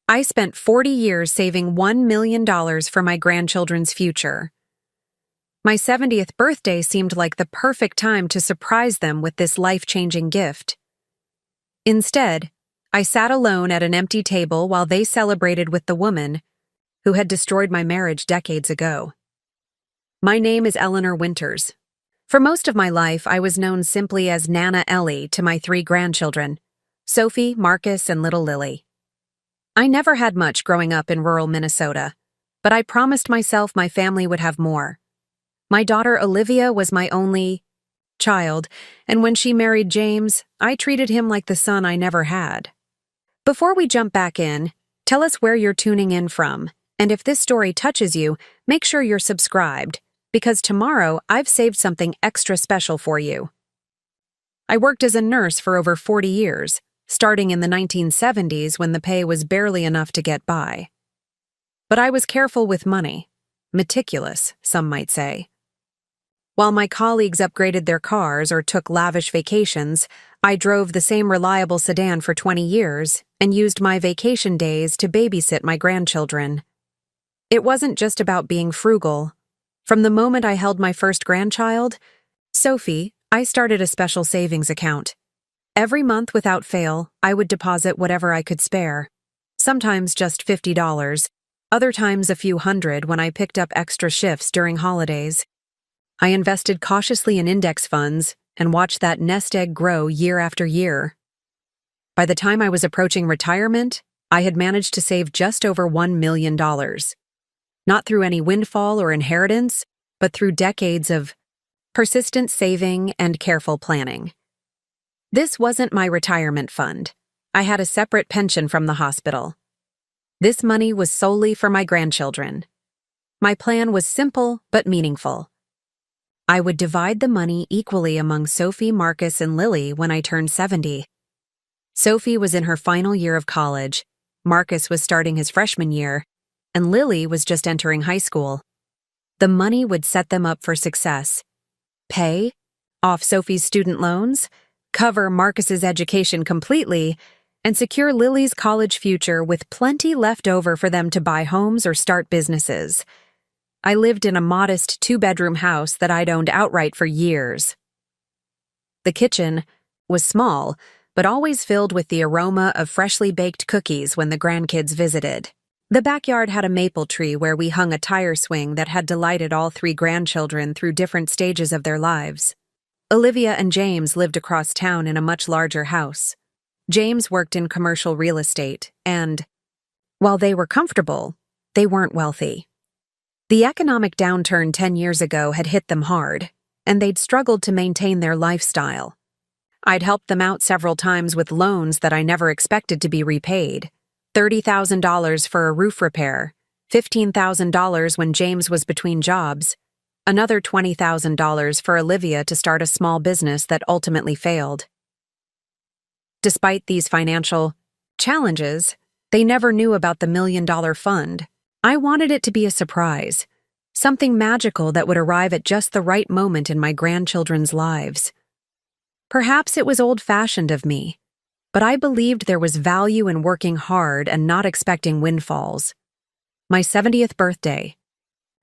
I spent 40 years saving $1 million for my grandchildren's future. My 70th birthday seemed like the perfect time to surprise them with this life-changing gift. Instead, I sat alone at an empty table while they celebrated with the woman who had destroyed my marriage decades ago. My name is Eleanor Winters. For most of my life, I was known simply as Nana Ellie to my 3 grandchildren, Sophie, Marcus, and little Lily. I never had much growing up in rural Minnesota, but I promised myself my family would have more. My daughter Olivia was my only child, and when she married James, I treated him like the son I never had. Before we jump back in, tell us where you're tuning in from, and if this story touches you, make sure you're subscribed, because tomorrow I've saved something extra special for you. I worked as a nurse for over 40 years, starting in the 1970s when the pay was barely enough to get by. But I was careful with money, meticulous, some might say. While my colleagues upgraded their cars or took lavish vacations, I drove the same reliable sedan for 20 years and used my vacation days to babysit my grandchildren. It wasn't just about being frugal. From the moment I held my first grandchild, Sophie, I started a special savings account. Every month without fail, I would deposit whatever I could spare. Sometimes just $50, other times a few hundred when I picked up extra shifts during holidays. I invested cautiously in index funds and watched that nest egg grow year after year. By the time I was approaching retirement, I had managed to save just over $1 million. Not through any windfall or inheritance, but through decades of persistent saving and careful planning. This wasn't my retirement fund. I had a separate pension from the hospital. This money was solely for my grandchildren. My plan was simple but meaningful. I would divide the money equally among Sophie, Marcus, and Lily when I turned 70. Sophie was in her final year of college, Marcus was starting his freshman year, and Lily was just entering high school. The money would set them up for success. Pay off Sophie's student loans, cover Marcus's education completely, and secure Lily's college future with plenty left over for them to buy homes or start businesses. I lived in a modest 2-bedroom house that I'd owned outright for years. The kitchen was small, but always filled with the aroma of freshly baked cookies when the grandkids visited. The backyard had a maple tree where we hung a tire swing that had delighted all 3 grandchildren through different stages of their lives. Olivia and James lived across town in a much larger house. James worked in commercial real estate, and, while they were comfortable, they weren't wealthy. The economic downturn 10 years ago had hit them hard, and they'd struggled to maintain their lifestyle. I'd helped them out several times with loans that I never expected to be repaid. $30,000 for a roof repair, $15,000 when James was between jobs, another $20,000 for Olivia to start a small business that ultimately failed. Despite these financial challenges, they never knew about the $1 million fund. I wanted it to be a surprise, something magical that would arrive at just the right moment in my grandchildren's lives. Perhaps it was old-fashioned of me, but I believed there was value in working hard and not expecting windfalls. My 70th birthday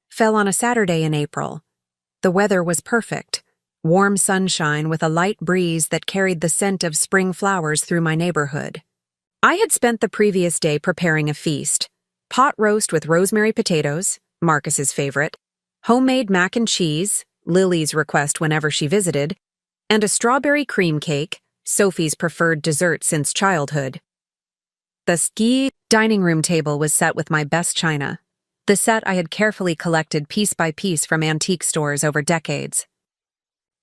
fell on a Saturday in April. The weather was perfect, warm sunshine with a light breeze that carried the scent of spring flowers through my neighborhood. I had spent the previous day preparing a feast: pot roast with rosemary potatoes, Marcus's favorite, homemade mac and cheese, Lily's request whenever she visited, and a strawberry cream cake, Sophie's preferred dessert since childhood. The ski dining room table was set with my best china, the set I had carefully collected piece by piece from antique stores over decades.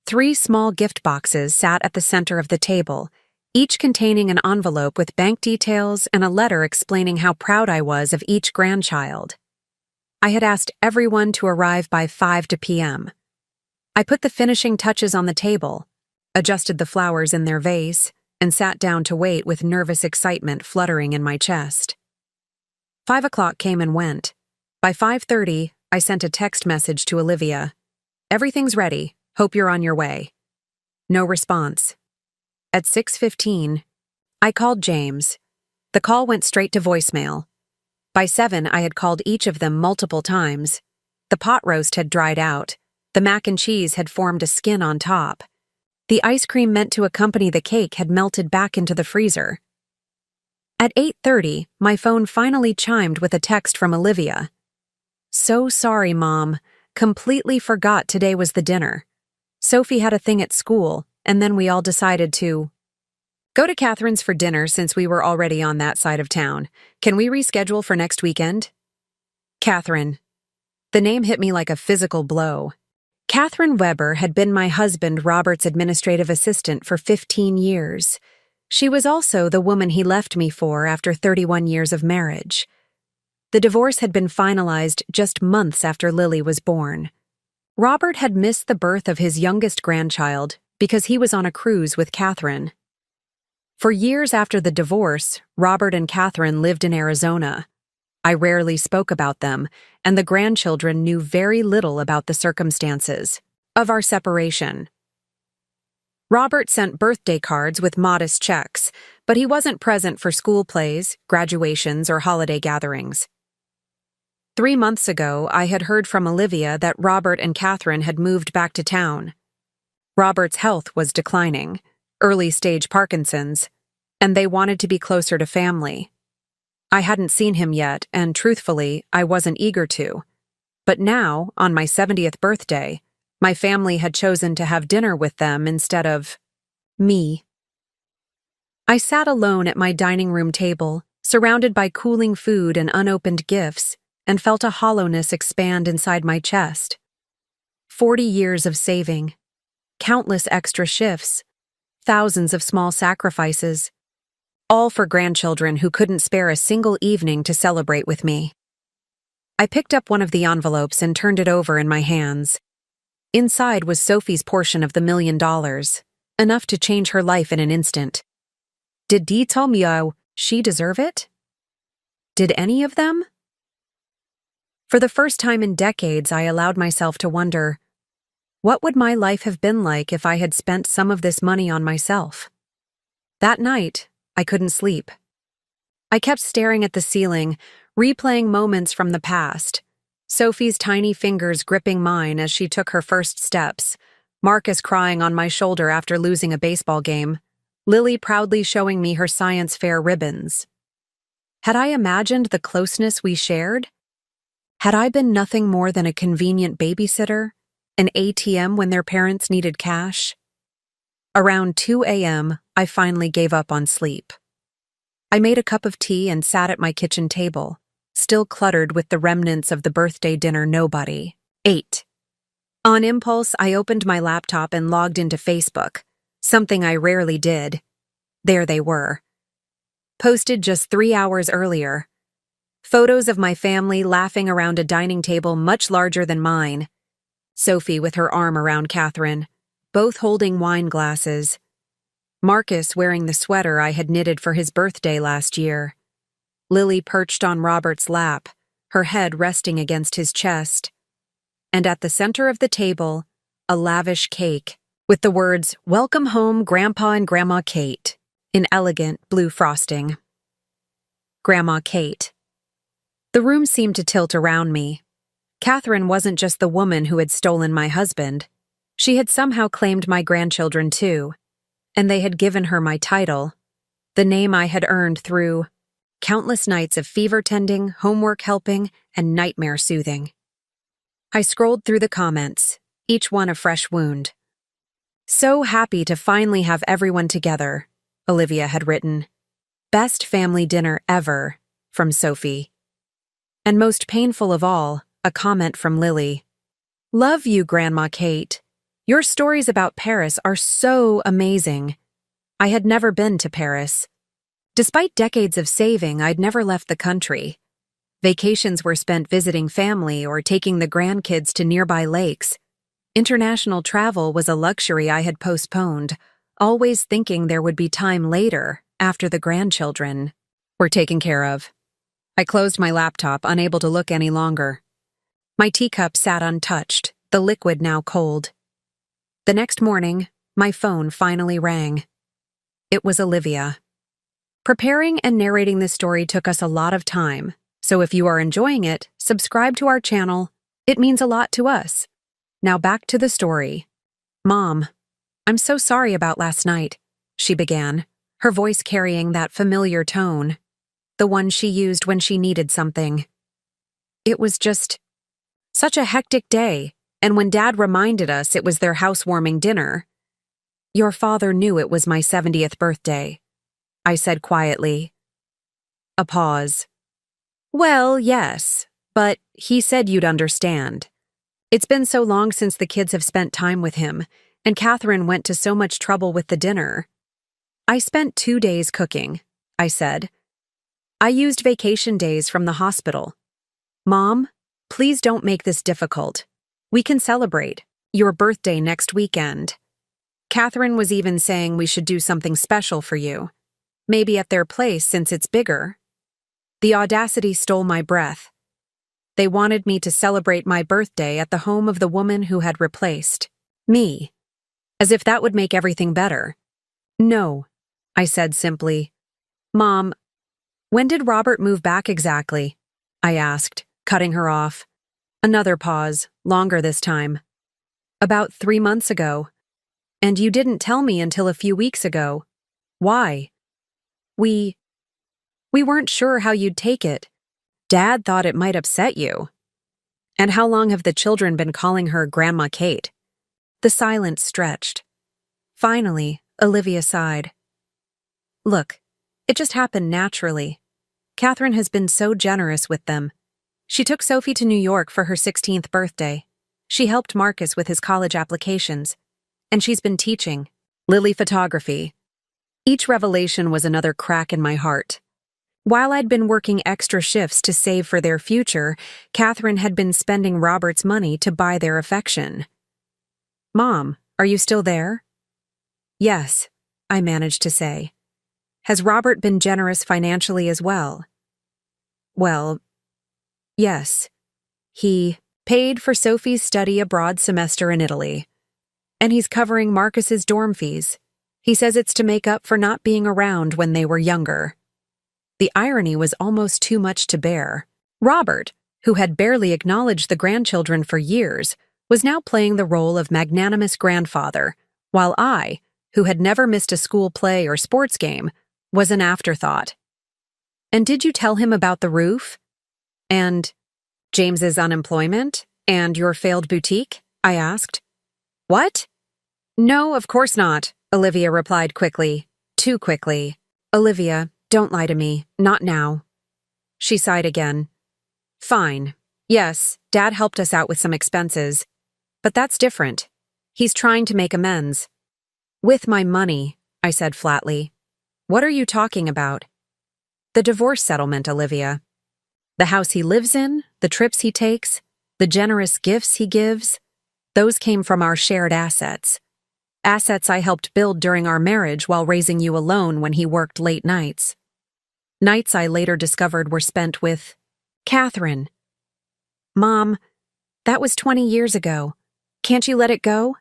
3 small gift boxes sat at the center of the table, each containing an envelope with bank details and a letter explaining how proud I was of each grandchild. I had asked everyone to arrive by 5 p.m. I put the finishing touches on the table, adjusted the flowers in their vase, and sat down to wait with nervous excitement fluttering in my chest. 5 o'clock came and went. By 5:30, I sent a text message to Olivia. "Everything's ready. Hope you're on your way." No response. At 6:15, I called James. The call went straight to voicemail, By 7, I had called each of them multiple times. The pot roast had dried out. The mac and cheese had formed a skin on top. The ice cream meant to accompany the cake had melted back into the freezer. At 8:30, my phone finally chimed with a text from Olivia. "So sorry, Mom. Completely forgot today was the dinner. Sophie had a thing at school, and then we all decided to go to Catherine's for dinner since we were already on that side of town. Can we reschedule for next weekend?" Catherine. The name hit me like a physical blow. Catherine Weber had been my husband Robert's administrative assistant for 15 years. She was also the woman he left me for after 31 years of marriage. The divorce had been finalized just months after Lily was born. Robert had missed the birth of his youngest grandchild because he was on a cruise with Catherine. For years after the divorce, Robert and Catherine lived in Arizona. I rarely spoke about them, and the grandchildren knew very little about the circumstances of our separation. Robert sent birthday cards with modest checks, but he wasn't present for school plays, graduations, or holiday gatherings. 3 months ago, I had heard from Olivia that Robert and Catherine had moved back to town. Robert's health was declining, early-stage Parkinson's, and they wanted to be closer to family. I hadn't seen him yet, and truthfully, I wasn't eager to. But now, on my 70th birthday, my family had chosen to have dinner with them instead of me. I sat alone at my dining room table, surrounded by cooling food and unopened gifts, and felt a hollowness expand inside my chest. 40 years of saving, countless extra shifts, thousands of small sacrifices, all for grandchildren who couldn't spare a single evening to celebrate with me. I picked up one of the envelopes and turned it over in my hands. Inside was Sophie's portion of the $1 million, enough to change her life in an instant. Did Dee tell me she deserve it? Did any of them? For the first time in decades, I allowed myself to wonder, what would my life have been like if I had spent some of this money on myself? That night, I couldn't sleep. I kept staring at the ceiling, replaying moments from the past. Sophie's tiny fingers gripping mine as she took her first steps, Marcus crying on my shoulder after losing a baseball game, Lily proudly showing me her science fair ribbons. Had I imagined the closeness we shared? Had I been nothing more than a convenient babysitter, an ATM when their parents needed cash? Around 2 a.m., I finally gave up on sleep. I made a cup of tea and sat at my kitchen table, still cluttered with the remnants of the birthday dinner nobody ate. On impulse, I opened my laptop and logged into Facebook, something I rarely did. There they were. Posted just 3 hours earlier. Photos of my family laughing around a dining table much larger than mine. Sophie with her arm around Catherine, both holding wine glasses. Marcus wearing the sweater I had knitted for his birthday last year. Lily perched on Robert's lap, her head resting against his chest. And at the center of the table, a lavish cake with the words, "Welcome home, Grandpa and Grandma Kate," in elegant blue frosting. Grandma Kate. The room seemed to tilt around me. Catherine wasn't just the woman who had stolen my husband. She had somehow claimed my grandchildren too, and they had given her my title, the name I had earned through countless nights of fever tending, homework helping, and nightmare soothing. I scrolled through the comments, each one a fresh wound. "So happy to finally have everyone together," Olivia had written. "Best family dinner ever," from Sophie. And most painful of all, a comment from Lily. "Love you, Grandma Kate. Your stories about Paris are so amazing. I had never been to Paris. Despite decades of saving, I'd never left the country. Vacations were spent visiting family or taking the grandkids to nearby lakes. International travel was a luxury I had postponed, always thinking there would be time later, after the grandchildren were taken care of." I closed my laptop, unable to look any longer. My teacup sat untouched, the liquid now cold. The next morning, my phone finally rang. It was Olivia. Preparing and narrating this story took us a lot of time, So if you are enjoying it, subscribe to our channel. It means a lot to us. Now back to the story. Mom, I'm so sorry about last night, she began, her voice carrying that familiar tone, the one she used when she needed something. It was just such a hectic day, and when Dad reminded us it was their housewarming dinner, your father knew it was my 70th birthday, I said quietly. A pause. Well, yes, but he said you'd understand. It's been so long since the kids have spent time with him, and Catherine went to so much trouble with the dinner. I spent 2 days cooking, I said. I used vacation days from the hospital. Mom, please don't make this difficult. We can celebrate your birthday next weekend. Catherine was even saying we should do something special for you. Maybe at their place since it's bigger. The audacity stole my breath. They wanted me to celebrate my birthday at the home of the woman who had replaced me, as if that would make everything better. No, I said simply. Mom, when did Robert move back exactly? I asked, cutting her off. Another pause, longer this time. About 3 months ago. And you didn't tell me until a few weeks ago. Why? We weren't sure how you'd take it. Dad thought it might upset you. And how long have the children been calling her Grandma Kate? The silence stretched. Finally, Olivia sighed. Look, it just happened naturally. Catherine has been so generous with them. She took Sophie to New York for her 16th birthday. She helped Marcus with his college applications. And she's been teaching Lily photography. Each revelation was another crack in my heart. While I'd been working extra shifts to save for their future, Catherine had been spending Robert's money to buy their affection. Mom, are you still there? Yes, I managed to say. Has Robert been generous financially as well? Well, yes. He paid for Sophie's study abroad semester in Italy. And he's covering Marcus's dorm fees. He says it's to make up for not being around when they were younger. The irony was almost too much to bear. Robert, who had barely acknowledged the grandchildren for years, was now playing the role of magnanimous grandfather, while I, who had never missed a school play or sports game, was an afterthought. And did you tell him about the roof? And James's unemployment? And your failed boutique? I asked. What? No, of course not, Olivia replied quickly. Too quickly. Olivia, don't lie to me. Not now. She sighed again. Fine. Yes, Dad helped us out with some expenses. But that's different. He's trying to make amends. With my money, I said flatly. What are you talking about? The divorce settlement, Olivia. The house he lives in, the trips he takes, the generous gifts he gives, those came from our shared assets. Assets I helped build during our marriage while raising you alone when he worked late nights. Nights I later discovered were spent with Catherine. Mom, that was 20 years ago. Can't you let it go?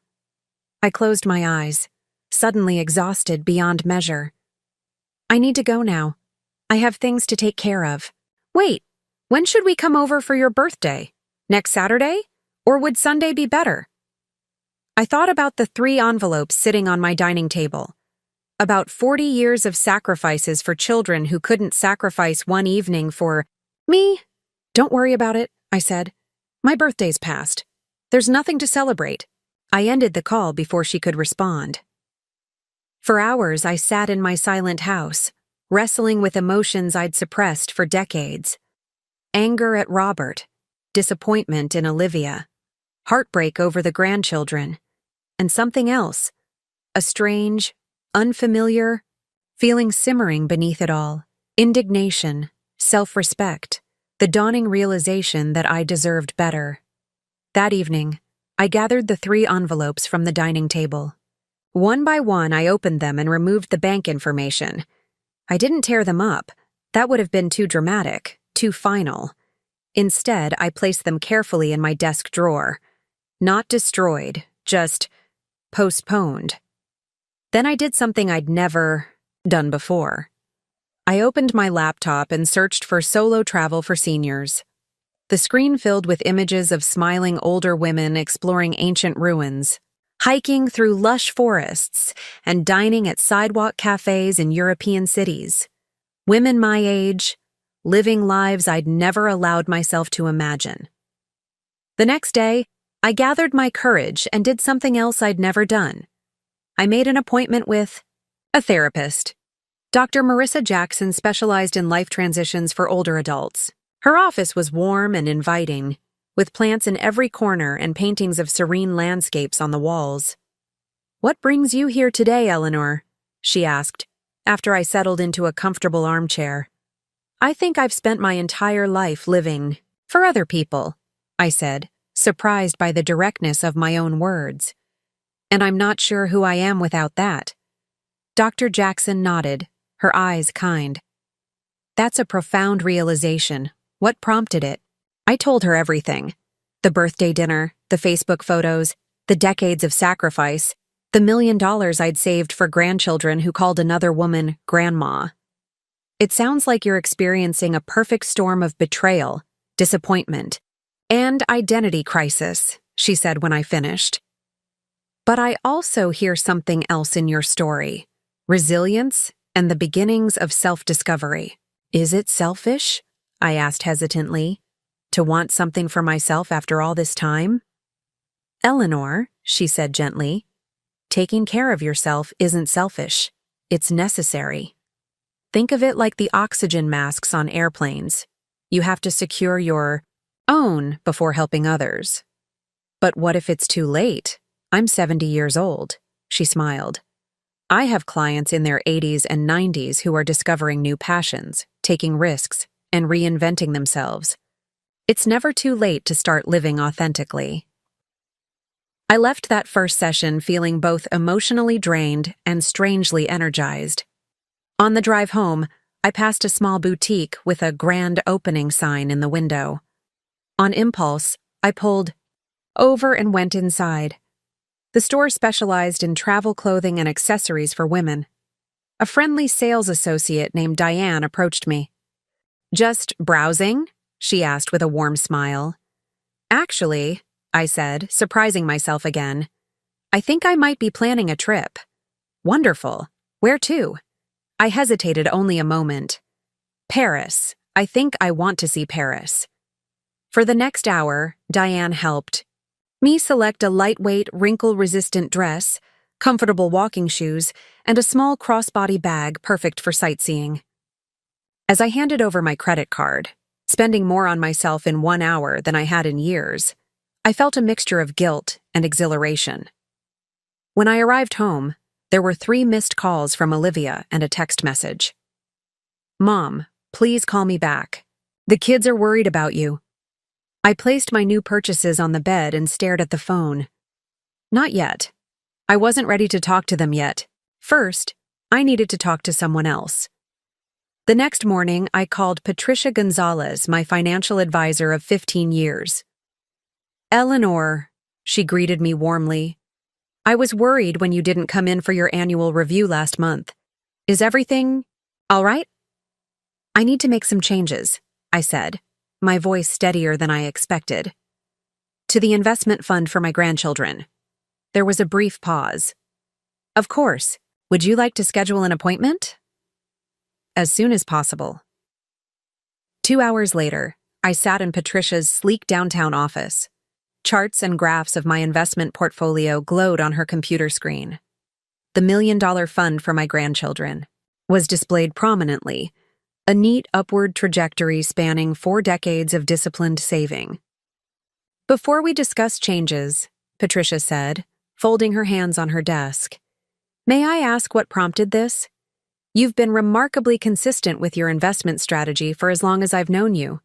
I closed my eyes, suddenly exhausted beyond measure. I need to go now. I have things to take care of. Wait, when should we come over for your birthday? Next Saturday? Or would Sunday be better? I thought about the 3 envelopes sitting on my dining table. About 40 years of sacrifices for children who couldn't sacrifice one evening for me. Don't worry about it, I said. My birthday's passed. There's nothing to celebrate. I ended the call before she could respond. For hours, I sat in my silent house, wrestling with emotions I'd suppressed for decades. Anger at Robert, disappointment in Olivia, heartbreak over the grandchildren, and something else, a strange, unfamiliar feeling simmering beneath it all, indignation, self-respect, the dawning realization that I deserved better. That evening, I gathered the 3 envelopes from the dining table. One by one, I opened them and removed the bank information. I didn't tear them up. That would have been too dramatic, too final. Instead, I placed them carefully in my desk drawer. Not destroyed, just postponed. Then I did something I'd never done before. I opened my laptop and searched for solo travel for seniors. The screen filled with images of smiling older women exploring ancient ruins, hiking through lush forests, and dining at sidewalk cafes in European cities. Women my age, living lives I'd never allowed myself to imagine. The next day, I gathered my courage and did something else I'd never done. I made an appointment with a therapist. Dr. Marissa Jackson specialized in life transitions for older adults. Her office was warm and inviting, with plants in every corner and paintings of serene landscapes on the walls. "What brings you here today, Eleanor?" she asked, after I settled into a comfortable armchair. "I think I've spent my entire life living for other people," I said, surprised by the directness of my own words. "And I'm not sure who I am without that." Dr. Jackson nodded, her eyes kind. "That's a profound realization. What prompted it?" I told her everything. The birthday dinner, the Facebook photos, the decades of sacrifice, the $1 million I'd saved for grandchildren who called another woman grandma. "It sounds like you're experiencing a perfect storm of betrayal, disappointment, and identity crisis," she said when I finished. "But I also hear something else in your story: resilience and the beginnings of self-discovery." "Is it selfish?" I asked hesitantly, "to want something for myself after all this time?" "Eleanor," she said gently, "taking care of yourself isn't selfish. It's necessary. Think of it like the oxygen masks on airplanes. You have to secure your own before helping others." "But what if it's too late? I'm 70 years old," she smiled. "I have clients in their 80s and 90s who are discovering new passions, taking risks, and reinventing themselves. It's never too late to start living authentically." I left that first session feeling both emotionally drained and strangely energized. On the drive home, I passed a small boutique with a grand opening sign in the window. On impulse, I pulled over and went inside. The store specialized in travel clothing and accessories for women. A friendly sales associate named Diane approached me. "Just browsing?" she asked with a warm smile. "Actually," I said, surprising myself again, "I think I might be planning a trip." "Wonderful. Where to?" I hesitated only a moment. "Paris. I think I want to see Paris." For the next hour, Diane helped me select a lightweight, wrinkle-resistant dress, comfortable walking shoes, and a small crossbody bag perfect for sightseeing. As I handed over my credit card, spending more on myself in 1 hour than I had in years, I felt a mixture of guilt and exhilaration. When I arrived home, there were 3 missed calls from Olivia and a text message. "Mom, please call me back. The kids are worried about you." I placed my new purchases on the bed and stared at the phone. Not yet. I wasn't ready to talk to them yet. First, I needed to talk to someone else. The next morning, I called Patricia Gonzalez, my financial advisor of 15 years. "Eleanor," she greeted me warmly, "I was worried when you didn't come in for your annual review last month. Is everything all right?" "I need to make some changes," I said, my voice steadier than I expected. "To the investment fund for my grandchildren." There was a brief pause. "Of course. Would you like to schedule an appointment?" "As soon as possible." 2 hours later, I sat in Patricia's sleek downtown office. Charts and graphs of my investment portfolio glowed on her computer screen. The $1 million fund for my grandchildren was displayed prominently, a neat upward trajectory spanning 4 decades of disciplined saving. "Before we discuss changes," Patricia said, folding her hands on her desk, "may I ask what prompted this? You've been remarkably consistent with your investment strategy for as long as I've known you."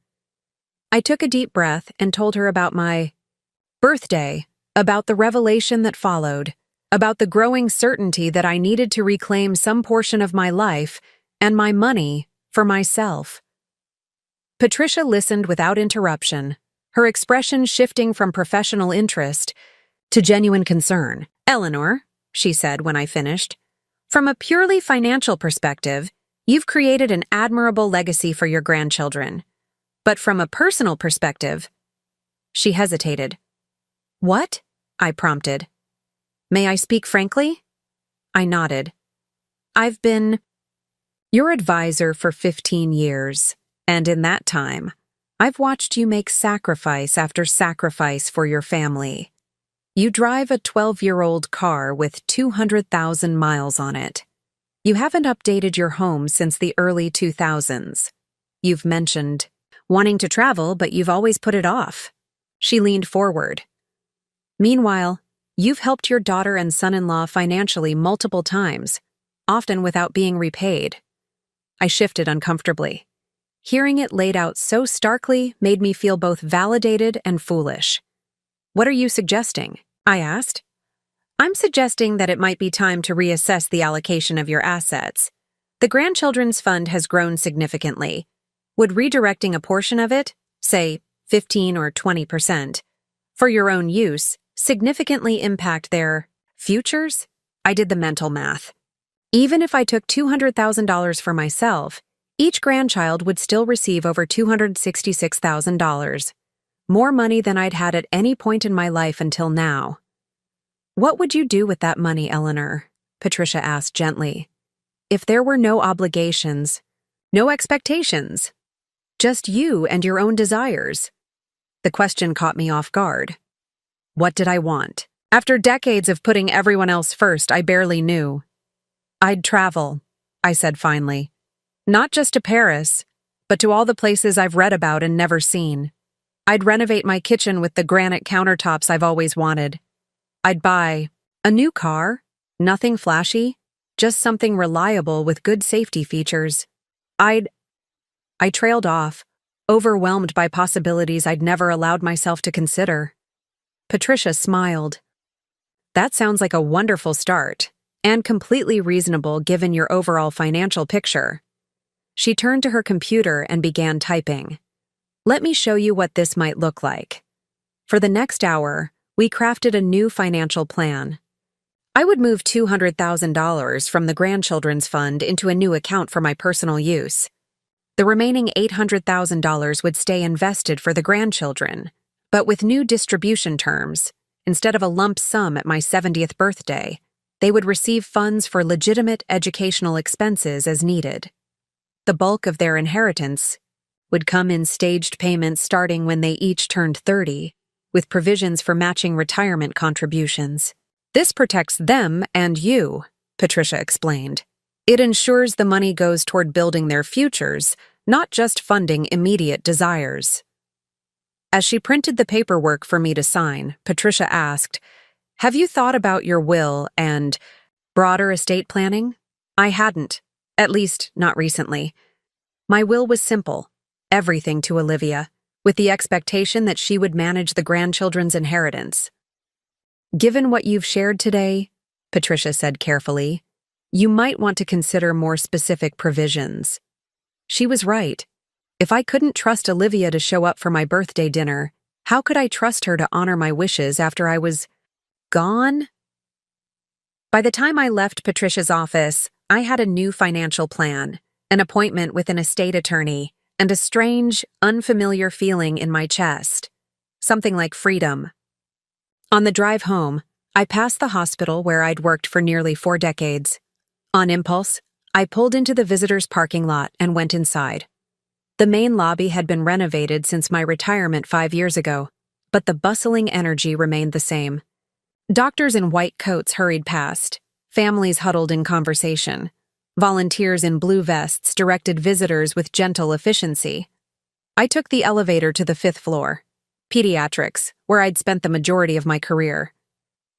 I took a deep breath and told her about my birthday, about the revelation that followed, about the growing certainty that I needed to reclaim some portion of my life and my money for myself. Patricia listened without interruption, her expression shifting from professional interest to genuine concern. "Eleanor," she said when I finished, "from a purely financial perspective, You've created an admirable legacy for your grandchildren. But from a personal perspective, she hesitated. What? I prompted. May I speak frankly? I nodded. I've been your advisor for 15 years, and in that time, I've watched you make sacrifice after sacrifice for your family. You drive a 12-year-old car with 200,000 miles on it. You haven't updated your home since the early 2000s. You've mentioned wanting to travel, but you've always put it off. She leaned forward. Meanwhile, you've helped your daughter and son-in-law financially multiple times, often without being repaid. I shifted uncomfortably. Hearing it laid out so starkly made me feel both validated and foolish. What are you suggesting? I asked. I'm suggesting that it might be time to reassess the allocation of your assets. The Grandchildren's Fund has grown significantly. Would redirecting a portion of it, say 15 or 20%, for your own use, significantly impact their futures? I did the mental math. Even if I took $200,000 for myself, each grandchild would still receive over $266,000, more money than I'd had at any point in my life until now. What would you do with that money, Eleanor? Patricia asked gently. If there were no obligations, no expectations, just you and your own desires. The question caught me off guard. What did I want? After decades of putting everyone else first, I barely knew. I'd travel, I said finally. Not just to Paris, but to all the places I've read about and never seen. I'd renovate my kitchen with the granite countertops I've always wanted. I'd buy a new car, nothing flashy, just something reliable with good safety features. I trailed off, overwhelmed by possibilities I'd never allowed myself to consider. Patricia smiled. That sounds like a wonderful start, and completely reasonable given your overall financial picture. She turned to her computer and began typing. Let me show you what this might look like. For the next hour, we crafted a new financial plan. I would move $200,000 from the Grandchildren's Fund into a new account for my personal use. The remaining $800,000 would stay invested for the grandchildren, but with new distribution terms. Instead of a lump sum at my 70th birthday, they would receive funds for legitimate educational expenses as needed. The bulk of their inheritance would come in staged payments starting when they each turned 30, with provisions for matching retirement contributions. This protects them and you, Patricia explained. It ensures the money goes toward building their futures, not just funding immediate desires. As she printed the paperwork for me to sign, Patricia asked, Have you thought about your will and broader estate planning? I hadn't, at least not recently. My will was simple, everything to Olivia, with the expectation that she would manage the grandchildren's inheritance. Given what you've shared today, Patricia said carefully, you might want to consider more specific provisions. She was right. If I couldn't trust Olivia to show up for my birthday dinner, how could I trust her to honor my wishes after I was gone? By the time I left Patricia's office, I had a new financial plan, an appointment with an estate attorney, and a strange, unfamiliar feeling in my chest. Something like freedom. On the drive home, I passed the hospital where I'd worked for nearly 4 decades. On impulse, I pulled into the visitors' parking lot and went inside. The main lobby had been renovated since my retirement 5 years ago, but the bustling energy remained the same. Doctors in white coats hurried past, families huddled in conversation. Volunteers in blue vests directed visitors with gentle efficiency. I took the elevator to the 5th floor, pediatrics, where I'd spent the majority of my career.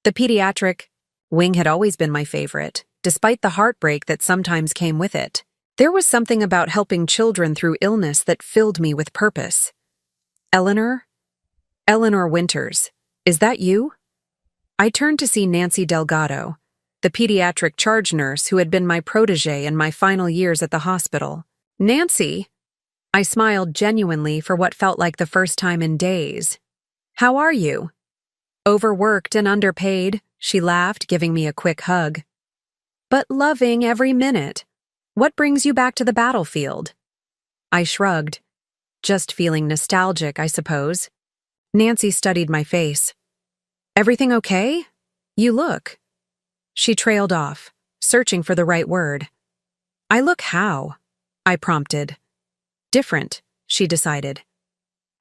The pediatric wing had always been my favorite, despite the heartbreak that sometimes came with it. There was something about helping children through illness that filled me with purpose. Eleanor? Eleanor Winters, is that you? I turned to see Nancy Delgado, the pediatric charge nurse who had been my protégé in my final years at the hospital. Nancy? I smiled genuinely for what felt like the first time in days. How are you? Overworked and underpaid, she laughed, giving me a quick hug. But loving every minute. What brings you back to the battlefield? I shrugged. Just feeling nostalgic, I suppose. Nancy studied my face. Everything okay? You look. She trailed off, searching for the right word. I look how? I prompted. Different, she decided.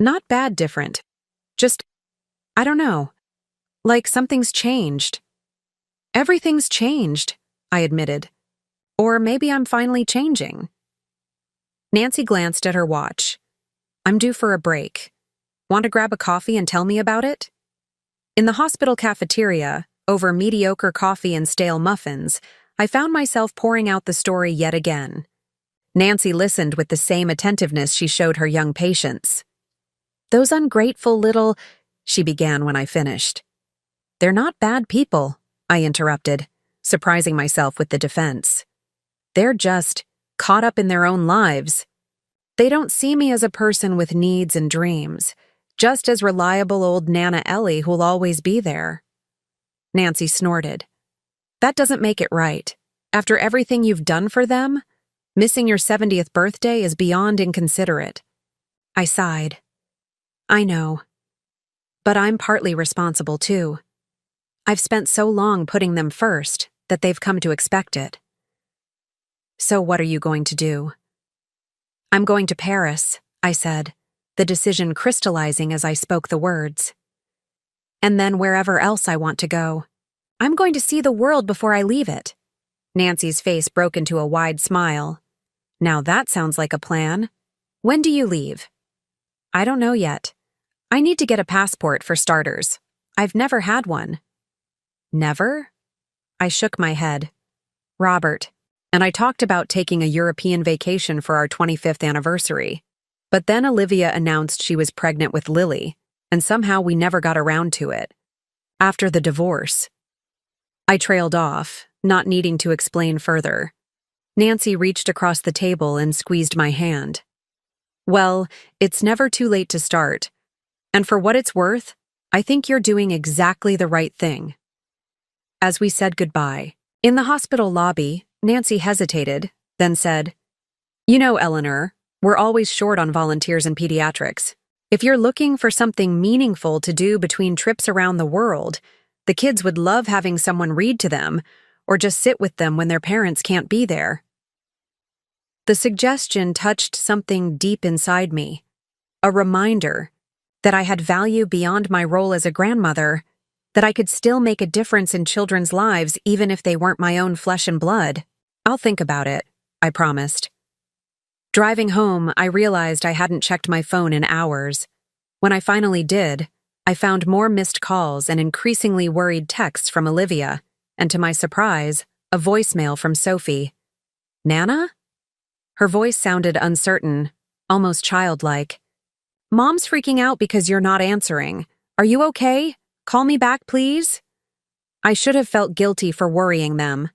Not bad different. Just, I don't know. Like something's changed. Everything's changed, I admitted. Or maybe I'm finally changing. Nancy glanced at her watch. I'm due for a break. Want to grab a coffee and tell me about it? In the hospital cafeteria, over mediocre coffee and stale muffins, I found myself pouring out the story yet again. Nancy listened with the same attentiveness she showed her young patients. Those ungrateful little, she began when I finished. They're not bad people, I interrupted, surprising myself with the defense. They're just caught up in their own lives. They don't see me as a person with needs and dreams, just as reliable old Nana Ellie who'll always be there. Nancy snorted. That doesn't make it right. After everything you've done for them, missing your 70th birthday is beyond inconsiderate. I sighed. I know. But I'm partly responsible too. I've spent so long putting them first that they've come to expect it. So what are you going to do? I'm going to Paris, I said, the decision crystallizing as I spoke the words. And then wherever else I want to go. I'm going to see the world before I leave it. Nancy's face broke into a wide smile. Now that sounds like a plan. When do you leave? I don't know yet. I need to get a passport for starters. I've never had one. Never? I shook my head. Robert, and I talked about taking a European vacation for our 25th anniversary. But then Olivia announced she was pregnant with Lily, and somehow we never got around to it. After the divorce. I trailed off, not needing to explain further. Nancy reached across the table and squeezed my hand. Well, it's never too late to start. And for what it's worth, I think you're doing exactly the right thing. As we said goodbye, in the hospital lobby, Nancy hesitated, then said, You know, Eleanor, we're always short on volunteers in pediatrics. If you're looking for something meaningful to do between trips around the world, the kids would love having someone read to them, or just sit with them when their parents can't be there. The suggestion touched something deep inside me, a reminder that I had value beyond my role as a grandmother, that I could still make a difference in children's lives even if they weren't my own flesh and blood. I'll think about it, I promised. Driving home, I realized I hadn't checked my phone in hours. When I finally did, I found more missed calls and increasingly worried texts from Olivia, and to my surprise, a voicemail from Sophie. Nana? Her voice sounded uncertain, almost childlike. Mom's freaking out because you're not answering. Are you okay? Call me back, please? I should have felt guilty for worrying them.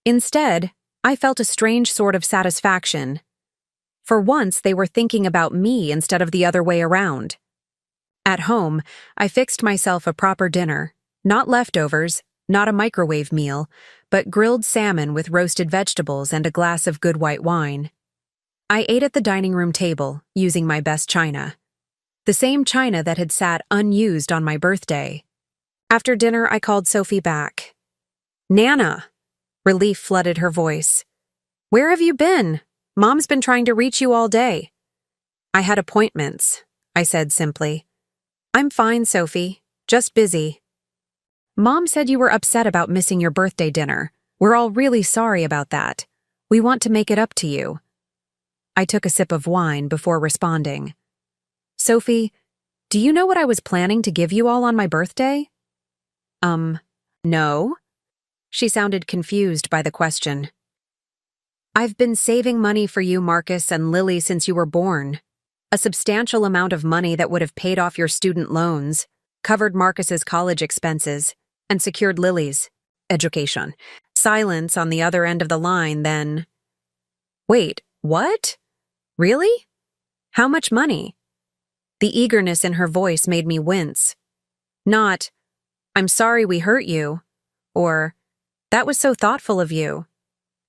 Instead, I felt a strange sort of satisfaction. For once, they were thinking about me instead of the other way around. At home, I fixed myself a proper dinner, not leftovers, not a microwave meal, but grilled salmon with roasted vegetables and a glass of good white wine. I ate at the dining room table, using my best china. The same china that had sat unused on my birthday. After dinner, I called Sophie back. Nana! Relief flooded her voice. Where have you been? Mom's been trying to reach you all day. I had appointments, I said simply. I'm fine, Sophie. Just busy. Mom said you were upset about missing your birthday dinner. We're all really sorry about that. We want to make it up to you. I took a sip of wine before responding. Sophie, do you know what I was planning to give you all on my birthday? No? She sounded confused by the question. I've been saving money for you, Marcus and Lily, since you were born. A substantial amount of money that would have paid off your student loans, covered Marcus's college expenses, and secured Lily's education. Silence on the other end of the line, then... Wait, what? Really? How much money? The eagerness in her voice made me wince. Not, I'm sorry we hurt you, or, that was so thoughtful of you.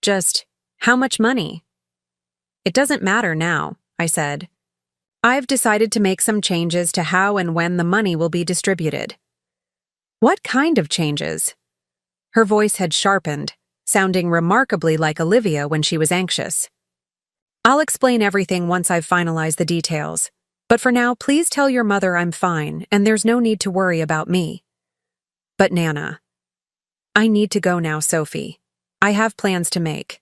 Just, How much money? It doesn't matter now, I said. I've decided to make some changes to how and when the money will be distributed. What kind of changes? Her voice had sharpened, sounding remarkably like Olivia when she was anxious. I'll explain everything once I've finalized the details, but for now, please tell your mother I'm fine and there's no need to worry about me. But Nana. I need to go now, Sophie. I have plans to make.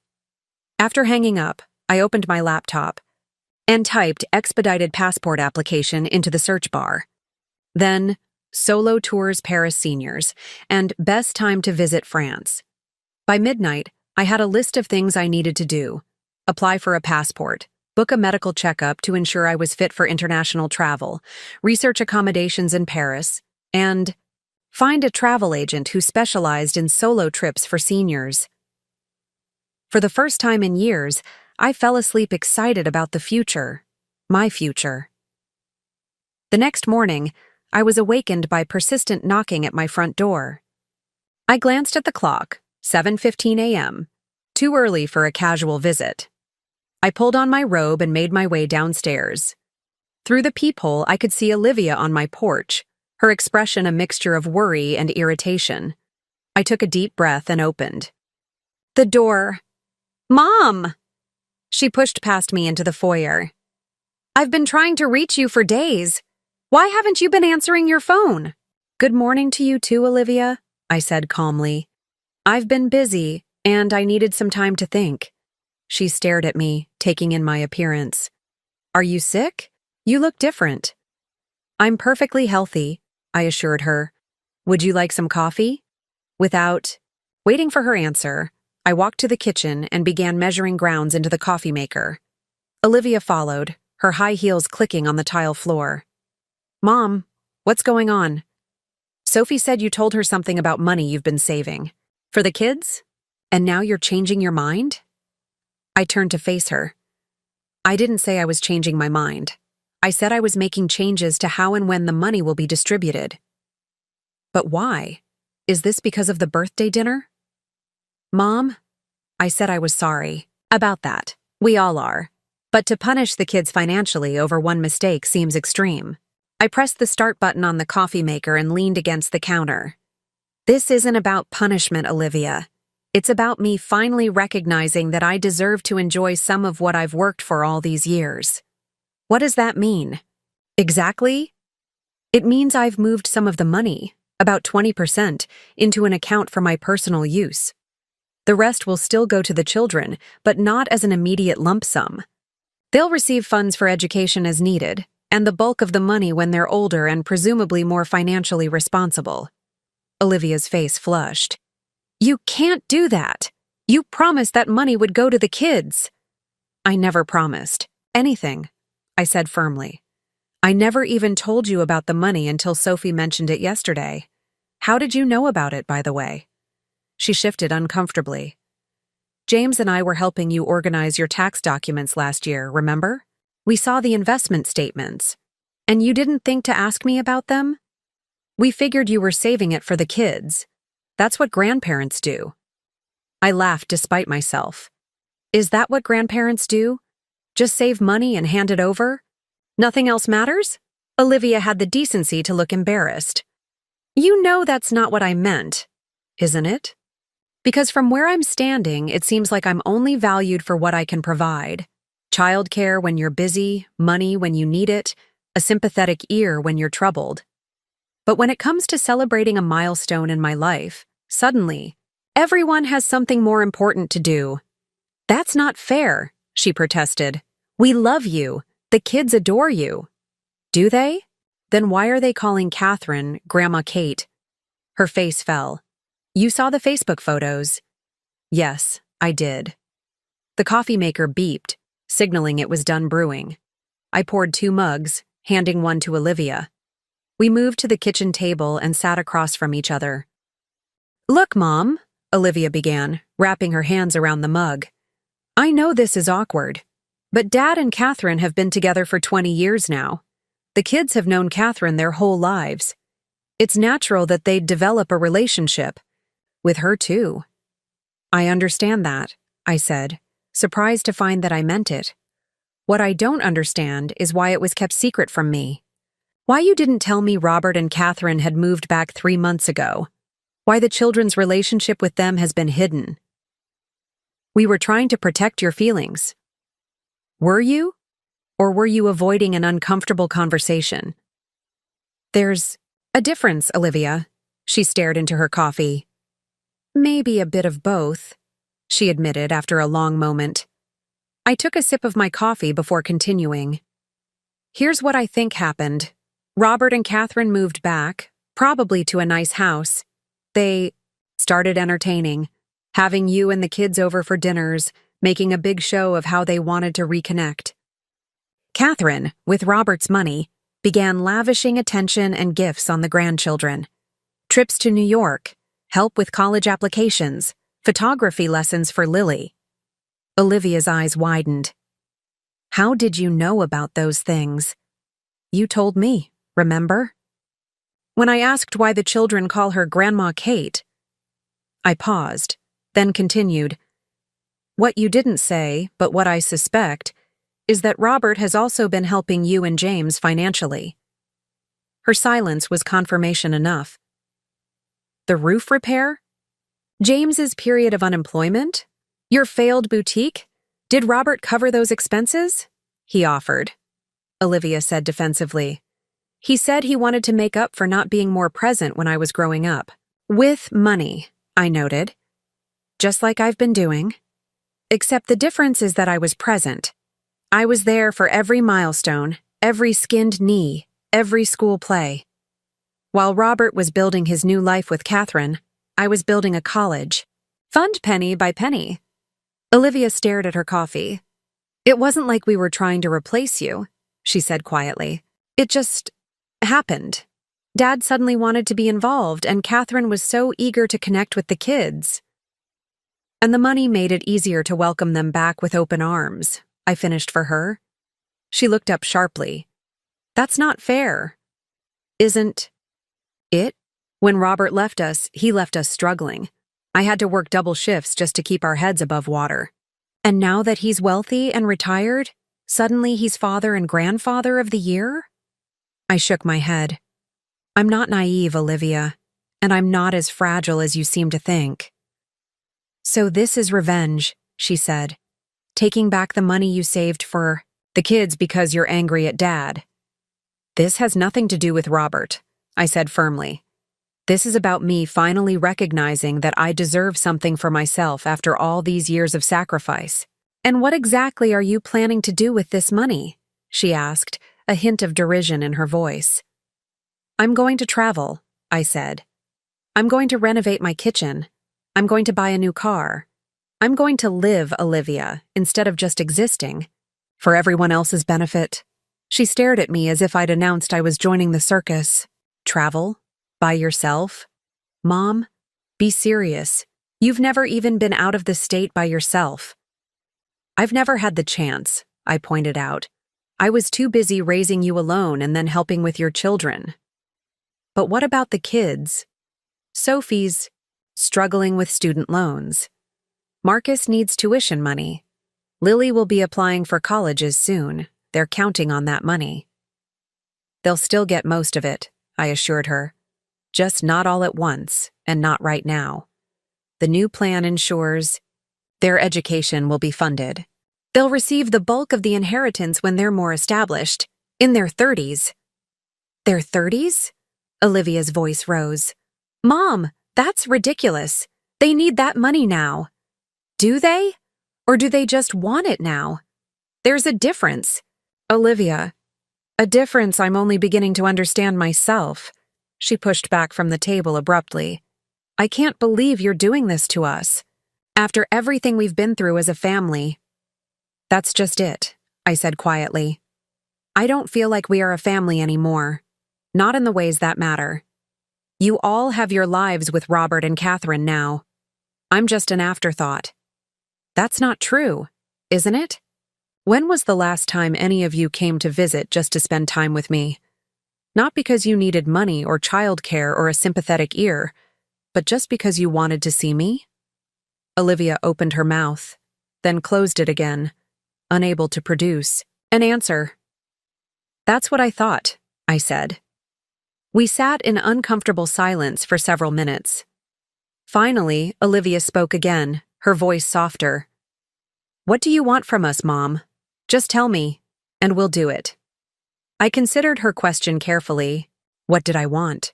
After hanging up, I opened my laptop and typed expedited passport application into the search bar. Then, solo tours Paris seniors and best time to visit France. By midnight, I had a list of things I needed to do. Apply for a passport, book a medical checkup to ensure I was fit for international travel, research accommodations in Paris, and find a travel agent who specialized in solo trips for seniors. For the first time in years, I fell asleep excited about the future, my future. The next morning, I was awakened by persistent knocking at my front door. I glanced at the clock, 7:15 a.m., too early for a casual visit. I pulled on my robe and made my way downstairs. Through the peephole, I could see Olivia on my porch, her expression a mixture of worry and irritation. I took a deep breath and opened the door. Mom! She pushed past me into the foyer. I've been trying to reach you for days. Why haven't you been answering your phone? Good morning to you too, Olivia, I said calmly. I've been busy, and I needed some time to think. She stared at me, taking in my appearance. Are you sick? You look different. I'm perfectly healthy, I assured her. Would you like some coffee? Without waiting for her answer, I walked to the kitchen and began measuring grounds into the coffee maker. Olivia followed, her high heels clicking on the tile floor. Mom, what's going on? Sophie said you told her something about money you've been saving. For the kids? And now you're changing your mind? I turned to face her. I didn't say I was changing my mind. I said I was making changes to how and when the money will be distributed. But why? Is this because of the birthday dinner? Mom, I said I was sorry. About that. We all are. But to punish the kids financially over one mistake seems extreme. I pressed the start button on the coffee maker and leaned against the counter. This isn't about punishment, Olivia. It's about me finally recognizing that I deserve to enjoy some of what I've worked for all these years. What does that mean? Exactly? It means I've moved some of the money, about 20%, into an account for my personal use. The rest will still go to the children, but not as an immediate lump sum. They'll receive funds for education as needed, and the bulk of the money when they're older and presumably more financially responsible. Olivia's face flushed. You can't do that. You promised that money would go to the kids. I never promised anything, I said firmly. I never even told you about the money until Sophie mentioned it yesterday. How did you know about it, by the way? She shifted uncomfortably. James and I were helping you organize your tax documents last year, remember? We saw the investment statements. And you didn't think to ask me about them? We figured you were saving it for the kids. That's what grandparents do. I laughed despite myself. Is that what grandparents do? Just save money and hand it over? Nothing else matters? Olivia had the decency to look embarrassed. You know that's not what I meant, isn't it? Because from where I'm standing, it seems like I'm only valued for what I can provide. Childcare when you're busy, money when you need it, a sympathetic ear when you're troubled. But when it comes to celebrating a milestone in my life, suddenly, everyone has something more important to do. That's not fair, she protested. We love you. The kids adore you. Do they? Then why are they calling Catherine Grandma Kate? Her face fell. You saw the Facebook photos. Yes, I did. The coffee maker beeped, signaling it was done brewing. I poured 2 mugs, handing one to Olivia. We moved to the kitchen table and sat across from each other. Look, Mom, Olivia began, wrapping her hands around the mug. I know this is awkward, but Dad and Catherine have been together for 20 years now. The kids have known Catherine their whole lives. It's natural that they'd develop a relationship. With her, too. I understand that, I said. surprised to find that I meant it. What I don't understand is why it was kept secret from me. Why you didn't tell me Robert and Catherine had moved back 3 months ago. Why the children's relationship with them has been hidden. We were trying to protect your feelings. Were you? Or were you avoiding an uncomfortable conversation? There's a difference, Olivia. She stared into her coffee. Maybe a bit of both, she admitted after a long moment. I took a sip of my coffee before continuing. Here's what I think happened. Robert and Catherine moved back, probably to a nice house. They started entertaining, having you and the kids over for dinners, making a big show of how they wanted to reconnect. Catherine, with Robert's money, began lavishing attention and gifts on the grandchildren. Trips to New York, help with college applications, photography lessons for Lily. Olivia's eyes widened. How did you know about those things? You told me, remember? When I asked why the children call her Grandma Kate. I paused, then continued. What you didn't say, but what I suspect, is that Robert has also been helping you and James financially. Her silence was confirmation enough. The roof repair? James's period of unemployment? Your failed boutique? Did Robert cover those expenses? He offered. Olivia said defensively. He said he wanted to make up for not being more present when I was growing up. With money, I noted. Just like I've been doing. Except the difference is that I was present. I was there for every milestone, every skinned knee, every school play. While Robert was building his new life with Catherine, I was building a college. Fund penny by penny. Olivia stared at her coffee. It wasn't like we were trying to replace you, she said quietly. It just happened. Dad suddenly wanted to be involved, and Catherine was so eager to connect with the kids. And the money made it easier to welcome them back with open arms, I finished for her. She looked up sharply. That's not fair. Isn't it? When Robert left us, he left us struggling. I had to work double shifts just to keep our heads above water. And now that he's wealthy and retired, suddenly he's father and grandfather of the year? I shook my head. I'm not naive, Olivia, and I'm not as fragile as you seem to think. So this is revenge, she said. Taking back the money you saved for the kids because you're angry at Dad. This has nothing to do with Robert, I said firmly. This is about me finally recognizing that I deserve something for myself after all these years of sacrifice. And what exactly are you planning to do with this money? She asked, a hint of derision in her voice. I'm going to travel, I said. I'm going to renovate my kitchen. I'm going to buy a new car. I'm going to live, Olivia, instead of just existing. For everyone else's benefit. She stared at me as if I'd announced I was joining the circus. Travel? By yourself? Mom, be serious. You've never even been out of the state by yourself. I've never had the chance, I pointed out. I was too busy raising you alone and then helping with your children. But what about the kids? Sophie's struggling with student loans. Marcus needs tuition money. Lily will be applying for colleges soon. They're counting on that money. They'll still get most of it, I assured her. Just not all at once, and not right now. The new plan ensures their education will be funded. They'll receive the bulk of the inheritance when they're more established, in their 30s. Their 30s? Olivia's voice rose. Mom, that's ridiculous. They need that money now. Do they? Or do they just want it now? There's a difference. Olivia, a difference I'm only beginning to understand myself. She pushed back from the table abruptly. I can't believe you're doing this to us. After everything we've been through as a family. That's just it, I said quietly. I don't feel like we are a family anymore. Not in the ways that matter. You all have your lives with Robert and Catherine now. I'm just an afterthought. That's not true, isn't it? When was the last time any of you came to visit just to spend time with me? Not because you needed money or childcare or a sympathetic ear, but just because you wanted to see me? Olivia opened her mouth. then closed it again, unable to produce an answer. "That's what I thought," I said. We sat in uncomfortable silence for several minutes. Finally, Olivia spoke again, her voice softer. "What do you want from us, Mom? Just tell me, and we'll do it." I considered her question carefully. What did I want?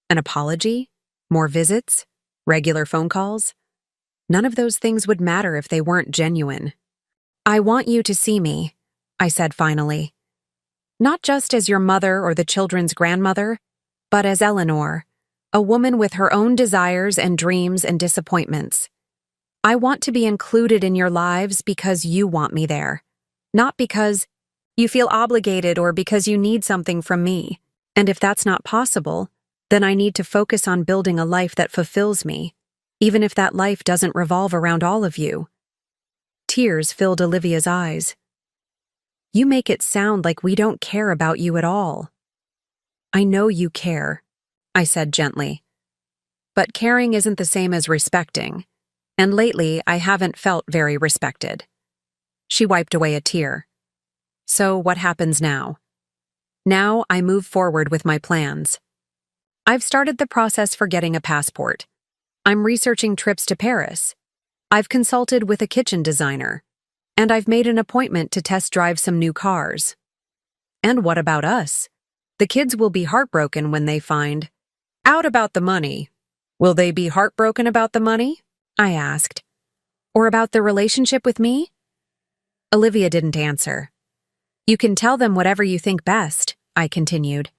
An apology? More visits? Regular phone calls? None of those things would matter if they weren't genuine. "I want you to see me," I said finally. "Not just as your mother or the children's grandmother, but as Eleanor, a woman with her own desires and dreams and disappointments. I want to be included in your lives because you want me there, not because you feel obligated or because you need something from me. And if that's not possible, then I need to focus on building a life that fulfills me, even if that life doesn't revolve around all of you." Tears filled Olivia's eyes. "You make it sound like we don't care about you at all." "I know you care," I said gently. "But caring isn't the same as respecting, and lately I haven't felt very respected." She wiped away a tear. "So what happens now?" "Now I move forward with my plans. I've started the process for getting a passport. I'm researching trips to Paris. I've consulted with a kitchen designer. And I've made an appointment to test drive some new cars." "And what about us? The kids will be heartbroken when they find out about the money." "Will they be heartbroken about the money?" I asked. "Or about the relationship with me?" Olivia didn't answer. "You can tell them whatever you think best," I continued.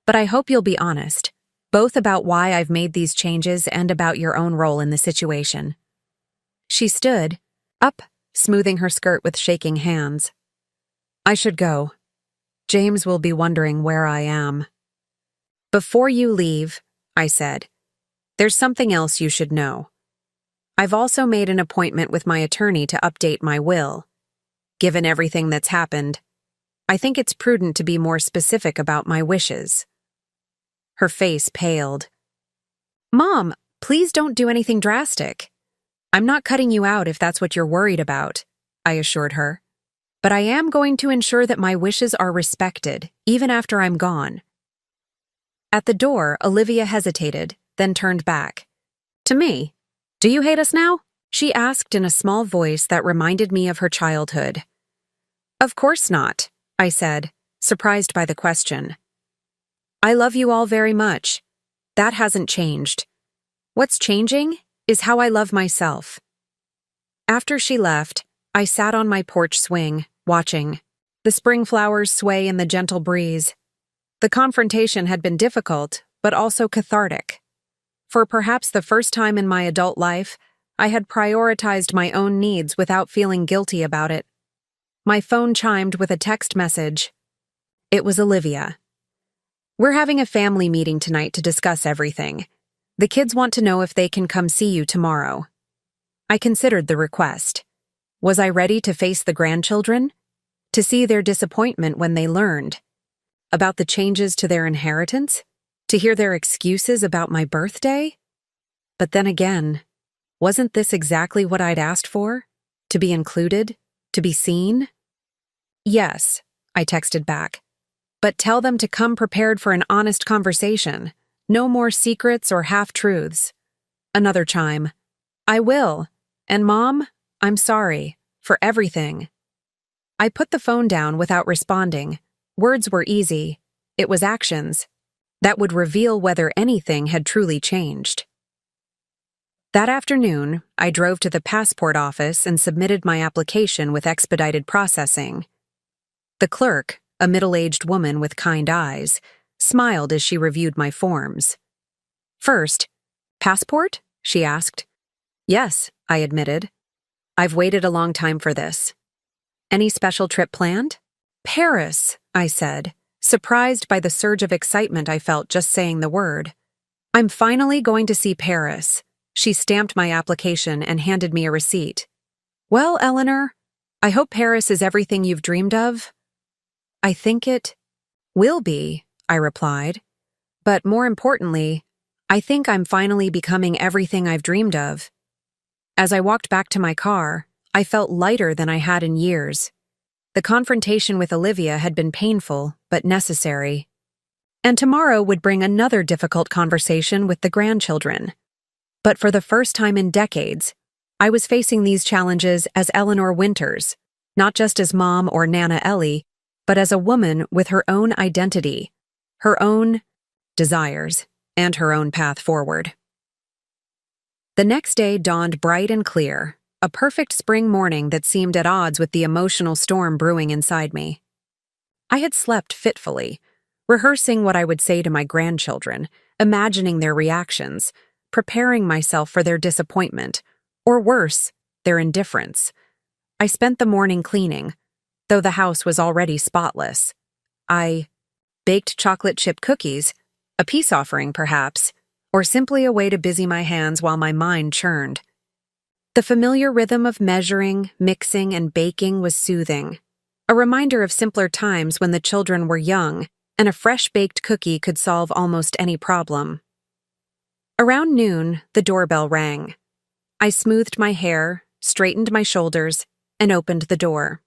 "But I hope you'll be honest, both about why I've made these changes and about your own role in the situation." She stood up, smoothing her skirt with shaking hands. "I should go. James will be wondering where I am." "Before you leave," I said, "there's something else you should know. I've also made an appointment with my attorney to update my will. Given everything that's happened, I think it's prudent to be more specific about my wishes." Her face paled. "Mom, please don't do anything drastic. I'm not cutting you out if that's what you're worried about," I assured her. "But I am going to ensure that my wishes are respected, even after I'm gone." At the door, Olivia hesitated, then turned back. "To me? Do you hate us now?" she asked in a small voice that reminded me of her childhood. "Of course not," I said, surprised by the question. "I love you all very much. That hasn't changed. What's changing is how I love myself." After she left, I sat on my porch swing, watching the spring flowers sway in the gentle breeze. The confrontation had been difficult, but also cathartic. For perhaps the first time in my adult life, I had prioritized my own needs without feeling guilty about it. My phone chimed with a text message. It was Olivia. "We're having a family meeting tonight to discuss everything. The kids want to know if they can come see you tomorrow." I considered the request. Was I ready to face the grandchildren? To see their disappointment when they learned about the changes to their inheritance? To hear their excuses about my birthday? But then again, wasn't this exactly what I'd asked for? To be included? To be seen? "Yes," I texted back. "But tell them to come prepared for an honest conversation. No more secrets or half-truths." Another chime. "I will. And Mom, I'm sorry. For everything." I put the phone down without responding. Words were easy. It was actions that would reveal whether anything had truly changed. That afternoon, I drove to the passport office and submitted my application with expedited processing. The clerk, a middle-aged woman with kind eyes, smiled as she reviewed my forms. "First, passport?" she asked. "Yes," I admitted. "I've waited a long time for this." "Any special trip planned?" "Paris," I said, surprised by the surge of excitement I felt just saying the word. "I'm finally going to see Paris." She stamped my application and handed me a receipt. "Well, Eleanor, I hope Paris is everything you've dreamed of." "I think it will be," I replied. "But more importantly, I think I'm finally becoming everything I've dreamed of." As I walked back to my car, I felt lighter than I had in years. The confrontation with Olivia had been painful, but necessary. And tomorrow would bring another difficult conversation with the grandchildren. But for the first time in decades, I was facing these challenges as Eleanor Winters, not just as Mom or Nana Ellie, but as a woman with her own identity, her own desires, and her own path forward. The next day dawned bright and clear, a perfect spring morning that seemed at odds with the emotional storm brewing inside me. I had slept fitfully, rehearsing what I would say to my grandchildren, imagining their reactions, preparing myself for their disappointment, or worse, their indifference. I spent the morning cleaning, though the house was already spotless. I baked chocolate chip cookies, a peace offering perhaps, or simply a way to busy my hands while my mind churned. The familiar rhythm of measuring, mixing, and baking was soothing, a reminder of simpler times when the children were young and a fresh-baked cookie could solve almost any problem. Around noon, the doorbell rang. I smoothed my hair, straightened my shoulders, and opened the door.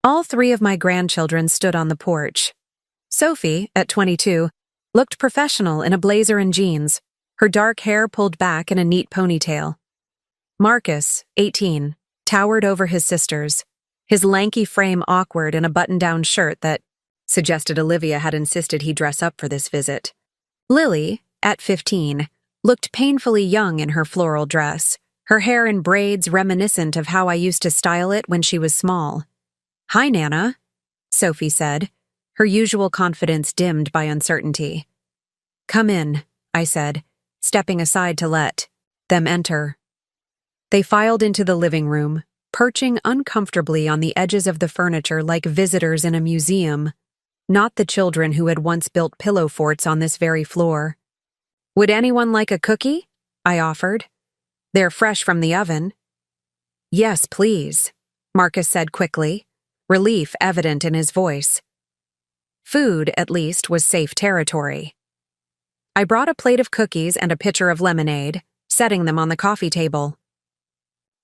All three of my grandchildren stood on the porch. Sophie, at 22, looked professional in a blazer and jeans, her dark hair pulled back in a neat ponytail. Marcus, 18, towered over his sisters, his lanky frame awkward in a button-down shirt that suggested Olivia had insisted he dress up for this visit. Lily, at 15, looked painfully young in her floral dress, her hair in braids reminiscent of how I used to style it when she was small. "Hi, Nana," Sophie said, her usual confidence dimmed by uncertainty. "Come in," I said, stepping aside to let them enter. They filed into the living room, perching uncomfortably on the edges of the furniture like visitors in a museum, not the children who had once built pillow forts on this very floor. "Would anyone like a cookie?" I offered. "They're fresh from the oven." "Yes, please," Marcus said quickly, relief evident in his voice. Food, at least, was safe territory. I brought a plate of cookies and a pitcher of lemonade, setting them on the coffee table.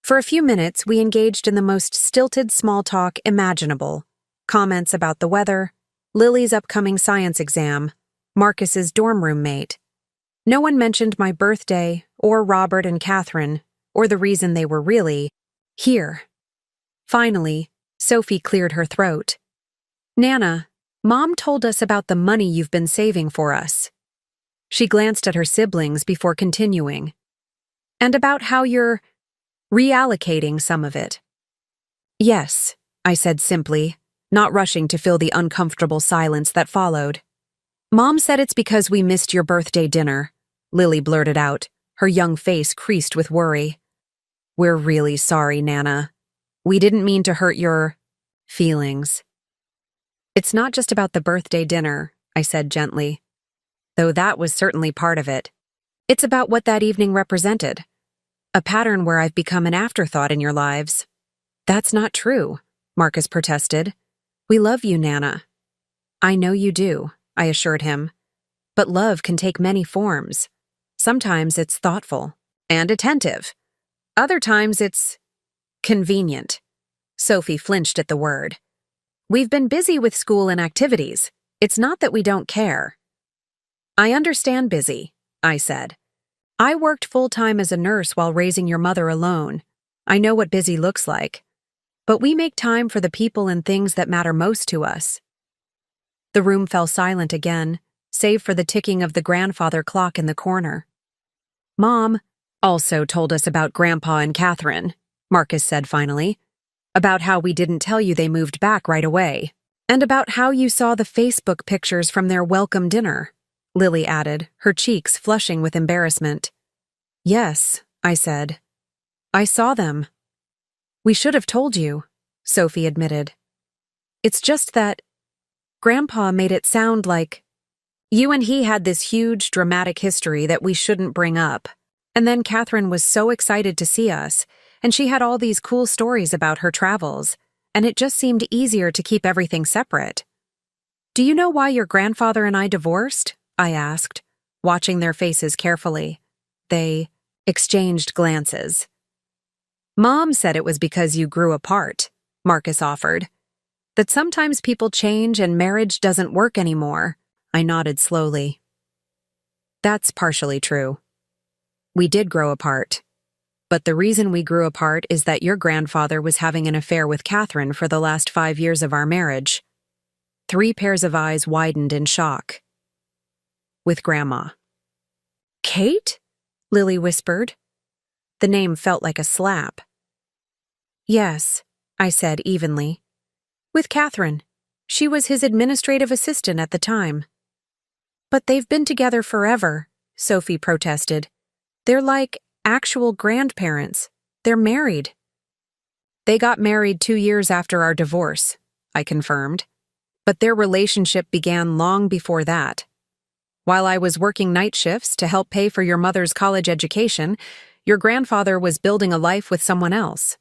For a few minutes, we engaged in the most stilted small talk imaginable. Comments about the weather, Lily's upcoming science exam, Marcus's dorm roommate. No one mentioned my birthday, or Robert and Catherine, or the reason they were really here. Finally, Sophie cleared her throat. "Nana, Mom told us about the money you've been saving for us." She glanced at her siblings before continuing. "And about how you're reallocating some of it." "Yes," I said simply, not rushing to fill the uncomfortable silence that followed. "Mom said it's because we missed your birthday dinner," Lily blurted out, her young face creased with worry. "We're really sorry, Nana. We didn't mean to hurt your feelings." "It's not just about the birthday dinner," I said gently, though that was certainly part of it. "It's about what that evening represented. A pattern where I've become an afterthought in your lives." "That's not true," Marcus protested. "We love you, Nana." "I know you do," I assured him. "But love can take many forms. Sometimes it's thoughtful and attentive. Other times it's convenient." Sophie flinched at the word. "We've been busy with school and activities. It's not that we don't care." "I understand busy," I said. "I worked full-time as a nurse while raising your mother alone. I know what busy looks like. But we make time for the people and things that matter most to us." The room fell silent again, save for the ticking of the grandfather clock in the corner. "Mom also told us about Grandpa and Catherine," Marcus said finally. "About how we didn't tell you they moved back right away. And about how you saw the Facebook pictures from their welcome dinner," Lily added, her cheeks flushing with embarrassment. "Yes," I said. "I saw them." "We should have told you," Sophie admitted. "It's just that Grandpa made it sound like you and he had this huge, dramatic history that we shouldn't bring up. And then Catherine was so excited to see us, and she had all these cool stories about her travels, and it just seemed easier to keep everything separate." "Do you know why your grandfather and I divorced?" I asked, watching their faces carefully. They exchanged glances. Mom said it was because you grew apart, Marcus offered. That sometimes people change and marriage doesn't work anymore. I nodded slowly. That's partially true. We did grow apart. But the reason we grew apart is that your grandfather was having an affair with Catherine for the last 5 years of our marriage. 3 pairs of eyes widened in shock. With Grandma. Kate? Lily whispered. The name felt like a slap. Yes, I said evenly. With Catherine. She was his administrative assistant at the time. But they've been together forever, Sophie protested. They're like actual grandparents. They're married. They got married 2 years after our divorce, I confirmed. But their relationship began long before that. While I was working night shifts to help pay for your mother's college education, your grandfather was building a life with someone else.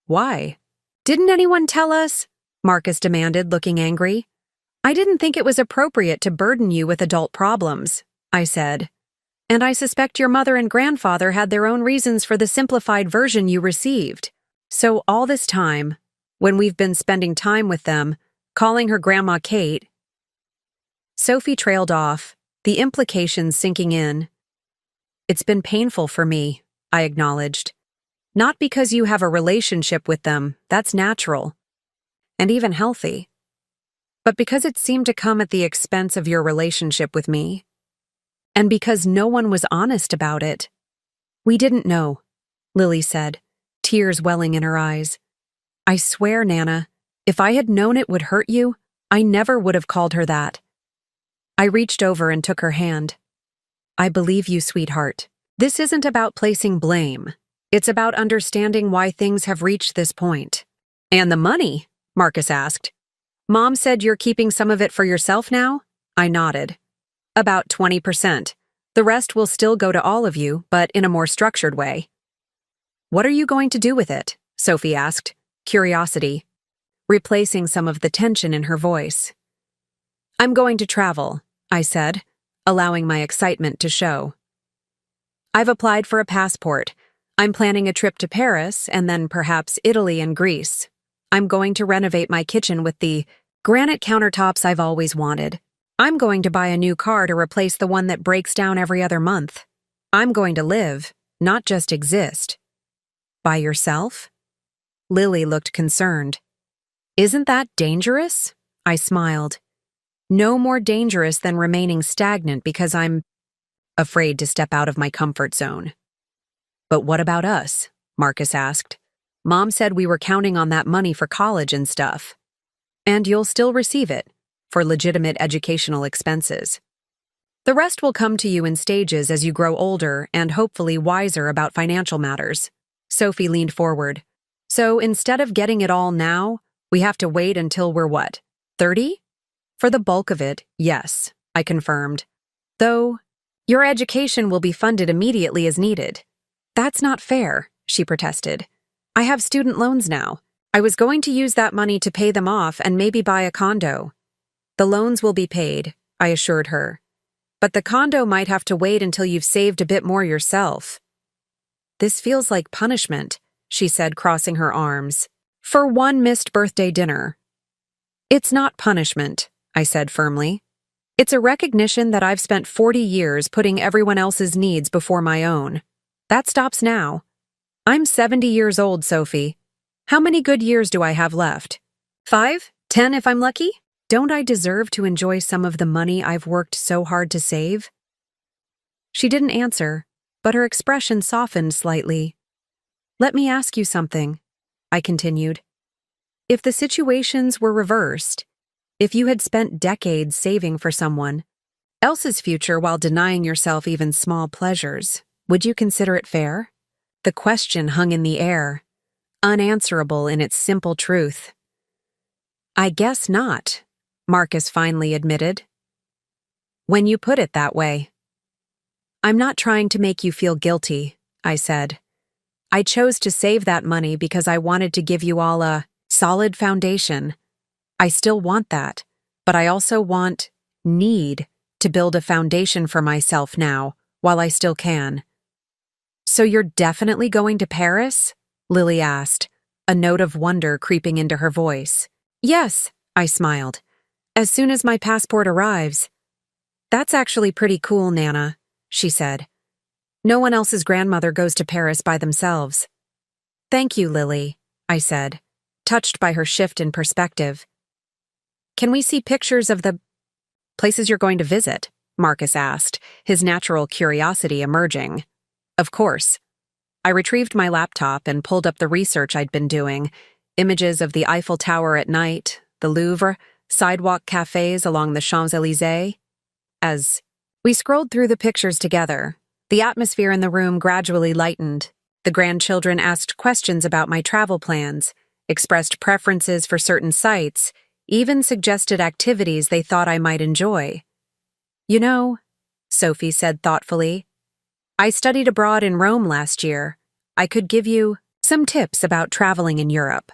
Why? Didn't anyone tell us? Marcus demanded, looking angry. I didn't think it was appropriate to burden you with adult problems, I said. And I suspect your mother and grandfather had their own reasons for the simplified version you received. So all this time, when we've been spending time with them, calling her Grandma Kate, Sophie trailed off, the implications sinking in. It's been painful for me, I acknowledged. Not because you have a relationship with them, that's natural, and even healthy, but because it seemed to come at the expense of your relationship with me. And because no one was honest about it. We didn't know, Lily said, tears welling in her eyes. I swear, Nana, if I had known it would hurt you, I never would have called her that. I reached over and took her hand. I believe you, sweetheart. This isn't about placing blame. It's about understanding why things have reached this point. And the money? Marcus asked. Mom said you're keeping some of it for yourself now? I nodded. About 20%. The rest will still go to all of you, but in a more structured way. What are you going to do with it? Sophie asked, curiosity, replacing some of the tension in her voice. I'm going to travel, I said, allowing my excitement to show. I've applied for a passport. I'm planning a trip to Paris and then perhaps Italy and Greece. I'm going to renovate my kitchen with the granite countertops I've always wanted. I'm going to buy a new car to replace the one that breaks down every other month. I'm going to live, not just exist. By yourself? Lily looked concerned. Isn't that dangerous? I smiled. No more dangerous than remaining stagnant because I'm afraid to step out of my comfort zone. But what about us? Marcus asked. Mom said we were counting on that money for college and stuff. And you'll still receive it, for legitimate educational expenses. The rest will come to you in stages as you grow older and hopefully wiser about financial matters. Sophie leaned forward. So instead of getting it all now, we have to wait until we're what, 30? For the bulk of it, yes, I confirmed. Though, your education will be funded immediately as needed. That's not fair, she protested. I have student loans now. I was going to use that money to pay them off and maybe buy a condo. The loans will be paid, I assured her. But the condo might have to wait until you've saved a bit more yourself. This feels like punishment, she said, crossing her arms. For one missed birthday dinner. It's not punishment, I said firmly. It's a recognition that I've spent 40 years putting everyone else's needs before my own. That stops now. I'm 70 years old, Sophie. How many good years do I have left? 5? 10 if I'm lucky? Don't I deserve to enjoy some of the money I've worked so hard to save? She didn't answer, but her expression softened slightly. Let me ask you something, I continued. If the situations were reversed, if you had spent decades saving for someone else's future while denying yourself even small pleasures, would you consider it fair? The question hung in the air, unanswerable in its simple truth. I guess not, Marcus finally admitted. When you put it that way. I'm not trying to make you feel guilty, I said. I chose to save that money because I wanted to give you all a solid foundation. I still want that, but I also need to build a foundation for myself now, while I still can. So you're definitely going to Paris? Lily asked, a note of wonder creeping into her voice. Yes, I smiled. As soon as my passport arrives. That's actually pretty cool, Nana, she said. No one else's grandmother goes to Paris by themselves. Thank you, Lily, I said, touched by her shift in perspective. Can we see pictures of the places you're going to visit? Marcus asked, his natural curiosity emerging. Of course. I retrieved my laptop and pulled up the research I'd been doing, images of the Eiffel Tower at night, the Louvre, sidewalk cafes along the Champs-Élysées. As we scrolled through the pictures together, the atmosphere in the room gradually lightened. The grandchildren asked questions about my travel plans, expressed preferences for certain sites, even suggested activities they thought I might enjoy. You know, Sophie said thoughtfully, I studied abroad in Rome last year. I could give you some tips about traveling in Europe.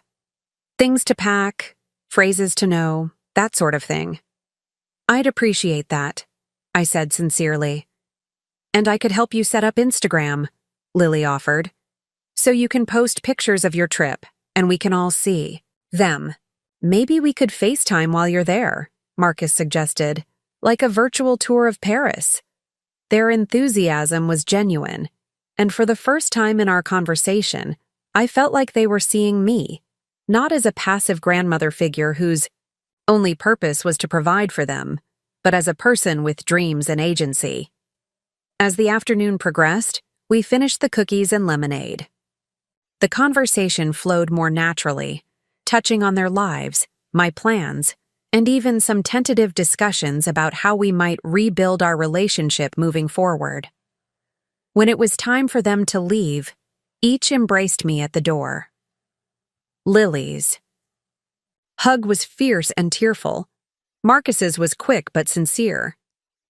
Things to pack, phrases to know, that sort of thing. I'd appreciate that, I said sincerely. And I could help you set up Instagram, Lily offered. So you can post pictures of your trip, and we can all see them. Maybe we could FaceTime while you're there, Marcus suggested, like a virtual tour of Paris. Their enthusiasm was genuine, and for the first time in our conversation, I felt like they were seeing me, not as a passive grandmother figure whose only purpose was to provide for them, but as a person with dreams and agency. As the afternoon progressed, we finished the cookies and lemonade. The conversation flowed more naturally, touching on their lives, my plans, and even some tentative discussions about how we might rebuild our relationship moving forward. When it was time for them to leave, each embraced me at the door. Lily's hug was fierce and tearful. Marcus's was quick but sincere.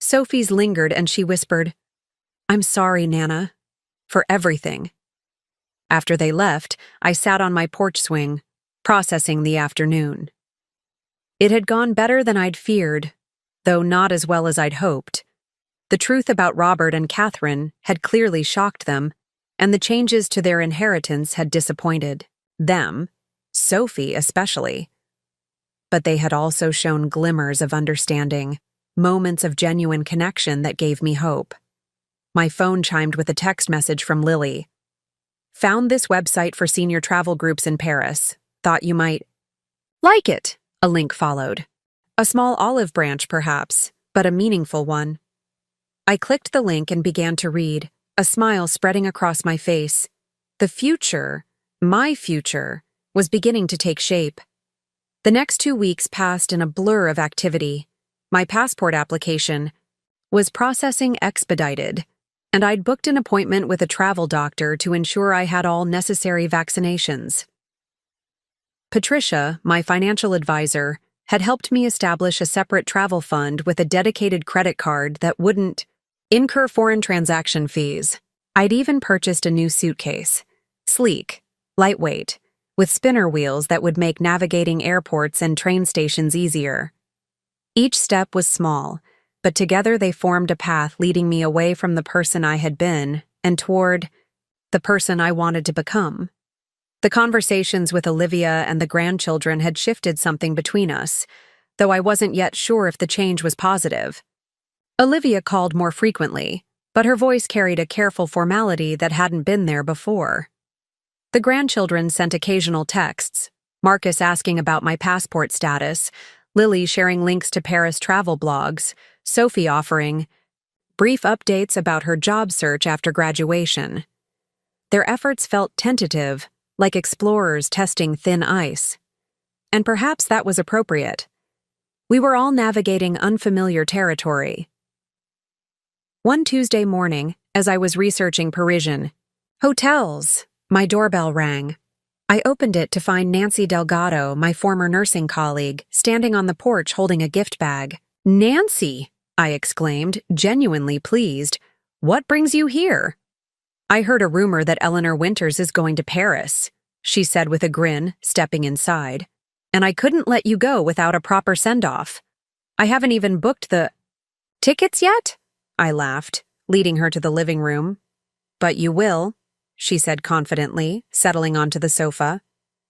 Sophie's lingered and she whispered, I'm sorry, Nana, for everything. After they left, I sat on my porch swing, processing the afternoon. It had gone better than I'd feared, though not as well as I'd hoped. The truth about Robert and Catherine had clearly shocked them, and the changes to their inheritance had disappointed them, Sophie especially. But they had also shown glimmers of understanding, moments of genuine connection that gave me hope. My phone chimed with a text message from Lily. Found this website for senior travel groups in Paris. Thought you might like it. A link followed. A small olive branch, perhaps, but a meaningful one. I clicked the link and began to read, a smile spreading across my face. The future, my future, was beginning to take shape. The next 2 weeks passed in a blur of activity. My passport application was processing expedited, and I'd booked an appointment with a travel doctor to ensure I had all necessary vaccinations. Patricia, my financial advisor, had helped me establish a separate travel fund with a dedicated credit card that wouldn't incur foreign transaction fees. I'd even purchased a new suitcase, sleek, lightweight, with spinner wheels that would make navigating airports and train stations easier. Each step was small, but together they formed a path leading me away from the person I had been and toward the person I wanted to become. The conversations with Olivia and the grandchildren had shifted something between us, though I wasn't yet sure if the change was positive. Olivia called more frequently, but her voice carried a careful formality that hadn't been there before. The grandchildren sent occasional texts, Marcus asking about my passport status, Lily sharing links to Paris travel blogs, Sophie offering brief updates about her job search after graduation. Their efforts felt tentative, like explorers testing thin ice. And perhaps that was appropriate. We were all navigating unfamiliar territory. One Tuesday morning, as I was researching Parisian hotels, my doorbell rang. I opened it to find Nancy Delgado, my former nursing colleague, standing on the porch holding a gift bag. Nancy, I exclaimed, genuinely pleased. What brings you here? I heard a rumor that Eleanor Winters is going to Paris, she said with a grin, stepping inside. And I couldn't let you go without a proper send-off. I haven't even booked the tickets yet? I laughed, leading her to the living room. But you will. she said confidently, settling onto the sofa.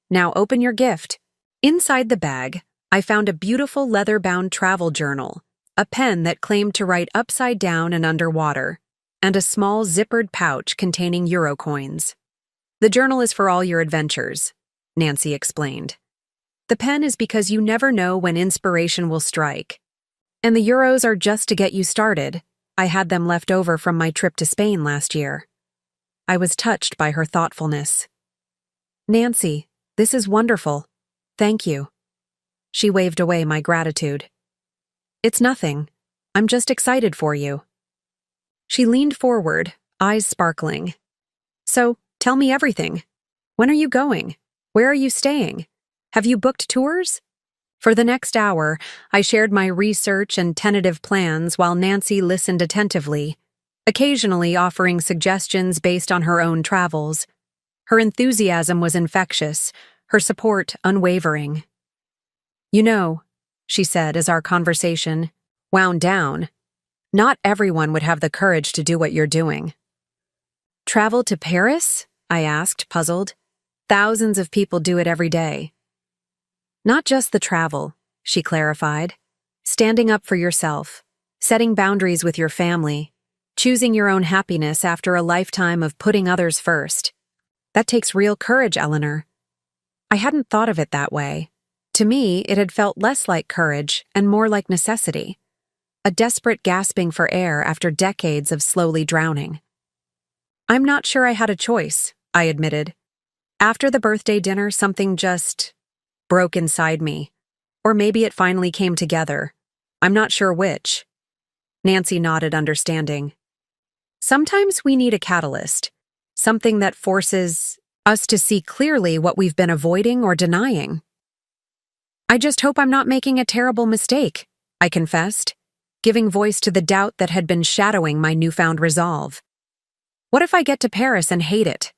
Now open your gift. Inside the bag, I found a beautiful leather-bound travel journal, a pen that claimed to write upside down and underwater, and a small zippered pouch containing euro coins. The journal is for all your adventures, Nancy explained. The pen is because you never know when inspiration will strike. And the euros are just to get you started. I had them left over from my trip to Spain last year. I was touched by her thoughtfulness. Nancy, this is wonderful. Thank you. She waved away my gratitude. It's nothing. I'm just excited for you. She leaned forward, eyes sparkling. So, tell me everything. When are you going? Where are you staying? Have you booked tours? For the next hour, I shared my research and tentative plans while Nancy listened attentively, occasionally offering suggestions based on her own travels. Her enthusiasm was infectious, her support unwavering. You know, she said as our conversation wound down, not everyone would have the courage to do what you're doing. Travel to Paris? I asked, puzzled. Thousands of people do it every day. Not just the travel, she clarified. Standing up for yourself, setting boundaries with your family, choosing your own happiness after a lifetime of putting others first. That takes real courage, Eleanor. I hadn't thought of it that way. To me, it had felt less like courage and more like necessity. A desperate gasping for air after decades of slowly drowning. I'm not sure I had a choice, I admitted. After the birthday dinner, something just broke inside me. Or maybe it finally came together. I'm not sure which. Nancy nodded, understanding. Sometimes we need a catalyst, something that forces us to see clearly what we've been avoiding or denying. I just hope I'm not making a terrible mistake, I confessed, giving voice to the doubt that had been shadowing my newfound resolve. What if I get to Paris and hate it?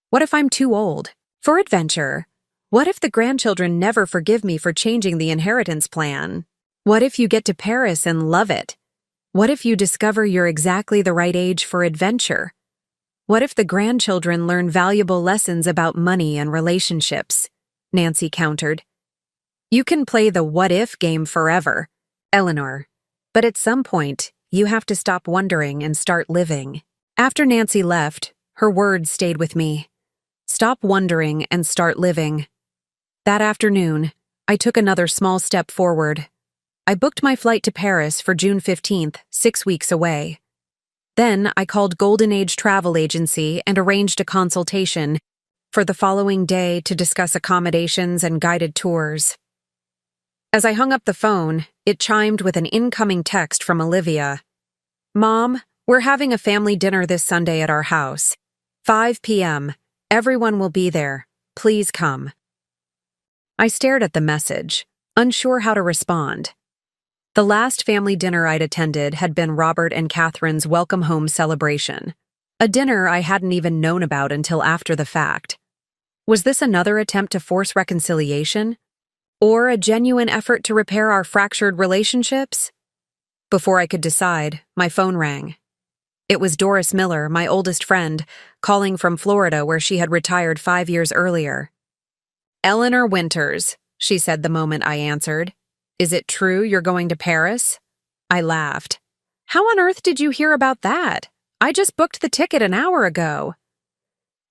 What if I'm too old for adventure? What if the grandchildren never forgive me for changing the inheritance plan? What if you get to Paris and love it? What if you discover you're exactly the right age for adventure? What if the grandchildren learn valuable lessons about money and relationships? Nancy countered. You can play the what-if game forever, Eleanor, but at some point, you have to stop wondering and start living. After Nancy left, her words stayed with me. Stop wondering and start living. That afternoon, I took another small step forward. I booked my flight to Paris for June 15th, 6 weeks away. Then I called Golden Age Travel Agency and arranged a consultation for the following day to discuss accommodations and guided tours. As I hung up the phone, it chimed with an incoming text from Olivia. Mom, we're having a family dinner this Sunday at our house. 5 p.m. Everyone will be there. Please come. I stared at the message, unsure how to respond. The last family dinner I'd attended had been Robert and Catherine's welcome home celebration, a dinner I hadn't even known about until after the fact. Was this another attempt to force reconciliation? Or a genuine effort to repair our fractured relationships? Before I could decide, my phone rang. It was Doris Miller, my oldest friend, calling from Florida where she had retired 5 years earlier. Eleanor Winters, she said the moment I answered. Is it true you're going to Paris? I laughed. How on earth did you hear about that? I just booked the ticket an hour ago.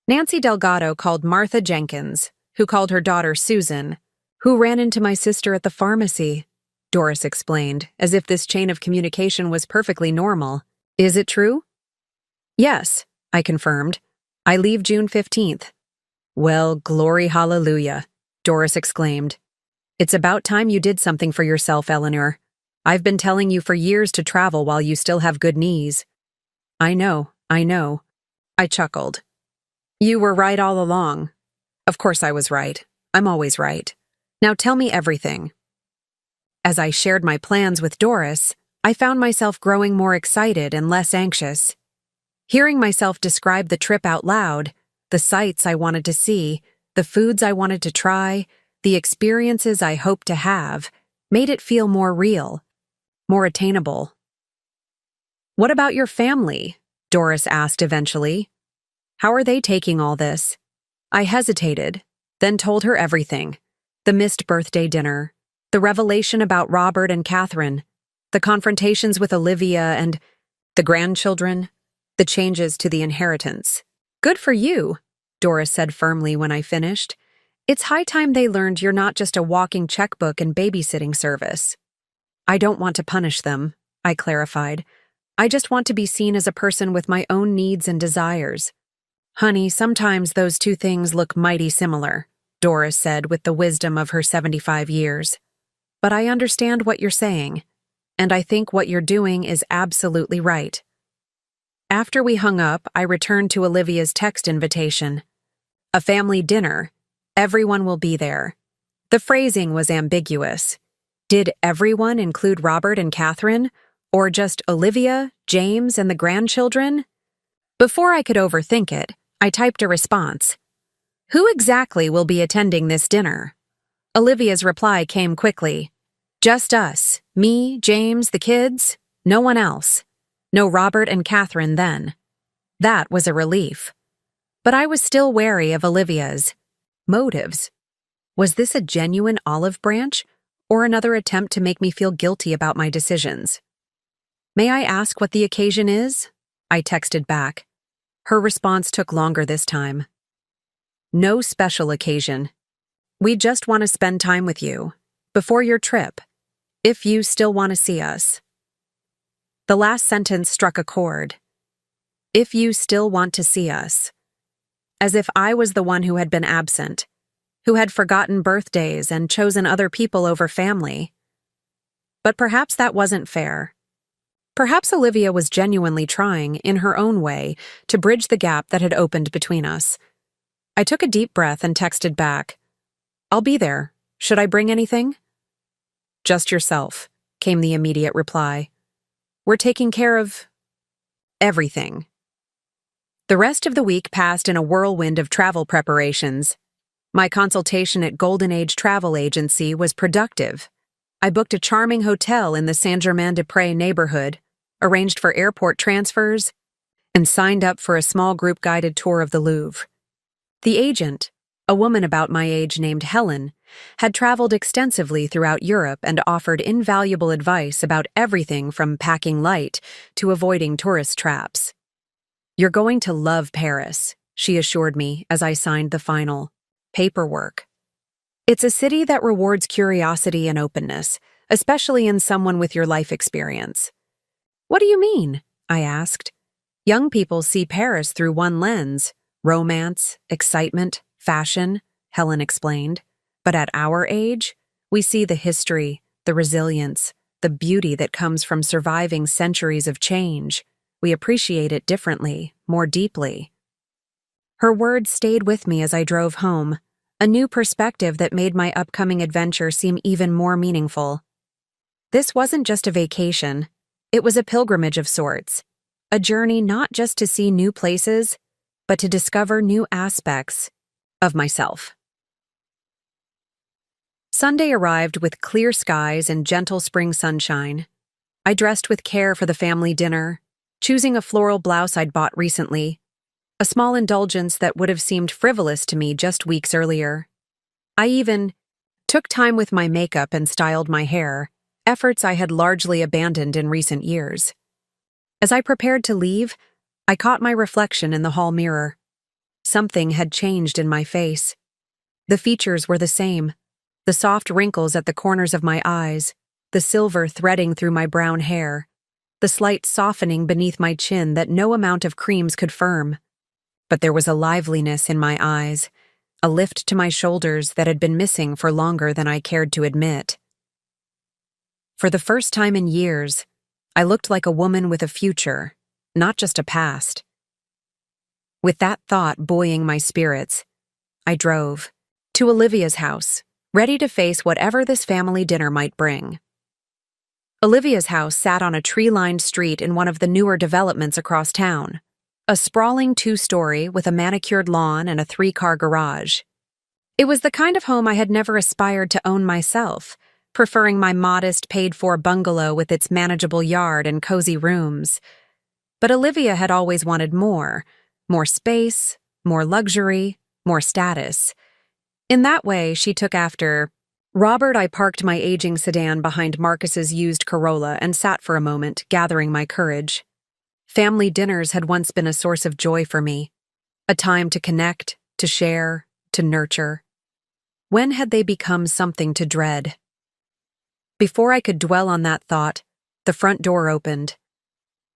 Nancy Delgado called Martha Jenkins, who called her daughter Susan, who ran into my sister at the pharmacy, Doris explained, as if this chain of communication was perfectly normal. Is it true? Yes, I confirmed. I leave June 15th. Well, glory hallelujah, Doris exclaimed. It's about time you did something for yourself, Eleanor. I've been telling you for years to travel while you still have good knees. I know. I chuckled. You were right all along. Of course I was right. I'm always right. Now tell me everything. As I shared my plans with Doris, I found myself growing more excited and less anxious. Hearing myself describe the trip out loud, the sights I wanted to see, the foods I wanted to try, the experiences I hoped to have, made it feel more real, more attainable. What about your family? Doris asked eventually. How are they taking all this? I hesitated, then told her everything. The missed birthday dinner, the revelation about Robert and Catherine, the confrontations with Olivia and the grandchildren, the changes to the inheritance. Good for you, Doris said firmly when I finished. It's high time they learned you're not just a walking checkbook and babysitting service. I don't want to punish them, I clarified. I just want to be seen as a person with my own needs and desires. Honey, sometimes those two things look mighty similar, Doris said with the wisdom of her 75 years. But I understand what you're saying, and I think what you're doing is absolutely right. After we hung up, I returned to Olivia's text invitation. A family dinner. Everyone will be there. The phrasing was ambiguous. Did everyone include Robert and Catherine, or just Olivia, James, and the grandchildren? Before I could overthink it, I typed a response. Who exactly will be attending this dinner? Olivia's reply came quickly. Just us, me, James, the kids, no one else. No Robert and Catherine then. That was a relief. But I was still wary of Olivia's motives. Was this a genuine olive branch, or another attempt to make me feel guilty about my decisions? May I ask what the occasion is? I texted back. Her response took longer this time. No special occasion. We just want to spend time with you, before your trip, if you still want to see us. The last sentence struck a chord. If you still want to see us. As if I was the one who had been absent, who had forgotten birthdays and chosen other people over family. But perhaps that wasn't fair. Perhaps Olivia was genuinely trying, in her own way, to bridge the gap that had opened between us. I took a deep breath and texted back. I'll be there. Should I bring anything? Just yourself, came the immediate reply. We're taking care of everything. The rest of the week passed in a whirlwind of travel preparations. My consultation at Golden Age Travel Agency was productive. I booked a charming hotel in the Saint-Germain-des-Prés neighborhood, arranged for airport transfers, and signed up for a small group guided tour of the Louvre. The agent, a woman about my age named Helen, had traveled extensively throughout Europe and offered invaluable advice about everything from packing light to avoiding tourist traps. You're going to love Paris, she assured me as I signed the final paperwork. It's a city that rewards curiosity and openness, especially in someone with your life experience. What do you mean? I asked. Young people see Paris through one lens: romance, excitement, fashion, Helen explained. But at our age, we see the history, the resilience, the beauty that comes from surviving centuries of change. We appreciate it differently, more deeply. Her words stayed with me as I drove home, a new perspective that made my upcoming adventure seem even more meaningful. This wasn't just a vacation, it was a pilgrimage of sorts, a journey not just to see new places, but to discover new aspects of myself. Sunday arrived with clear skies and gentle spring sunshine. I dressed with care for the family dinner, choosing a floral blouse I'd bought recently, a small indulgence that would have seemed frivolous to me just weeks earlier. I even took time with my makeup and styled my hair, efforts I had largely abandoned in recent years. As I prepared to leave, I caught my reflection in the hall mirror. Something had changed in my face. The features were the same: the soft wrinkles at the corners of my eyes, the silver threading through my brown hair, the slight softening beneath my chin that no amount of creams could firm. But there was a liveliness in my eyes, a lift to my shoulders that had been missing for longer than I cared to admit. For the first time in years, I looked like a woman with a future, not just a past. With that thought buoying my spirits, I drove to Olivia's house, ready to face whatever this family dinner might bring. Olivia's house sat on a tree-lined street in one of the newer developments across town, a sprawling 2-story with a manicured lawn and a 3-car garage. It was the kind of home I had never aspired to own myself, preferring my modest, paid-for bungalow with its manageable yard and cozy rooms. But Olivia had always wanted more, more space, more luxury, more status. In that way, she took after Robert. I parked my aging sedan behind Marcus's used Corolla and sat for a moment, gathering my courage. Family dinners had once been a source of joy for me, a time to connect, to share, to nurture. When had they become something to dread? Before I could dwell on that thought, the front door opened.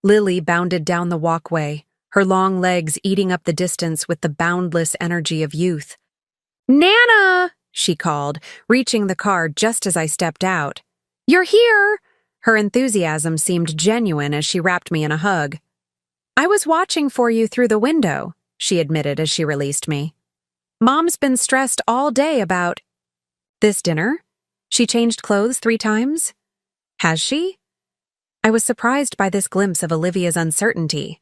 Lily bounded down the walkway, her long legs eating up the distance with the boundless energy of youth. "Nana!" she called, reaching the car just as I stepped out. "You're here!" Her enthusiasm seemed genuine as she wrapped me in a hug. "I was watching for you through the window," she admitted as she released me. "Mom's been stressed all day about—" "This dinner? She changed clothes 3 times? Has she?" I was surprised by this glimpse of Olivia's uncertainty.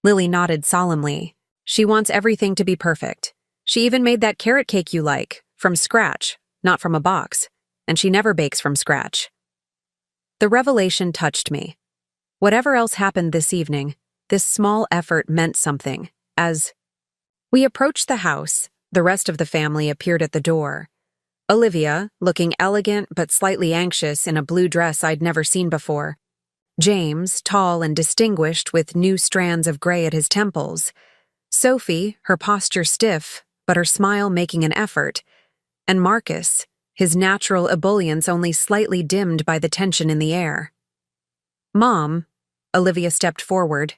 Lily nodded solemnly. "She wants everything to be perfect. She even made that carrot cake you like, from scratch, not from a box, and she never bakes from scratch." The revelation touched me. Whatever else happened this evening, this small effort meant something. As we approached the house, the rest of the family appeared at the door. Olivia, looking elegant but slightly anxious in a blue dress I'd never seen before. James, tall and distinguished with new strands of gray at his temples. Sophie, her posture stiff, but her smile making an effort. And Marcus, his natural ebullience only slightly dimmed by the tension in the air. "Mom," Olivia stepped forward,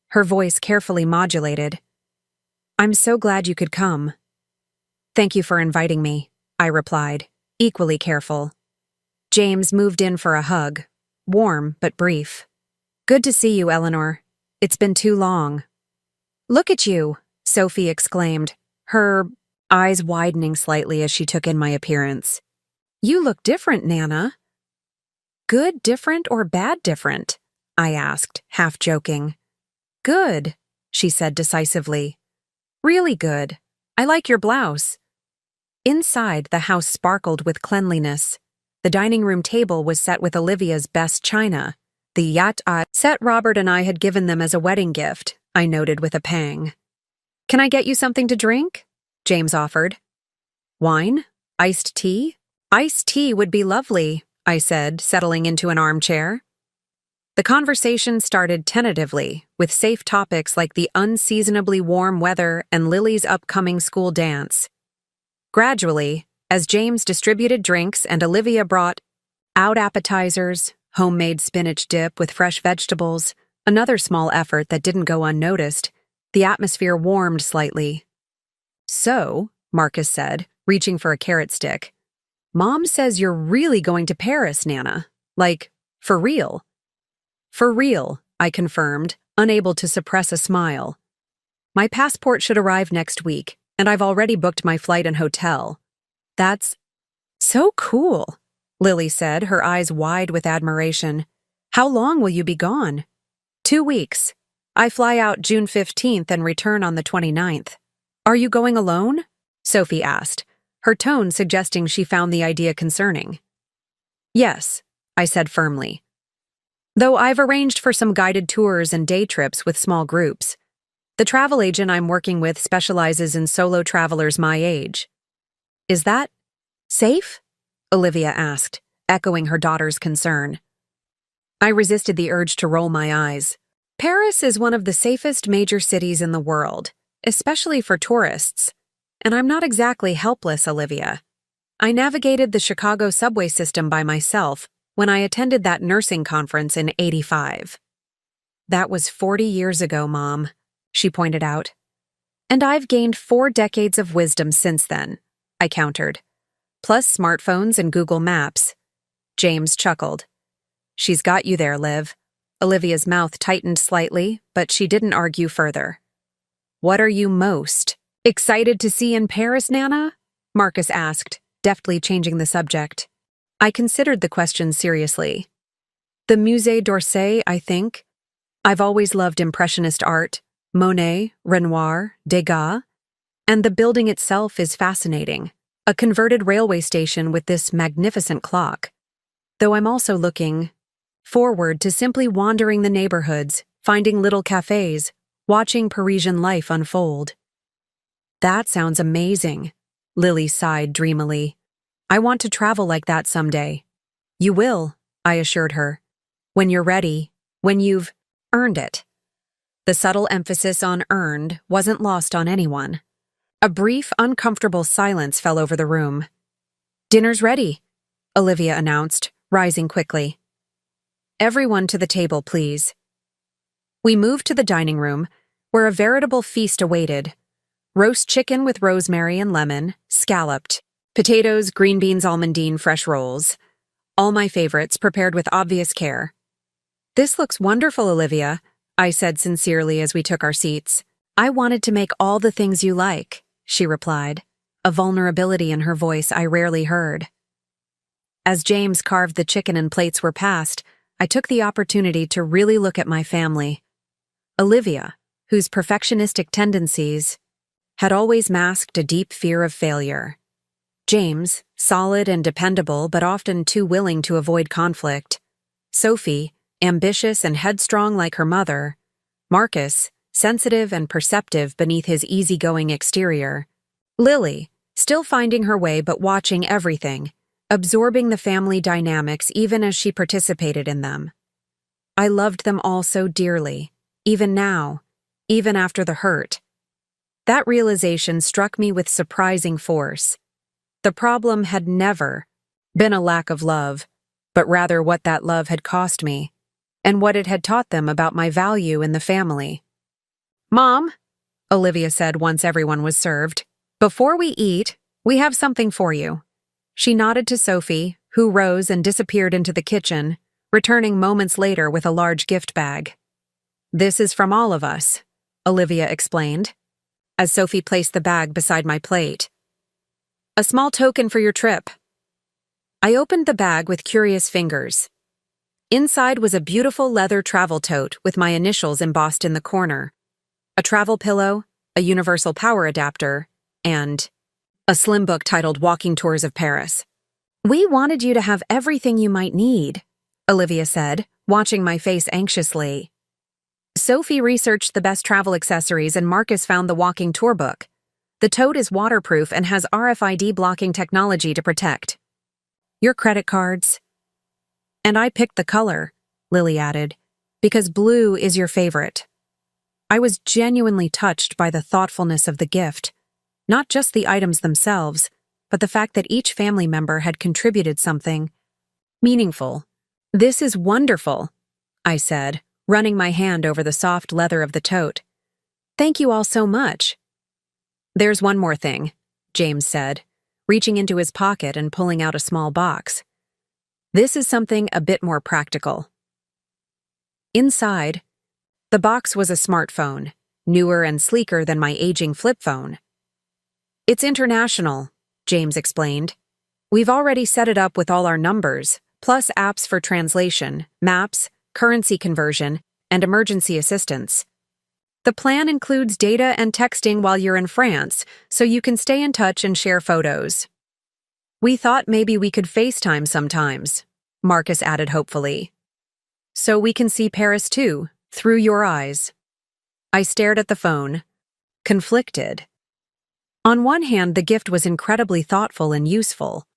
her voice carefully modulated. "I'm so glad you could come." "Thank you for inviting me," I replied, equally careful. James moved in for a hug, warm but brief. "Good to see you, Eleanor. It's been too long." "Look at you," Sophie exclaimed, her eyes widening slightly as she took in my appearance. "You look different, Nana." "Good different or bad different?" I asked, half joking. "Good," she said decisively. "Really good. I like your blouse." Inside, the house sparkled with cleanliness. The dining room table was set with Olivia's best china, the yacht set Robert and I had given them as a wedding gift, I noted with a pang. "Can I get you something to drink?" James offered. "Wine? Iced tea?" "Iced tea would be lovely," I said, settling into an armchair. The conversation started tentatively, with safe topics like the unseasonably warm weather and Lily's upcoming school dance. Gradually, as James distributed drinks and Olivia brought out appetizers, homemade spinach dip with fresh vegetables, another small effort that didn't go unnoticed, the atmosphere warmed slightly. "So," Marcus said, reaching for a carrot stick, "Mom says you're really going to Paris, Nana. Like, for real." "For real," I confirmed, unable to suppress a smile. "My passport should arrive next week, and I've already booked my flight and hotel." "That's so cool," Lily said, her eyes wide with admiration. "How long will you be gone?" 2 weeks. I fly out June 15th and return on the 29th. "Are you going alone?" Sophie asked, her tone suggesting she found the idea concerning. "Yes," I said firmly. "Though I've arranged for some guided tours and day trips with small groups. The travel agent I'm working with specializes in solo travelers my age." "Is that safe?" Olivia asked, echoing her daughter's concern. I resisted the urge to roll my eyes. Paris is one of the safest major cities in the world, especially for tourists. And I'm not exactly helpless, Olivia. I navigated the Chicago subway system by myself when I attended that nursing conference in '85. "That was 40 years ago, Mom," she pointed out. "And I've gained 4 decades of wisdom since then," I countered. "Plus smartphones and Google Maps." James chuckled. "She's got you there, Liv." Olivia's mouth tightened slightly, but she didn't argue further. "What are you most excited to see in Paris, Nana?" Marcus asked, deftly changing the subject. I considered the question seriously. "The Musée d'Orsay, I think. I've always loved Impressionist art, Monet, Renoir, Degas, and the building itself is fascinating. A converted railway station with this magnificent clock. Though I'm also looking forward to simply wandering the neighborhoods, finding little cafes, watching Parisian life unfold. That sounds amazing, Lily sighed dreamily. I want to travel like that someday. You will, I assured her. When you're ready, when you've earned it. The subtle emphasis on earned wasn't lost on anyone. A brief, uncomfortable silence fell over the room. Dinner's ready, Olivia announced, rising quickly. Everyone to the table, please. We moved to the dining room, where a veritable feast awaited. Roast chicken with rosemary and lemon, scalloped, potatoes, green beans, almondine, fresh rolls. All my favorites, prepared with obvious care. This looks wonderful, Olivia, I said sincerely as we took our seats. I wanted to make all the things you like, she replied, a vulnerability in her voice I rarely heard. As James carved the chicken and plates were passed, I took the opportunity to really look at my family. Olivia, whose perfectionistic tendencies had always masked a deep fear of failure. James, solid and dependable but often too willing to avoid conflict. Sophie, ambitious and headstrong like her mother. Marcus, sensitive and perceptive beneath his easygoing exterior. Lily, still finding her way but watching everything, absorbing the family dynamics even as she participated in them. I loved them all so dearly, even now, even after the hurt. That realization struck me with surprising force. The problem had never been a lack of love, but rather what that love had cost me, and what it had taught them about my value in the family. Mom, Olivia said once everyone was served, before we eat, we have something for you. She nodded to Sophie, who rose and disappeared into the kitchen, returning moments later with a large gift bag. This is from all of us, Olivia explained, as Sophie placed the bag beside my plate. A small token for your trip. I opened the bag with curious fingers. Inside was a beautiful leather travel tote with my initials embossed in the corner, a travel pillow, a universal power adapter, and a slim book titled Walking Tours of Paris. We wanted you to have everything you might need, Olivia said, watching my face anxiously. Sophie researched the best travel accessories and Marcus found the walking tour book. The tote is waterproof and has RFID blocking technology to protect. Your credit cards. And I picked the color, Lily added, because blue is your favorite. I was genuinely touched by the thoughtfulness of the gift, not just the items themselves, but the fact that each family member had contributed something meaningful. This is wonderful, I said, running my hand over the soft leather of the tote. Thank you all so much. There's one more thing, James said, reaching into his pocket and pulling out a small box. This is something a bit more practical. Inside, the box was a smartphone, newer and sleeker than my aging flip phone. It's international, James explained. We've already set it up with all our numbers, plus apps for translation, maps, currency conversion, and emergency assistance. The plan includes data and texting while you're in France, so you can stay in touch and share photos. We thought maybe we could FaceTime sometimes, Marcus added hopefully. So we can see Paris too, through your eyes. I stared at the phone, conflicted. On one hand, the gift was incredibly thoughtful and useful.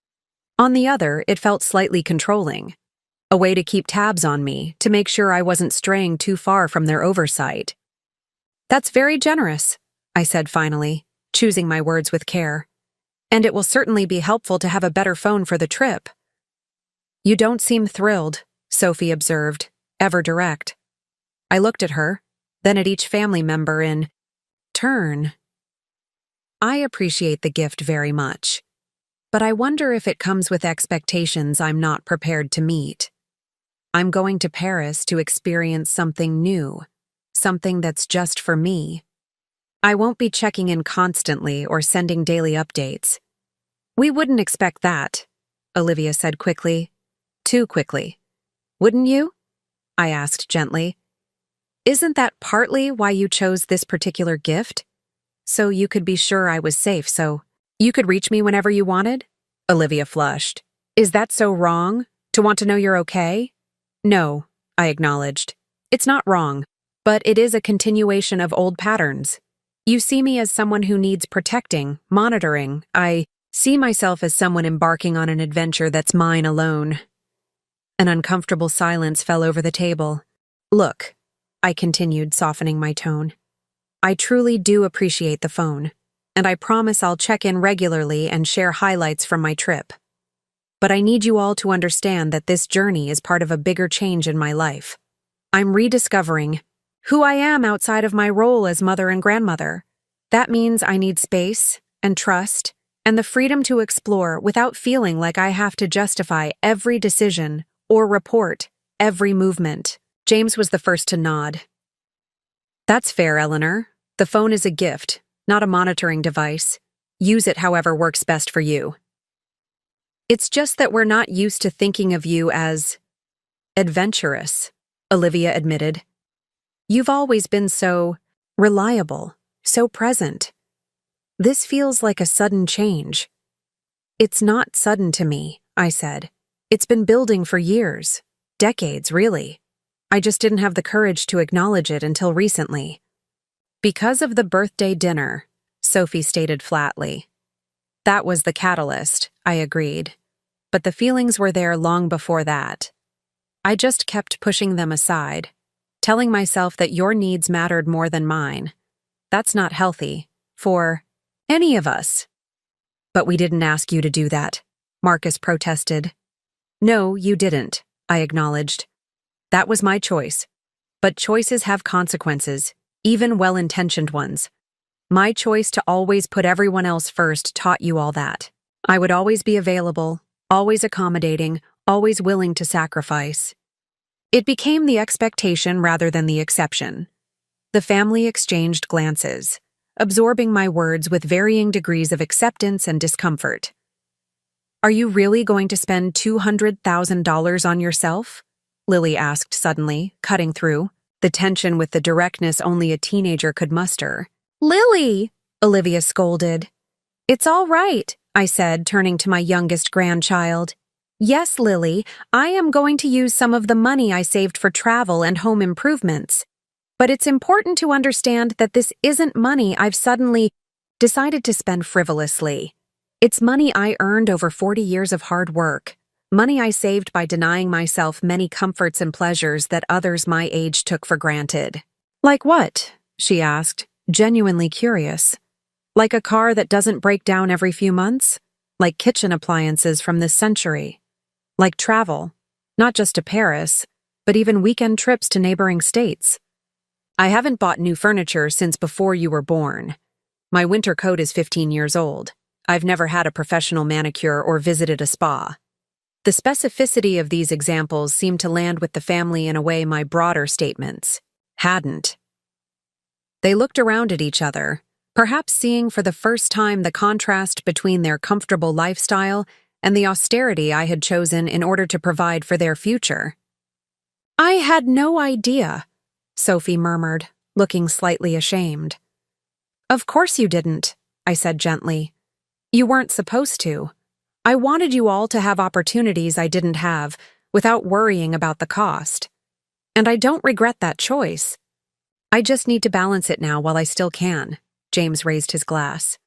On the other, it felt slightly controlling. A way to keep tabs on me, to make sure I wasn't straying too far from their oversight. That's very generous, I said finally, choosing my words with care. And it will certainly be helpful to have a better phone for the trip. You don't seem thrilled, Sophie observed, ever direct. I looked at her, then at each family member in turn. I appreciate the gift very much, but I wonder if it comes with expectations I'm not prepared to meet. I'm going to Paris to experience something new, something that's just for me. I won't be checking in constantly or sending daily updates. We wouldn't expect that, Olivia said quickly. Too quickly. Wouldn't you? I asked gently. Isn't that partly why you chose this particular gift? So you could be sure I was safe, so you could reach me whenever you wanted? Olivia flushed. Is that so wrong? To want to know you're okay? No, I acknowledged. It's not wrong, But it is a continuation of old patterns. You see me as someone who needs protecting, monitoring. I see myself as someone embarking on an adventure that's mine alone. An uncomfortable silence fell over the table. Look, I continued, softening my tone. I truly do appreciate the phone, and I promise I'll check in regularly and share highlights from my trip. But I need you all to understand that this journey is part of a bigger change in my life. I'm rediscovering who I am outside of my role as mother and grandmother. That means I need space and trust and the freedom to explore without feeling like I have to justify every decision or report every movement. James was the first to nod. That's fair, Eleanor. The phone is a gift, not a monitoring device. Use it however works best for you. It's just that we're not used to thinking of you as adventurous, Olivia admitted. You've always been so reliable, so present. This feels like a sudden change. It's not sudden to me, I said. It's been building for years, decades, really. I just didn't have the courage to acknowledge it until recently. Because of the birthday dinner, Sophie stated flatly. That was the catalyst, I agreed. But the feelings were there long before that. I just kept pushing them aside, telling myself that your needs mattered more than mine. That's not healthy, for any of us. But we didn't ask you to do that, Marcus protested. No, you didn't, I acknowledged. That was my choice. But choices have consequences, even well-intentioned ones. My choice to always put everyone else first taught you all that. I would always be available, always accommodating, always willing to sacrifice. It became the expectation rather than the exception. The family exchanged glances, absorbing my words with varying degrees of acceptance and discomfort. Are you really going to spend $200,000 on yourself? Lily asked suddenly, cutting through, the tension with the directness only a teenager could muster. Lily! Olivia scolded. It's all right, I said, turning to my youngest grandchild. Yes, Lily, I am going to use some of the money I saved for travel and home improvements. But it's important to understand that this isn't money I've suddenly decided to spend frivolously. It's money I earned over 40 years of hard work. Money I saved by denying myself many comforts and pleasures that others my age took for granted. Like what? She asked, genuinely curious. Like a car that doesn't break down every few months? Like kitchen appliances from this century? Like travel, not just to Paris, but even weekend trips to neighboring states? I haven't bought new furniture since before you were born. My winter coat is 15 years old. I've never had a professional manicure or visited a spa. The specificity of these examples seemed to land with the family in a way my broader statements hadn't. They looked around at each other, perhaps seeing for the first time the contrast between their comfortable lifestyle and the austerity I had chosen in order to provide for their future. I had no idea, Sophie murmured, looking slightly ashamed. Of course you didn't, I said gently. You weren't supposed to. I wanted you all to have opportunities I didn't have, without worrying about the cost. And I don't regret that choice. I just need to balance it now while I still can. James raised his glass.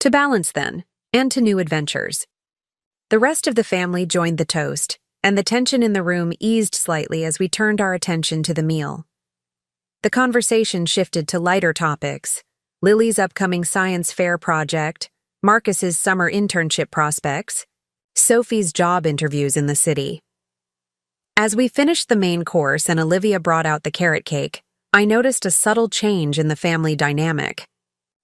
To balance, then, and to new adventures. The rest of the family joined the toast, and the tension in the room eased slightly as we turned our attention to the meal. The conversation shifted to lighter topics: Lily's upcoming science fair project, Marcus's summer internship prospects, Sophie's job interviews in the city. As we finished the main course and Olivia brought out the carrot cake, I noticed a subtle change in the family dynamic.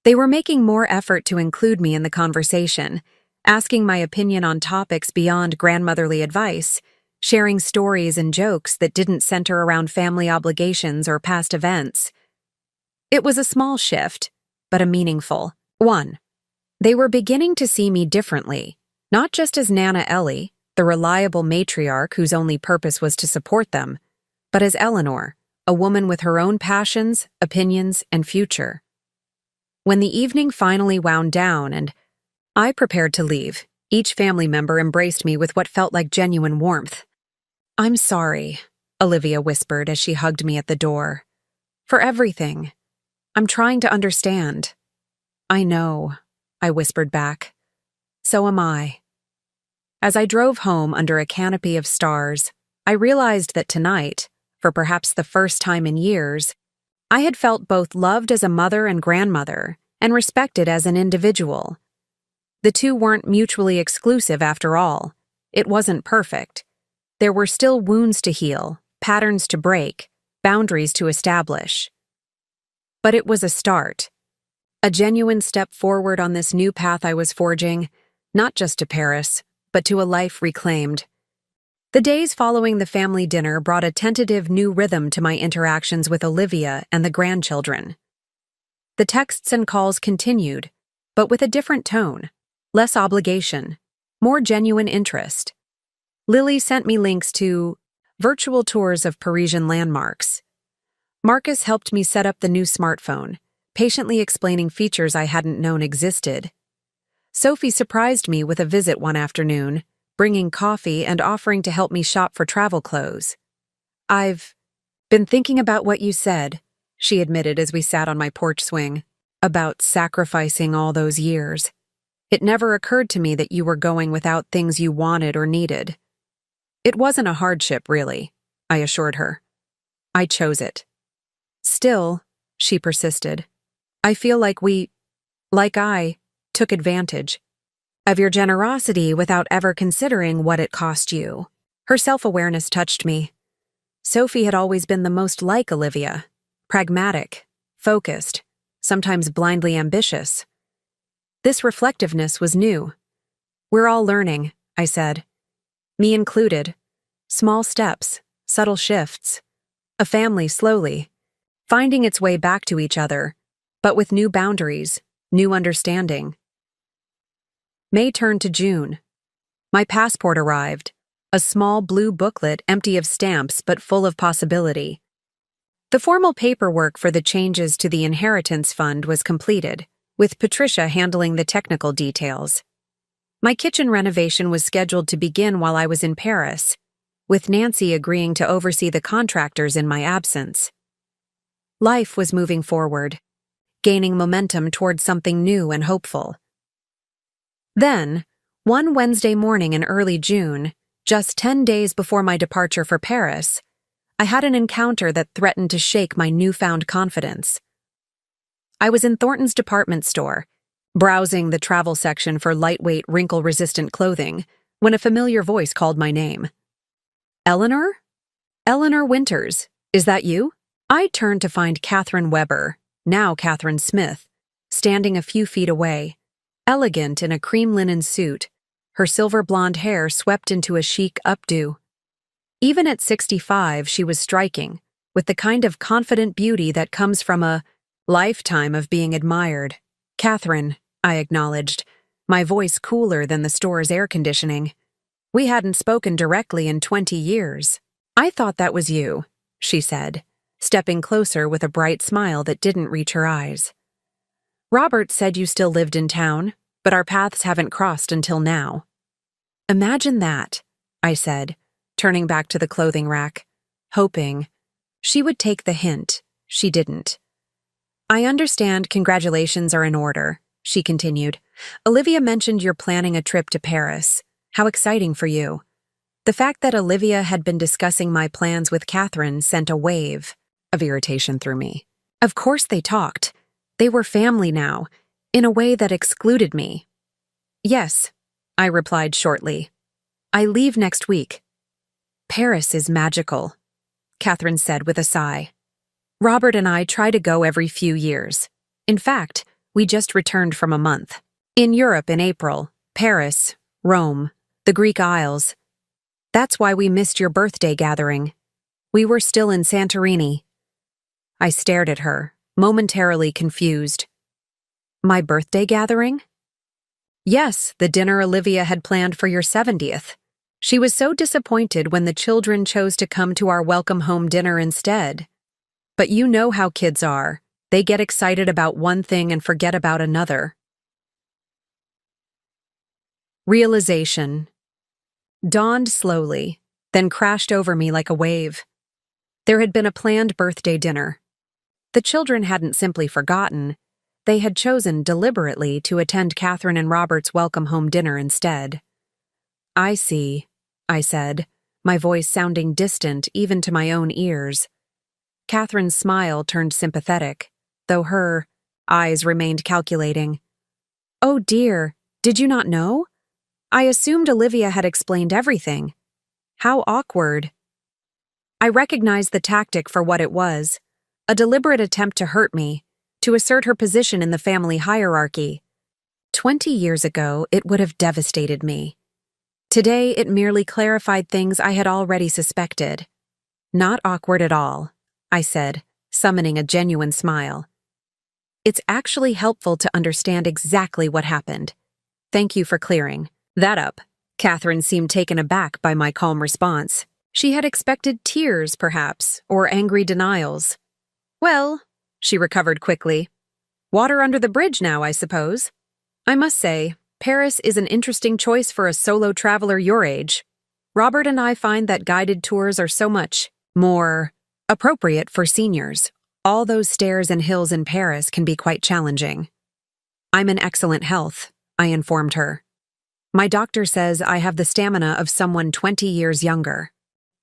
They were making more effort to include me in the conversation, asking my opinion on topics beyond grandmotherly advice, sharing stories and jokes that didn't center around family obligations or past events. It was a small shift, but a meaningful one. They were beginning to see me differently, not just as Nana Ellie, the reliable matriarch whose only purpose was to support them, but as Eleanor, a woman with her own passions, opinions, and future. When the evening finally wound down and I prepared to leave, each family member embraced me with what felt like genuine warmth. I'm sorry, Olivia whispered as she hugged me at the door. For everything. I'm trying to understand. I know, I whispered back. So am I. As I drove home under a canopy of stars, I realized that tonight, for perhaps the first time in years, I had felt both loved as a mother and grandmother and respected as an individual. The two weren't mutually exclusive after all. It wasn't perfect. There were still wounds to heal, patterns to break, boundaries to establish. But it was a start. A genuine step forward on this new path I was forging, not just to Paris, but to a life reclaimed. The days following the family dinner brought a tentative new rhythm to my interactions with Olivia and the grandchildren. The texts and calls continued, but with a different tone, less obligation, more genuine interest. Lily sent me links to virtual tours of Parisian landmarks. Marcus helped me set up the new smartphone, patiently explaining features I hadn't known existed. Sophie surprised me with a visit one afternoon, bringing coffee and offering to help me shop for travel clothes. I've been thinking about what you said, she admitted as we sat on my porch swing, about sacrificing all those years. It never occurred to me that you were going without things you wanted or needed. It wasn't a hardship, really, I assured her. I chose it. Still, she persisted, I feel like I took advantage of your generosity without ever considering what it cost you. Her self-awareness touched me. Sophie had always been the most like Olivia, pragmatic, focused, sometimes blindly ambitious. This reflectiveness was new. We're all learning, I said. Me included. Small steps, subtle shifts. A family slowly, finding its way back to each other, but with new boundaries, new understanding. May turned to June. My passport arrived, a small blue booklet empty of stamps but full of possibility. The formal paperwork for the changes to the inheritance fund was completed, with Patricia handling the technical details. My kitchen renovation was scheduled to begin while I was in Paris, with Nancy agreeing to oversee the contractors in my absence. Life was moving forward, gaining momentum towards something new and hopeful. Then, one Wednesday morning in early June, just 10 days before my departure for Paris, I had an encounter that threatened to shake my newfound confidence. I was in Thornton's department store, browsing the travel section for lightweight, wrinkle-resistant clothing, when a familiar voice called my name. Eleanor? Eleanor Winters, is that you? I turned to find Catherine Weber, now Catherine Smith, standing a few feet away, elegant in a cream linen suit, her silver blonde hair swept into a chic updo. Even at 65, she was striking, with the kind of confident beauty that comes from a lifetime of being admired. Catherine, I acknowledged, my voice cooler than the store's air conditioning. We hadn't spoken directly in 20 years. I thought that was you, she said, stepping closer with a bright smile that didn't reach her eyes. Robert said you still lived in town, but our paths haven't crossed until now. Imagine that, I said, turning back to the clothing rack, hoping she would take the hint. She didn't. I understand congratulations are in order, she continued. Olivia mentioned you're planning a trip to Paris. How exciting for you. The fact that Olivia had been discussing my plans with Catherine sent a wave of irritation through me. Of course they talked. They were family now, in a way that excluded me. Yes, I replied shortly. I leave next week. Paris is magical, Catherine said with a sigh. Robert and I try to go every few years. In fact, we just returned from a month. In Europe in April, Paris, Rome, the Greek Isles. That's why we missed your birthday gathering. We were still in Santorini. I stared at her, momentarily confused. My birthday gathering? Yes, the dinner Olivia had planned for your 70th. She was so disappointed when the children chose to come to our welcome home dinner instead. But you know how kids are. They get excited about one thing and forget about another. Realization dawned slowly, then crashed over me like a wave. There had been a planned birthday dinner. The children hadn't simply forgotten. They had chosen deliberately to attend Catherine and Robert's welcome home dinner instead. "I see," I said, my voice sounding distant even to my own ears. Catherine's smile turned sympathetic, though her eyes remained calculating. "Oh dear, did you not know? I assumed Olivia had explained everything. How awkward." I recognized the tactic for what it was, a deliberate attempt to hurt me, to assert her position in the family hierarchy. 20 years ago, it would have devastated me. Today, it merely clarified things I had already suspected. "Not awkward at all," I said, summoning a genuine smile. "It's actually helpful to understand exactly what happened. Thank you for clearing that up." Catherine seemed taken aback by my calm response. She had expected tears, perhaps, or angry denials. "Well," she recovered quickly, "water under the bridge now, I suppose. I must say, Paris is an interesting choice for a solo traveler your age. Robert and I find that guided tours are so much more appropriate for seniors. All those stairs and hills in Paris can be quite challenging." "I'm in excellent health," I informed her. "My doctor says I have the stamina of someone 20 years younger."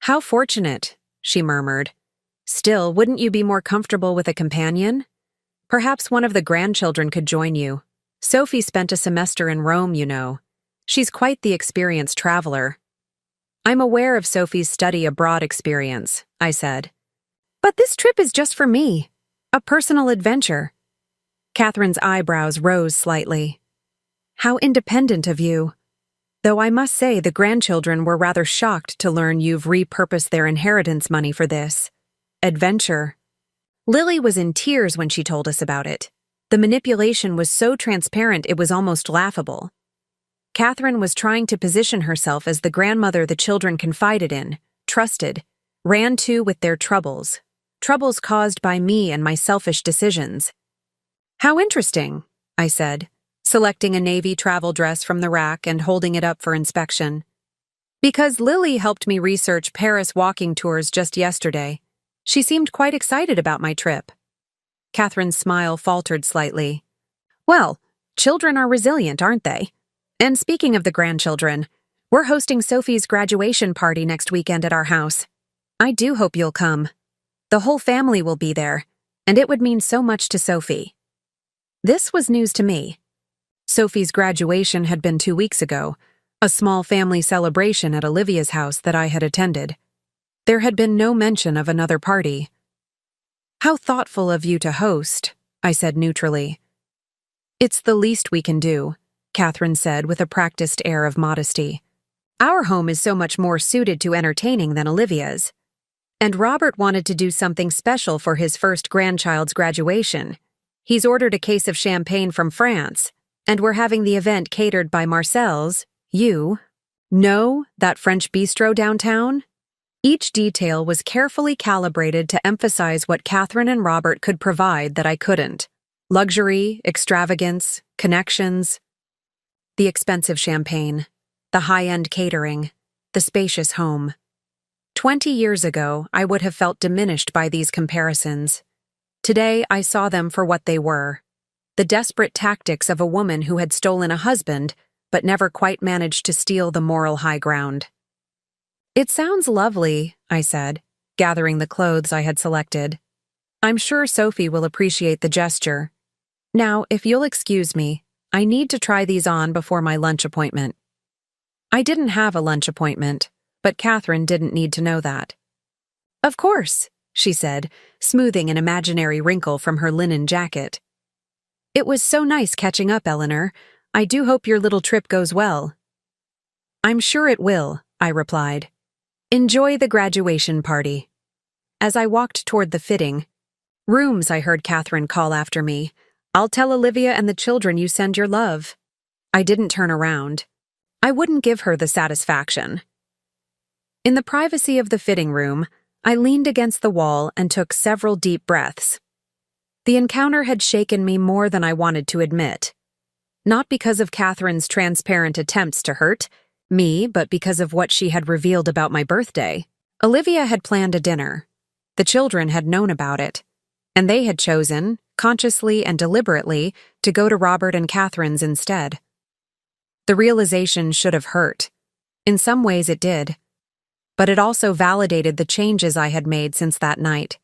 "How fortunate," she murmured. "Still, wouldn't you be more comfortable with a companion? Perhaps one of the grandchildren could join you. Sophie spent a semester in Rome, you know. She's quite the experienced traveler." "I'm aware of Sophie's study abroad experience," I said. "But this trip is just for me. A personal adventure." Catherine's eyebrows rose slightly. "How independent of you. Though I must say the grandchildren were rather shocked to learn you've repurposed their inheritance money for this adventure." Lily was in tears when she told us about it. The manipulation was so transparent it was almost laughable. Catherine was trying to position herself as the grandmother the children confided in, trusted, ran to with their troubles caused by me and my selfish decisions. "How interesting," I said, selecting a navy travel dress from the rack and holding it up for inspection. "Because Lily helped me research Paris walking tours just yesterday. She seemed quite excited about my trip." Catherine's smile faltered slightly. "Well, children are resilient, aren't they? And speaking of the grandchildren, we're hosting Sophie's graduation party next weekend at our house. I do hope you'll come. The whole family will be there, and it would mean so much to Sophie." This was news to me. Sophie's graduation had been 2 weeks ago, a small family celebration at Olivia's house that I had attended. There had been no mention of another party. "How thoughtful of you to host," I said neutrally. "It's the least we can do," Catherine said with a practiced air of modesty. "Our home is so much more suited to entertaining than Olivia's. And Robert wanted to do something special for his first grandchild's graduation. He's ordered a case of champagne from France, and we're having the event catered by Marcel's. You know that French bistro downtown?" Each detail was carefully calibrated to emphasize what Catherine and Robert could provide that I couldn't. Luxury, extravagance, connections. The expensive champagne, the high-end catering, the spacious home. 20 years ago, I would have felt diminished by these comparisons. Today, I saw them for what they were. The desperate tactics of a woman who had stolen a husband, but never quite managed to steal the moral high ground. "It sounds lovely," I said, gathering the clothes I had selected. "I'm sure Sophie will appreciate the gesture. Now, if you'll excuse me, I need to try these on before my lunch appointment." I didn't have a lunch appointment, but Catherine didn't need to know that. "Of course," she said, smoothing an imaginary wrinkle from her linen jacket. "It was so nice catching up, Eleanor. I do hope your little trip goes well." "I'm sure it will," I replied. "Enjoy the graduation party." As I walked toward the fitting rooms, I heard Catherine call after me, "I'll tell Olivia and the children you send your love." I didn't turn around. I wouldn't give her the satisfaction. In the privacy of the fitting room, I leaned against the wall and took several deep breaths. The encounter had shaken me more than I wanted to admit. Not because of Catherine's transparent attempts to hurt me, but because of what she had revealed about my birthday. Olivia had planned a dinner. The children had known about it. And they had chosen, consciously and deliberately, to go to Robert and Catherine's instead. The realization should have hurt. In some ways it did. But it also validated the changes I had made since that night.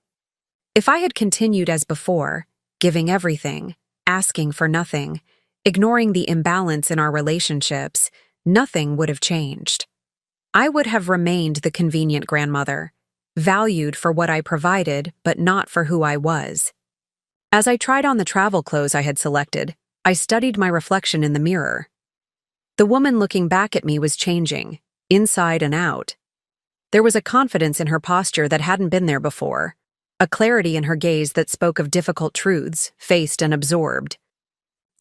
If I had continued as before, giving everything, asking for nothing, ignoring the imbalance in our relationships, nothing would have changed. I would have remained the convenient grandmother, valued for what I provided but not for who I was. As I tried on the travel clothes I had selected, I studied my reflection in the mirror. The woman looking back at me was changing, inside and out. There was a confidence in her posture that hadn't been there before, a clarity in her gaze that spoke of difficult truths, faced and absorbed.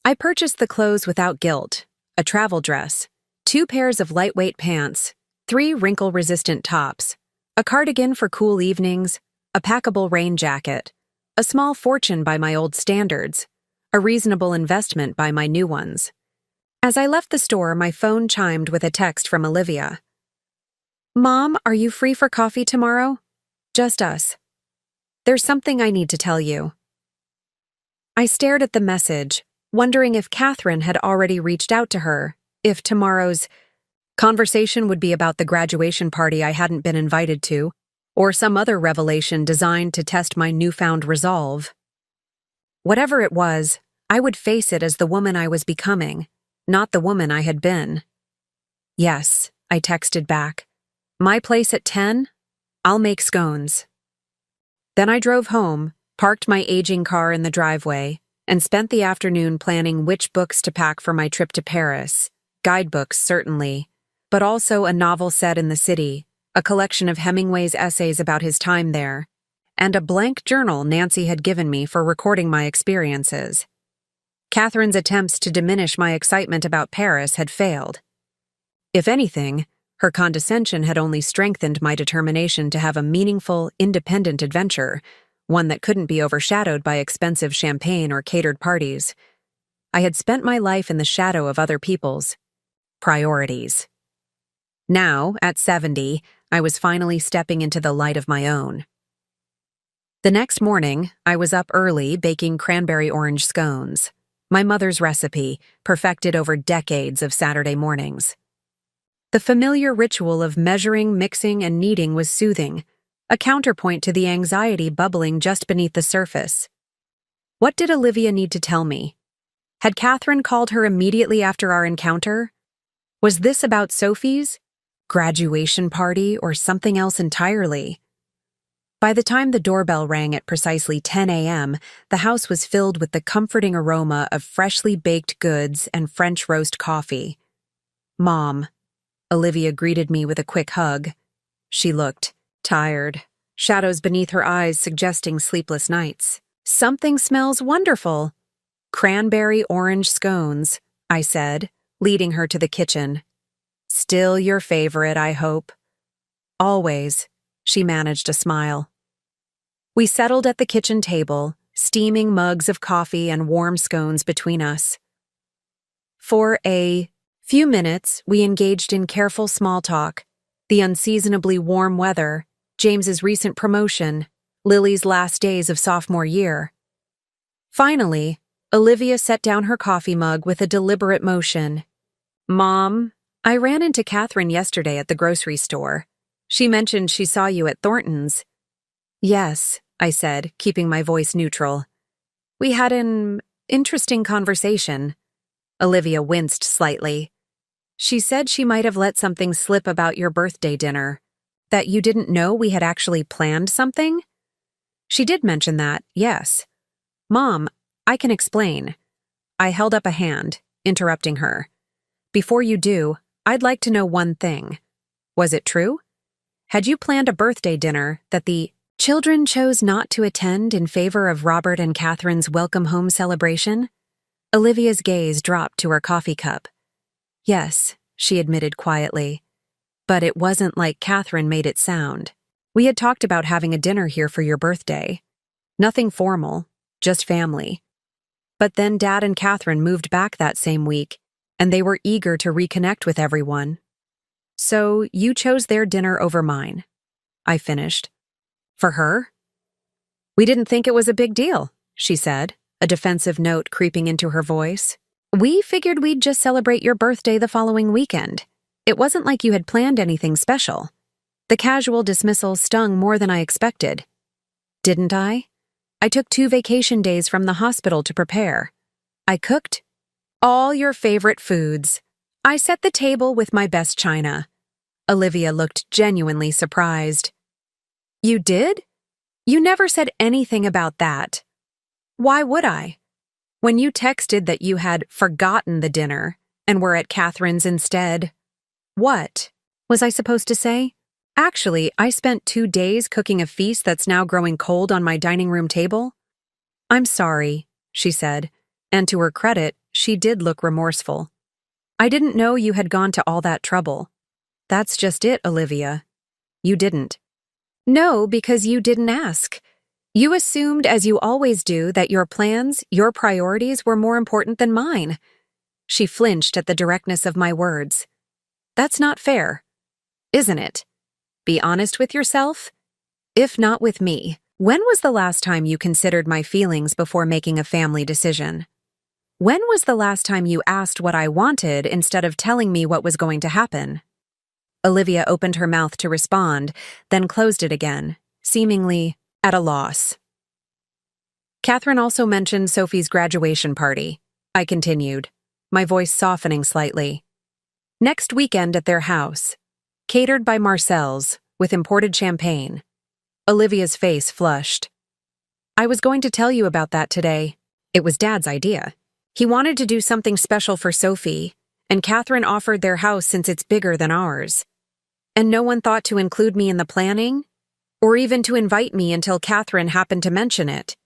I purchased the clothes without guilt: a travel dress, 2 pairs of lightweight pants, 3 wrinkle-resistant tops, a cardigan for cool evenings, a packable rain jacket, a small fortune by my old standards, a reasonable investment by my new ones. As I left the store, my phone chimed with a text from Olivia. "Mom, are you free for coffee tomorrow? Just us. There's something I need to tell you." I stared at the message, wondering if Catherine had already reached out to her, if tomorrow's conversation would be about the graduation party I hadn't been invited to, or some other revelation designed to test my newfound resolve. Whatever it was, I would face it as the woman I was becoming, not the woman I had been. "Yes," I texted back. "My place at 10? I'll make scones." Then I drove home, parked my aging car in the driveway, and spent the afternoon planning which books to pack for my trip to Paris. Guidebooks, certainly, but also a novel set in the city, a collection of Hemingway's essays about his time there, and a blank journal Nancy had given me for recording my experiences. Catherine's attempts to diminish my excitement about Paris had failed. If anything, her condescension had only strengthened my determination to have a meaningful, independent adventure, one that couldn't be overshadowed by expensive champagne or catered parties. I had spent my life in the shadow of other people's priorities. Now, at 70, I was finally stepping into the light of my own. The next morning, I was up early baking cranberry orange scones, my mother's recipe, perfected over decades of Saturday mornings. The familiar ritual of measuring, mixing, and kneading was soothing, a counterpoint to the anxiety bubbling just beneath the surface. What did Olivia need to tell me? Had Catherine called her immediately after our encounter? Was this about Sophie's graduation party or something else entirely? By the time the doorbell rang at precisely 10 a.m., the house was filled with the comforting aroma of freshly baked goods and French roast coffee. "Mom," Olivia greeted me with a quick hug. She looked tired, shadows beneath her eyes suggesting sleepless nights. "Something smells wonderful." "Cranberry orange scones," I said, leading her to the kitchen. "Still your favorite, I hope." "Always," she managed a smile. We settled at the kitchen table, steaming mugs of coffee and warm scones between us. For a few minutes, we engaged in careful small talk: the unseasonably warm weather, James's recent promotion, Lily's last days of sophomore year. Finally, Olivia set down her coffee mug with a deliberate motion. "Mom, I ran into Catherine yesterday at the grocery store. She mentioned she saw you at Thornton's." "Yes," I said, keeping my voice neutral. "We had an interesting conversation." Olivia winced slightly. "She said she might have let something slip about your birthday dinner. That you didn't know we had actually planned something?" "She did mention that, yes." "Mom, I can explain." I held up a hand, interrupting her. "Before you do, I'd like to know one thing. Was it true? Had you planned a birthday dinner that the children chose not to attend in favor of Robert and Catherine's welcome home celebration?" Olivia's gaze dropped to her coffee cup. "Yes," she admitted quietly. "But it wasn't like Catherine made it sound. We had talked about having a dinner here for your birthday. Nothing formal, just family. But then Dad and Catherine moved back that same week, and they were eager to reconnect with everyone. So you chose their dinner over mine," I finished. "For her?" We didn't think it was a big deal, she said, a defensive note creeping into her voice. We figured we'd just celebrate your birthday the following weekend. It wasn't like you had planned anything special. The casual dismissal stung more than I expected. Didn't I? I took 2 vacation days from the hospital to prepare. I cooked all your favorite foods. I set the table with my best china. Olivia looked genuinely surprised. You did? You never said anything about that. Why would I? When you texted that you had forgotten the dinner and were at Catherine's instead. What was I supposed to say? Actually, I spent 2 days cooking a feast that's now growing cold on my dining room table. I'm sorry, she said, and to her credit, she did look remorseful. I didn't know you had gone to all that trouble. That's just it, Olivia. You didn't. No, because you didn't ask. You assumed, as you always do, that your plans, your priorities were more important than mine. She flinched at the directness of my words. That's not fair, isn't it? Be honest with yourself. If not with me, when was the last time you considered my feelings before making a family decision? When was the last time you asked what I wanted instead of telling me what was going to happen? Olivia opened her mouth to respond, then closed it again, seemingly at a loss. Catherine also mentioned Sophie's graduation party. I continued, my voice softening slightly. Next weekend at their house. Catered by Marcel's, with imported champagne. Olivia's face flushed. I was going to tell you about that today. It was Dad's idea. He wanted to do something special for Sophie, and Catherine offered their house since it's bigger than ours. And no one thought to include me in the planning, or even to invite me until Catherine happened to mention it.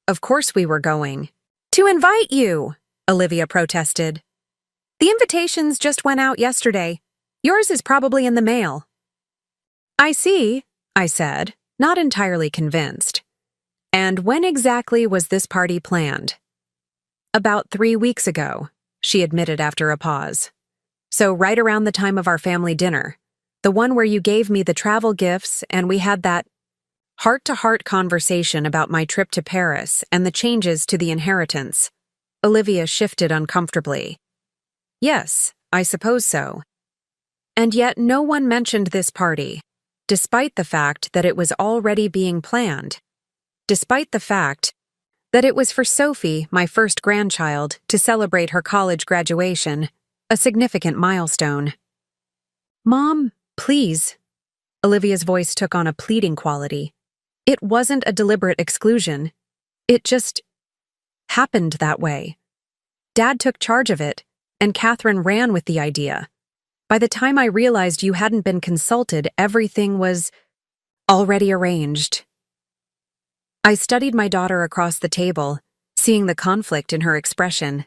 Of course we were going. To invite you, Olivia protested. The invitations just went out yesterday. Yours is probably in the mail. I see, I said, not entirely convinced. And when exactly was this party planned? About 3 weeks ago, she admitted after a pause. So right around the time of our family dinner, the one where you gave me the travel gifts and we had that heart-to-heart conversation about my trip to Paris and the changes to the inheritance. Olivia shifted uncomfortably. Yes, I suppose so. And yet no one mentioned this party, despite the fact that it was already being planned. Despite the fact that it was for Sophie, my first grandchild, to celebrate her college graduation, a significant milestone. Mom, please. Olivia's voice took on a pleading quality. It wasn't a deliberate exclusion. It just happened that way. Dad took charge of it, and Catherine ran with the idea. By the time I realized you hadn't been consulted, everything was already arranged. I studied my daughter across the table, seeing the conflict in her expression.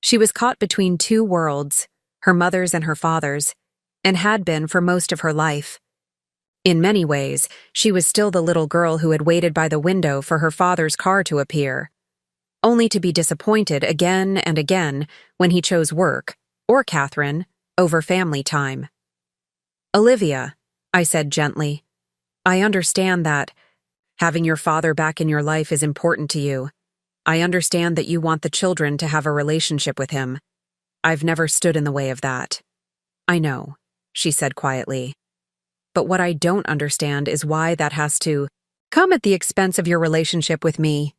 She was caught between 2 worlds, her mother's and her father's, and had been for most of her life. In many ways, she was still the little girl who had waited by the window for her father's car to appear, only to be disappointed again and again when he chose work, or Catherine, over family time. Olivia, I said gently, I understand that having your father back in your life is important to you. I understand that you want the children to have a relationship with him. I've never stood in the way of that. I know, she said quietly. But what I don't understand is why that has to come at the expense of your relationship with me.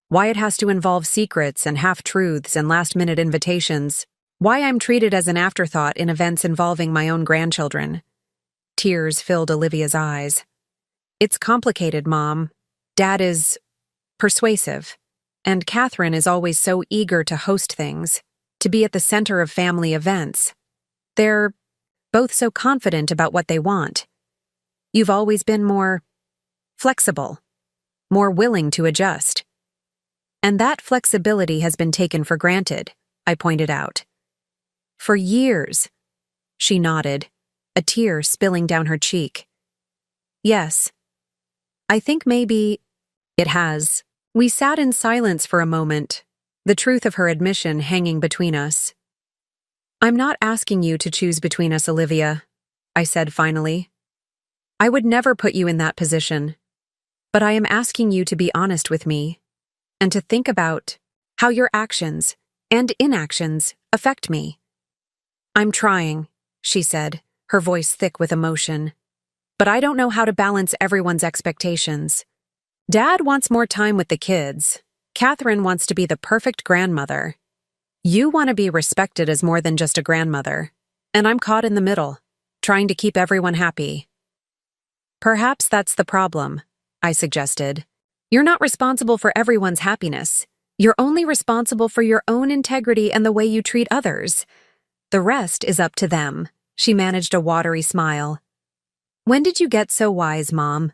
Why it has to involve secrets and half-truths and last-minute invitations. Why I'm treated as an afterthought in events involving my own grandchildren. Tears filled Olivia's eyes. It's complicated, Mom. Dad is persuasive, and Catherine is always so eager to host things, to be at the center of family events. They're both so confident about what they want. You've always been more flexible, more willing to adjust. And that flexibility has been taken for granted, I pointed out. For years, she nodded, a tear spilling down her cheek. Yes, I think maybe it has. We sat in silence for a moment, the truth of her admission hanging between us. I'm not asking you to choose between us, Olivia, I said finally. I would never put you in that position. But I am asking you to be honest with me and to think about how your actions and inactions affect me. I'm trying, she said, her voice thick with emotion. But I don't know how to balance everyone's expectations. Dad wants more time with the kids. Catherine wants to be the perfect grandmother. You want to be respected as more than just a grandmother. And I'm caught in the middle, trying to keep everyone happy. Perhaps that's the problem, I suggested. You're not responsible for everyone's happiness. You're only responsible for your own integrity and the way you treat others. The rest is up to them. She managed a watery smile. When did you get so wise, Mom?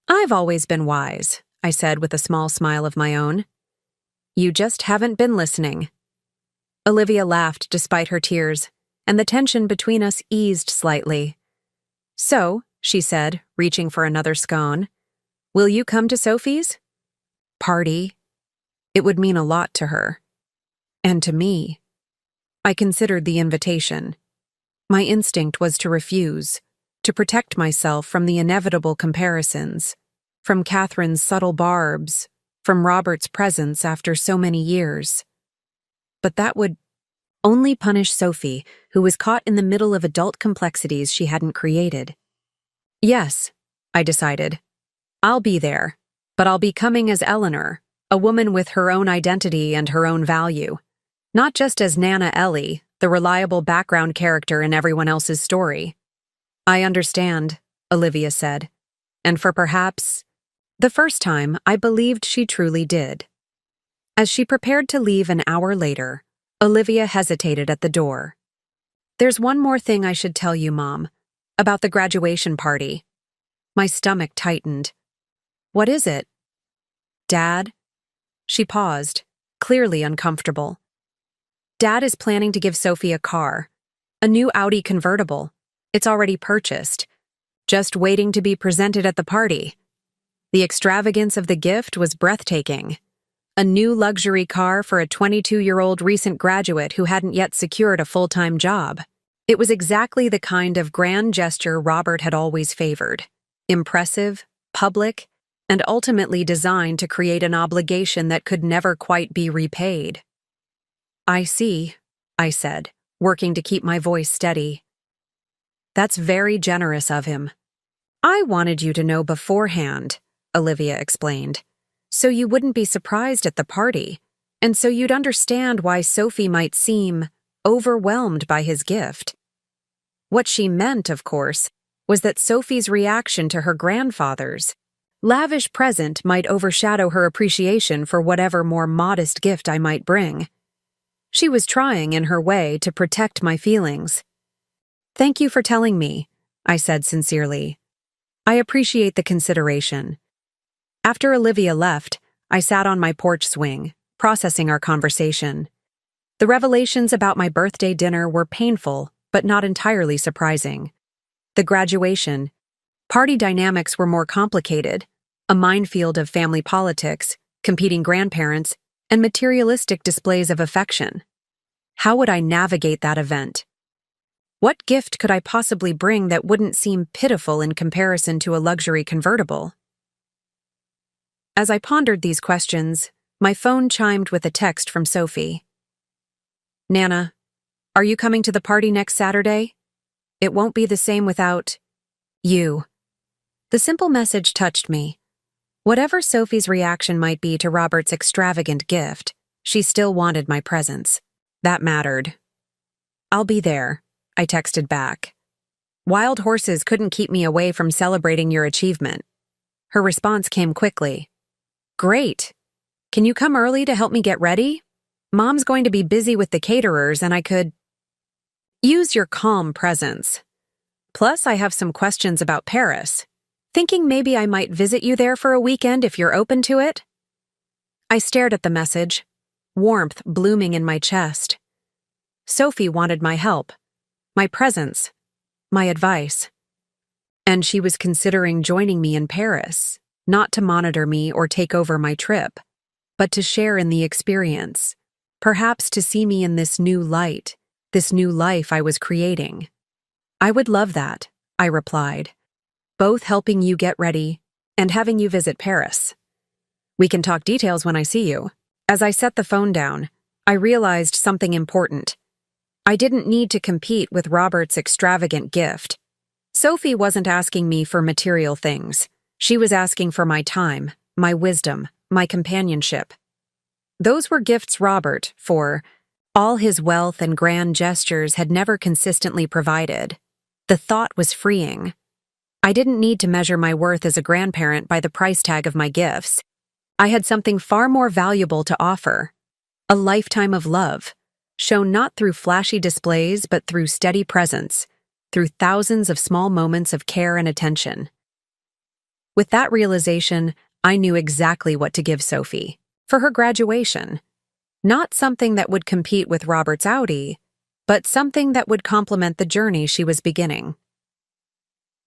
I've always been wise, I said with a small smile of my own. You just haven't been listening. Olivia laughed despite her tears, and the tension between us eased slightly. So, she said, reaching for another scone, will you come to Sophie's party? It would mean a lot to her. And to me. I considered the invitation. My instinct was to refuse, to protect myself from the inevitable comparisons, from Catherine's subtle barbs, from Robert's presence after so many years. But that would only punish Sophie, who was caught in the middle of adult complexities she hadn't created. Yes, I decided. I'll be there, but I'll be coming as Eleanor, a woman with her own identity and her own value. Not just as Nana Ellie, the reliable background character in everyone else's story. I understand, Olivia said, and for perhaps the first time I believed she truly did. As she prepared to leave an hour later, Olivia hesitated at the door. There's one more thing I should tell you, Mom, about the graduation party. My stomach tightened. What is it? Dad? She paused, clearly uncomfortable. Dad is planning to give Sophie a car, a new Audi convertible. It's already purchased, just waiting to be presented at the party. The extravagance of the gift was breathtaking. A new luxury car for a 22-year-old recent graduate who hadn't yet secured a full-time job. It was exactly the kind of grand gesture Robert had always favored. Impressive, public, and ultimately designed to create an obligation that could never quite be repaid. I see, I said, working to keep my voice steady. That's very generous of him. I wanted you to know beforehand, Olivia explained, so you wouldn't be surprised at the party, and so you'd understand why Sophie might seem overwhelmed by his gift. What she meant, of course, was that Sophie's reaction to her grandfather's lavish present might overshadow her appreciation for whatever more modest gift I might bring. She was trying, in her way, to protect my feelings. Thank you for telling me, I said sincerely. I appreciate the consideration. After Olivia left, I sat on my porch swing, processing our conversation. The revelations about my birthday dinner were painful, but not entirely surprising. The graduation, party dynamics were more complicated, a minefield of family politics, competing grandparents, and materialistic displays of affection. How would I navigate that event? What gift could I possibly bring that wouldn't seem pitiful in comparison to a luxury convertible? As I pondered these questions, my phone chimed with a text from Sophie. Nana, are you coming to the party next Saturday? It won't be the same without you. The simple message touched me. Whatever Sophie's reaction might be to Robert's extravagant gift, she still wanted my presence. That mattered. I'll be there, I texted back. Wild horses couldn't keep me away from celebrating your achievement. Her response came quickly. Great. Can you come early to help me get ready? Mom's going to be busy with the caterers and I could use your calm presence. Plus, I have some questions about Paris. Thinking maybe I might visit you there for a weekend if you're open to it? I stared at the message, warmth blooming in my chest. Sophie wanted my help, my presence, my advice. And she was considering joining me in Paris, not to monitor me or take over my trip, but to share in the experience, perhaps to see me in this new light, this new life I was creating. I would love that, I replied. Both helping you get ready and having you visit Paris. We can talk details when I see you. As I set the phone down, I realized something important. I didn't need to compete with Robert's extravagant gift. Sophie wasn't asking me for material things. She was asking for my time, my wisdom, my companionship. Those were gifts Robert, for all his wealth and grand gestures, had never consistently provided. The thought was freeing. I didn't need to measure my worth as a grandparent by the price tag of my gifts. I had something far more valuable to offer. A lifetime of love, shown not through flashy displays but through steady presence, through thousands of small moments of care and attention. With that realization, I knew exactly what to give Sophie for her graduation. Not something that would compete with Robert's Audi, but something that would complement the journey she was beginning.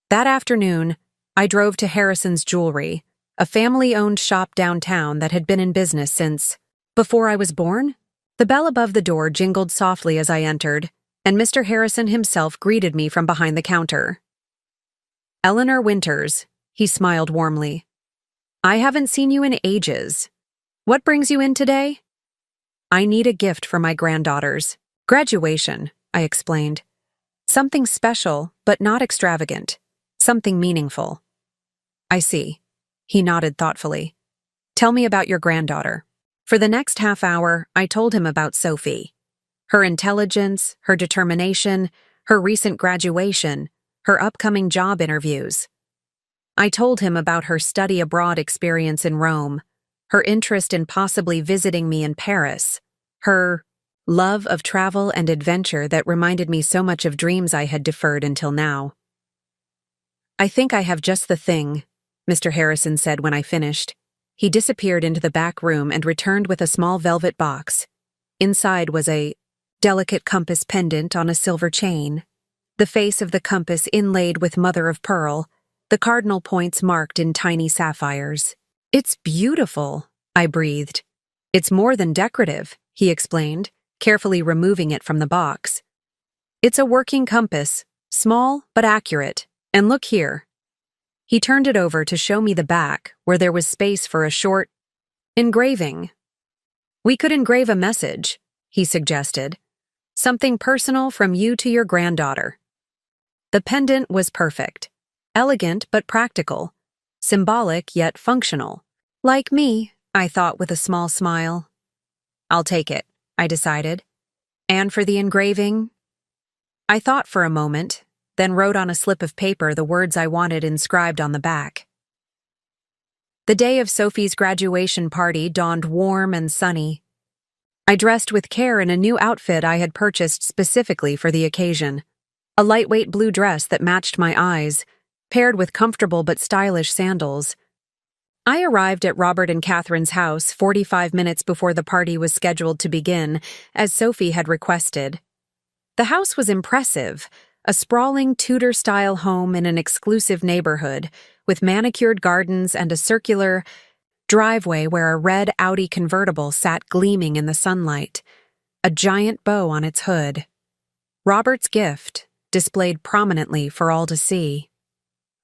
That afternoon, I drove to Harrison's Jewelry, a family-owned shop downtown that had been in business since before I was born. The bell above the door jingled softly as I entered, and Mr. Harrison himself greeted me from behind the counter. "Eleanor Winters," he smiled warmly. "I haven't seen you in ages. What brings you in today?" "I need a gift for my granddaughters. Graduation," I explained. "Something special, but not extravagant. Something meaningful." "I see." He nodded thoughtfully. "Tell me about your granddaughter." For the next half hour, I told him about Sophie. Her intelligence, her determination, her recent graduation, her upcoming job interviews. I told him about her study abroad experience in Rome, her interest in possibly visiting me in Paris, her love of travel and adventure that reminded me so much of dreams I had deferred until now. "I think I have just the thing," Mr. Harrison said when I finished. He disappeared into the back room and returned with a small velvet box. Inside was a delicate compass pendant on a silver chain, the face of the compass inlaid with mother of pearl, the cardinal points marked in tiny sapphires. "It's beautiful," I breathed. "It's more than decorative," he explained, carefully removing it from the box. "It's a working compass, small but accurate, and look here." He turned it over to show me the back, where there was space for a short engraving. "We could engrave a message," he suggested. "Something personal from you to your granddaughter." The pendant was perfect. Elegant but practical. Symbolic yet functional. Like me, I thought with a small smile. "I'll take it," I decided. "And for the engraving?" I thought for a moment, then wrote on a slip of paper the words I wanted inscribed on the back. The day of Sophie's graduation party dawned warm and sunny. I dressed with care in a new outfit I had purchased specifically for the occasion. A lightweight blue dress that matched my eyes, paired with comfortable but stylish sandals. I arrived at Robert and Catherine's house 45 minutes before the party was scheduled to begin, as Sophie had requested. The house was impressive, a sprawling Tudor-style home in an exclusive neighborhood, with manicured gardens and a circular driveway where a red Audi convertible sat gleaming in the sunlight, a giant bow on its hood. Robert's gift, displayed prominently for all to see.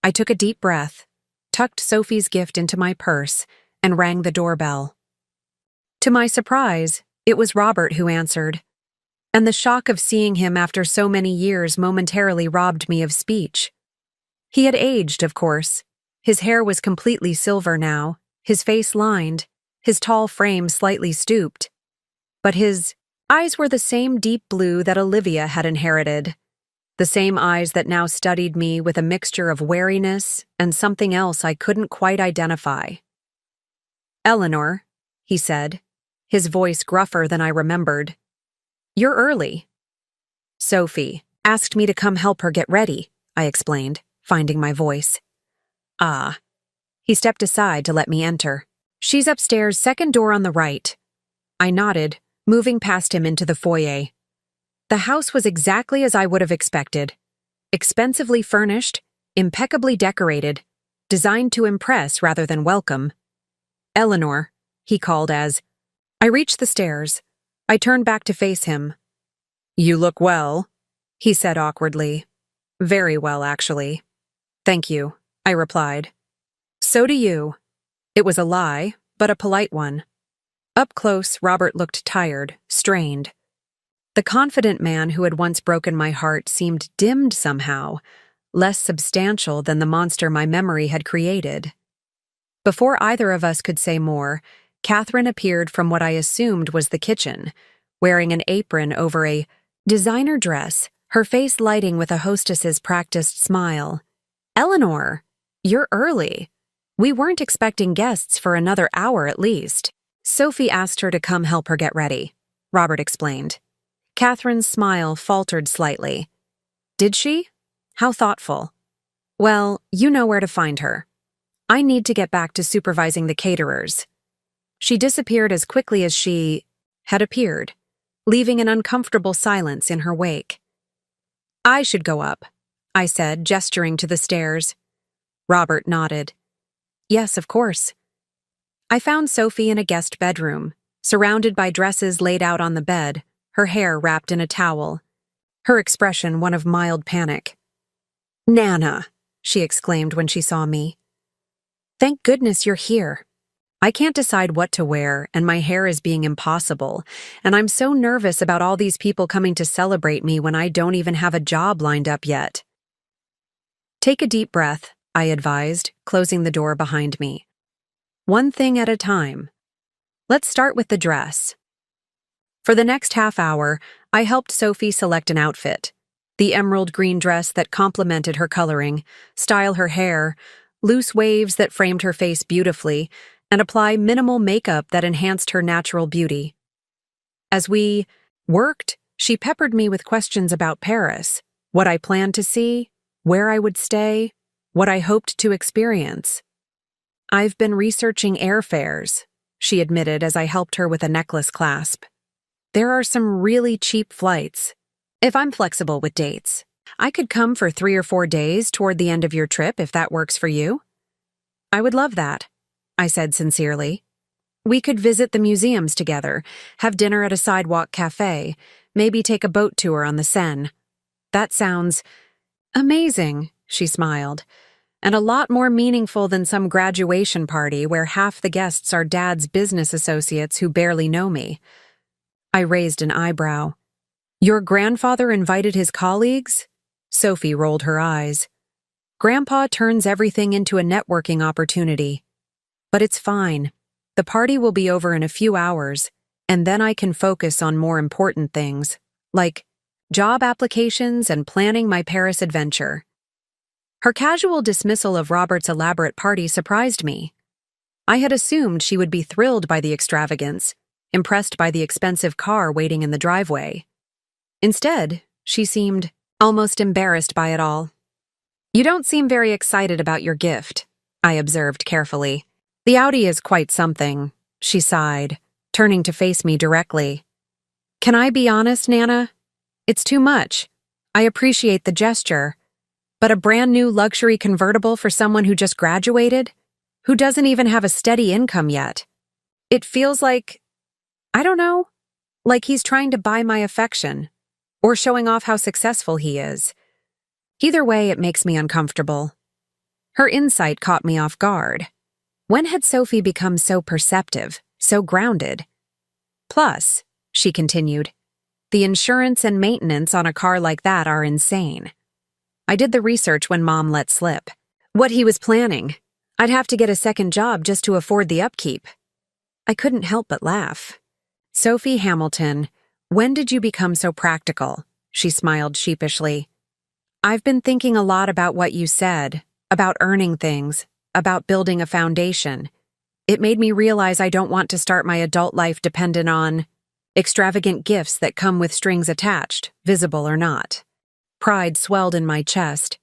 I took a deep breath, tucked Sophie's gift into my purse, and rang the doorbell. To my surprise, it was Robert who answered, and the shock of seeing him after so many years momentarily robbed me of speech. He had aged, of course. His hair was completely silver now, his face lined, his tall frame slightly stooped. But his eyes were the same deep blue that Olivia had inherited, the same eyes that now studied me with a mixture of wariness and something else I couldn't quite identify. "Eleanor," he said, his voice gruffer than I remembered. "You're early." "Sophie asked me to come help her get ready," I explained, finding my voice. "Ah." He stepped aside to let me enter. "She's upstairs, second door on the right." I nodded, moving past him into the foyer. The house was exactly as I would have expected. Expensively furnished, impeccably decorated, designed to impress rather than welcome. "Eleanor," he called as I reached the stairs. I turned back to face him. "You look well," he said awkwardly. "Very well, actually." "Thank you," I replied. So do you. It was a lie, but a polite one. Up close, Robert looked tired, strained. The confident man who had once broken my heart seemed dimmed somehow, less substantial than the monster my memory had created. Before either of us could say more, Catherine appeared from what I assumed was the kitchen, wearing an apron over a designer dress, her face lighting with a hostess's practiced smile. "Eleanor, you're early. We weren't expecting guests for another hour at least." Sophie asked her to come help her get ready, Robert explained. Catherine's smile faltered slightly. "Did she? How thoughtful. Well, you know where to find her. I need to get back to supervising the caterers." She disappeared as quickly as she had appeared, leaving an uncomfortable silence in her wake. "I should go up," I said, gesturing to the stairs. Robert nodded. "Yes, of course." I found Sophie in a guest bedroom, surrounded by dresses laid out on the bed, her hair wrapped in a towel. Her expression one of mild panic. "Nana," she exclaimed when she saw me. "Thank goodness you're here. I can't decide what to wear, and my hair is being impossible, and I'm so nervous about all these people coming to celebrate me when I don't even have a job lined up yet." "Take a deep breath," I advised, closing the door behind me. "One thing at a time. Let's start with the dress." For the next half hour, I helped Sophie select an outfit. The emerald green dress that complemented her coloring, style her hair, loose waves that framed her face beautifully, and apply minimal makeup that enhanced her natural beauty. As we worked, she peppered me with questions about Paris, what I planned to see, where I would stay, what I hoped to experience. "I've been researching airfares," she admitted as I helped her with a necklace clasp. "There are some really cheap flights. If I'm flexible with dates, I could come for 3 or 4 days toward the end of your trip if that works for you." "I would love that," I said sincerely. "We could visit the museums together, have dinner at a sidewalk cafe, maybe take a boat tour on the Seine." "That sounds amazing," she smiled, "and a lot more meaningful than some graduation party where half the guests are Dad's business associates who barely know me." I raised an eyebrow. "Your grandfather invited his colleagues?" Sophie rolled her eyes. "Grandpa turns everything into a networking opportunity. But it's fine. The party will be over in a few hours, and then I can focus on more important things, like job applications and planning my Paris adventure." Her casual dismissal of Robert's elaborate party surprised me. I had assumed she would be thrilled by the extravagance, impressed by the expensive car waiting in the driveway. Instead, she seemed almost embarrassed by it all. "You don't seem very excited about your gift," I observed carefully. "The Audi is quite something," she sighed, turning to face me directly. "Can I be honest, Nana? It's too much. I appreciate the gesture. But a brand new luxury convertible for someone who just graduated? Who doesn't even have a steady income yet? It feels like, I don't know, like he's trying to buy my affection, or showing off how successful he is. Either way, it makes me uncomfortable." Her insight caught me off guard. When had Sophie become so perceptive, so grounded? "Plus," she continued, "the insurance and maintenance on a car like that are insane. I did the research when Mom let slip. What he was planning. I'd have to get a second job just to afford the upkeep." I couldn't help but laugh. "Sophie Hamilton, when did you become so practical?" She smiled sheepishly. "I've been thinking a lot about what you said, about earning things, about building a foundation. It made me realize I don't want to start my adult life dependent on extravagant gifts that come with strings attached, visible or not." Pride swelled in my chest,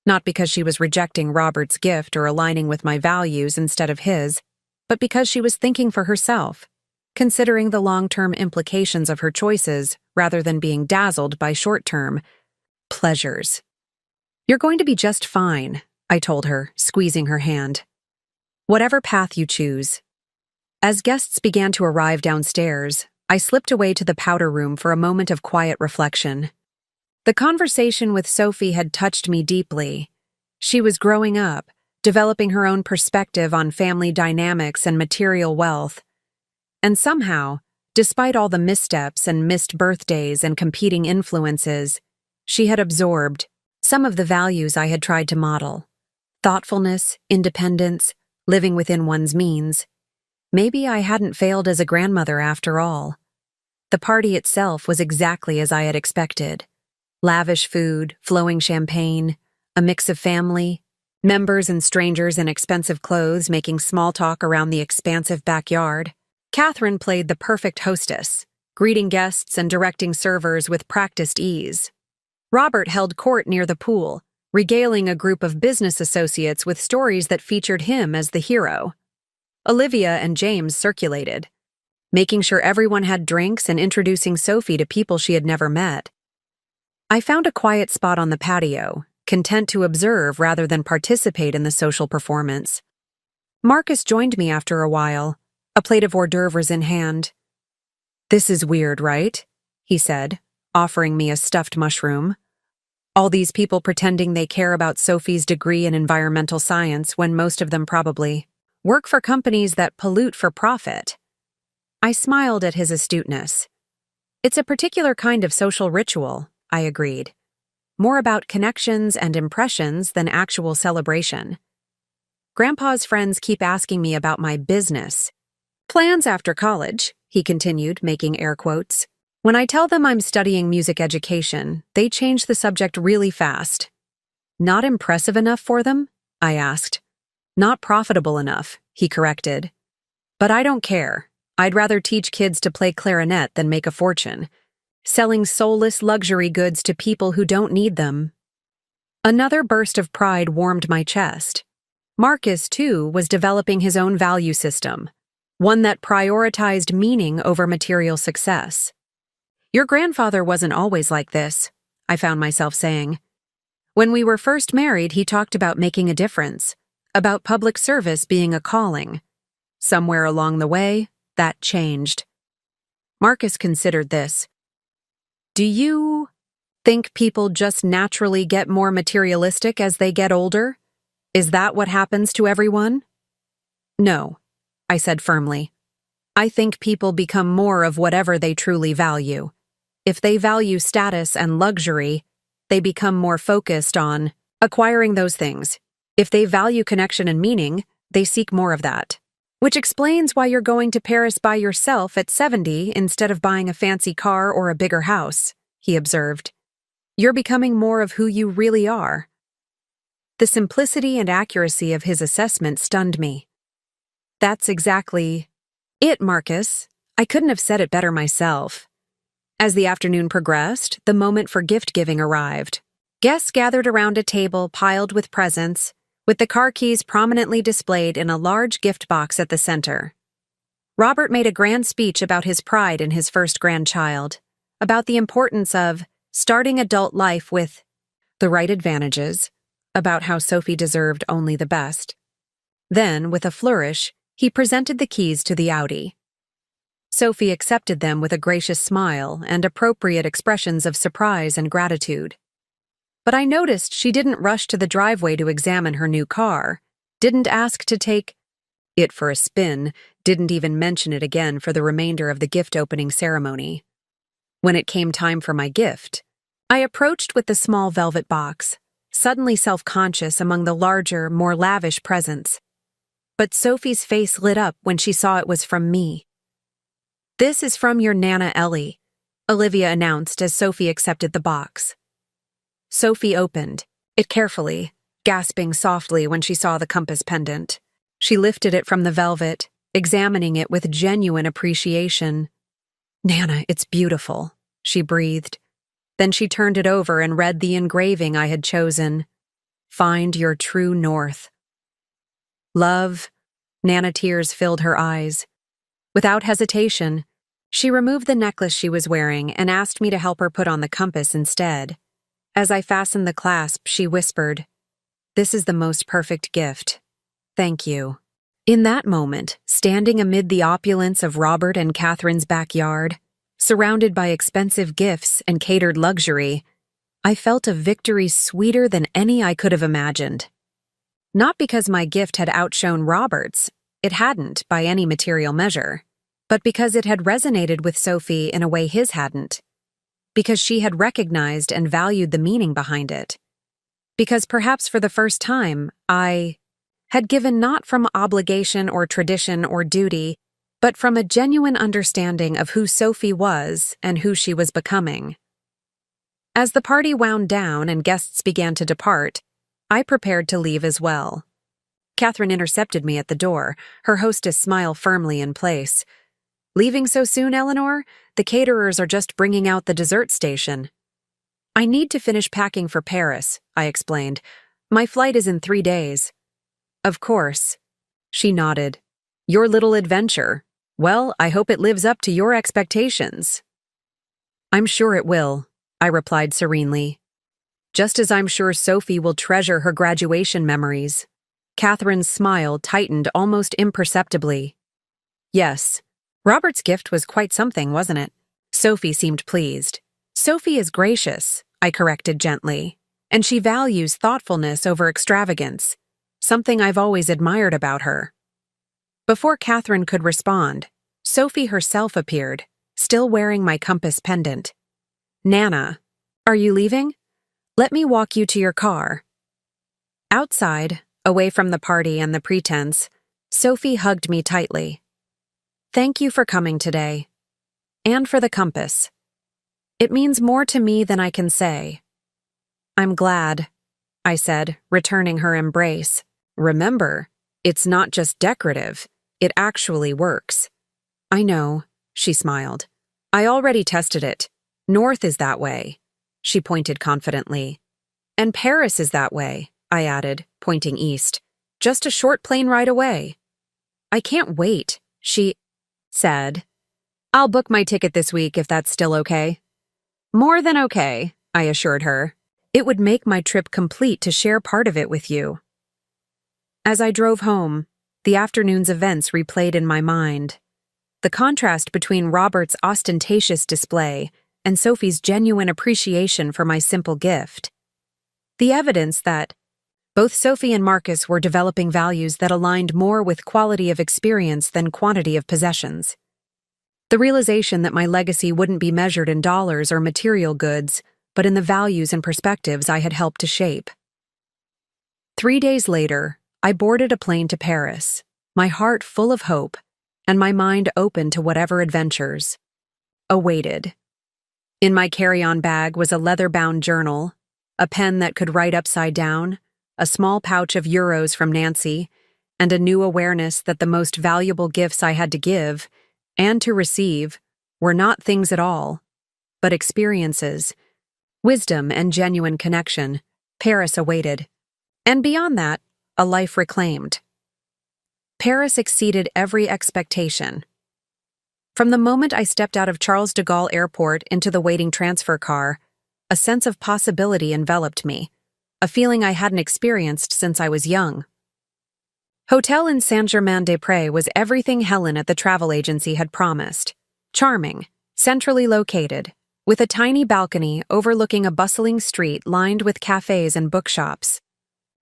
not because she was rejecting Robert's gift or aligning with my values instead of his, but because she was thinking for herself, considering the long-term implications of her choices rather than being dazzled by short-term pleasures. "You're going to be just fine," I told her, squeezing her hand. "Whatever path you choose." As guests began to arrive downstairs, I slipped away to the powder room for a moment of quiet reflection. The conversation with Sophie had touched me deeply. She was growing up, developing her own perspective on family dynamics and material wealth. And somehow, despite all the missteps and missed birthdays and competing influences, she had absorbed some of the values I had tried to model: thoughtfulness, independence, living within one's means. Maybe I hadn't failed as a grandmother after all. The party itself was exactly as I had expected. Lavish food, flowing champagne, a mix of family, members and strangers in expensive clothes making small talk around the expansive backyard. Catherine played the perfect hostess, greeting guests and directing servers with practiced ease. Robert held court near the pool, regaling a group of business associates with stories that featured him as the hero. Olivia and James circulated, making sure everyone had drinks and introducing Sophie to people she had never met. I found a quiet spot on the patio, content to observe rather than participate in the social performance. Marcus joined me after a while, a plate of hors d'oeuvres in hand. "This is weird, right?" he said, offering me a stuffed mushroom. All these people pretending they care about Sophie's degree in environmental science when most of them probably work for companies that pollute for profit. I smiled at his astuteness. "It's a particular kind of social ritual," I agreed. "More about connections and impressions than actual celebration. Grandpa's friends keep asking me about my business plans after college," he continued, making air quotes. "When I tell them I'm studying music education, they change the subject really fast." "Not impressive enough for them?" I asked. "Not profitable enough," he corrected. "But I don't care. I'd rather teach kids to play clarinet than make a fortune, selling soulless luxury goods to people who don't need them." Another burst of pride warmed my chest. Marcus, too, was developing his own value system, one that prioritized meaning over material success. "Your grandfather wasn't always like this," I found myself saying. "When we were first married, he talked about making a difference, about public service being a calling. Somewhere along the way, that changed." Marcus considered this. "Do you think people just naturally get more materialistic as they get older? Is that what happens to everyone?" "No," I said firmly. "I think people become more of whatever they truly value. If they value status and luxury, they become more focused on acquiring those things. If they value connection and meaning, they seek more of that. Which explains why you're going to Paris by yourself at 70 instead of buying a fancy car or a bigger house," he observed. "You're becoming more of who you really are." The simplicity and accuracy of his assessment stunned me. "That's exactly it, Marcus. I couldn't have said it better myself." As the afternoon progressed, the moment for gift-giving arrived. Guests gathered around a table piled with presents, with the car keys prominently displayed in a large gift box at the center. Robert made a grand speech about his pride in his first grandchild, about the importance of starting adult life with the right advantages, about how Sophie deserved only the best. Then, with a flourish, he presented the keys to the Audi. Sophie accepted them with a gracious smile and appropriate expressions of surprise and gratitude. But I noticed she didn't rush to the driveway to examine her new car, didn't ask to take it for a spin, didn't even mention it again for the remainder of the gift-opening ceremony. When it came time for my gift, I approached with the small velvet box, suddenly self-conscious among the larger, more lavish presents. But Sophie's face lit up when she saw it was from me. "This is from your Nana Ellie," Olivia announced as Sophie accepted the box. Sophie opened it carefully, gasping softly when she saw the compass pendant. She lifted it from the velvet, examining it with genuine appreciation. "Nana, it's beautiful," she breathed. Then she turned it over and read the engraving I had chosen. "Find your true north." "Love," Nana, tears filled her eyes. Without hesitation, she removed the necklace she was wearing and asked me to help her put on the compass instead. As I fastened the clasp, she whispered, "This is the most perfect gift. Thank you." In that moment, standing amid the opulence of Robert and Catherine's backyard, surrounded by expensive gifts and catered luxury, I felt a victory sweeter than any I could have imagined. Not because my gift had outshone Robert's, it hadn't by any material measure, but because it had resonated with Sophie in a way his hadn't. Because she had recognized and valued the meaning behind it. Because perhaps for the first time, I had given not from obligation or tradition or duty, but from a genuine understanding of who Sophie was and who she was becoming. As the party wound down and guests began to depart, I prepared to leave as well. Catherine intercepted me at the door, her hostess smile firmly in place. "Leaving so soon, Eleanor? The caterers are just bringing out the dessert station." "I need to finish packing for Paris," I explained. "My flight is in 3 days." "Of course." She nodded. "Your little adventure. Well, I hope it lives up to your expectations." "I'm sure it will," I replied serenely. "Just as I'm sure Sophie will treasure her graduation memories." Catherine's smile tightened almost imperceptibly. "Yes. Robert's gift was quite something, wasn't it?" Sophie seemed pleased. "Sophie is gracious," I corrected gently, "and she values thoughtfulness over extravagance, something I've always admired about her." Before Catherine could respond, Sophie herself appeared, still wearing my compass pendant. "Nana, are you leaving? Let me walk you to your car." Outside, away from the party and the pretense, Sophie hugged me tightly. "Thank you for coming today. And for the compass. It means more to me than I can say." "I'm glad," I said, returning her embrace. "Remember, it's not just decorative, it actually works." "I know," she smiled. "I already tested it. North is that way." She pointed confidently. "And Paris is that way," I added, pointing east. "Just a short plane ride away." "I can't wait," she said. "I'll book my ticket this week if that's still okay." "More than okay," I assured her. "It would make my trip complete to share part of it with you." As I drove home, the afternoon's events replayed in my mind. The contrast between Robert's ostentatious display and Sophie's genuine appreciation for my simple gift. The evidence that both Sophie and Marcus were developing values that aligned more with quality of experience than quantity of possessions. The realization that my legacy wouldn't be measured in dollars or material goods, but in the values and perspectives I had helped to shape. 3 days later, I boarded a plane to Paris, my heart full of hope, and my mind open to whatever adventures awaited. In my carry-on bag was a leather-bound journal, a pen that could write upside down, a small pouch of euros from Nancy, and a new awareness that the most valuable gifts I had to give, and to receive, were not things at all, but experiences, wisdom and genuine connection. Paris awaited. And beyond that, a life reclaimed. Paris exceeded every expectation. From the moment I stepped out of Charles de Gaulle Airport into the waiting transfer car, a sense of possibility enveloped me, a feeling I hadn't experienced since I was young. Hotel in Saint-Germain-des-Prés was everything Helen at the travel agency had promised. Charming, centrally located, with a tiny balcony overlooking a bustling street lined with cafes and bookshops.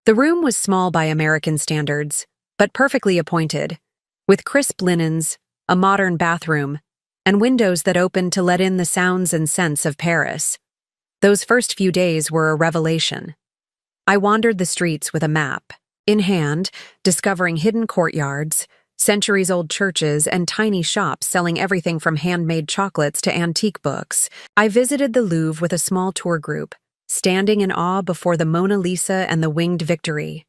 The room was small by American standards, but perfectly appointed, with crisp linens, a modern bathroom, and windows that opened to let in the sounds and scents of Paris. Those first few days were a revelation. I wandered the streets with a map in hand, discovering hidden courtyards, centuries-old churches, and tiny shops selling everything from handmade chocolates to antique books. I visited the Louvre with a small tour group, standing in awe before the Mona Lisa and the Winged Victory.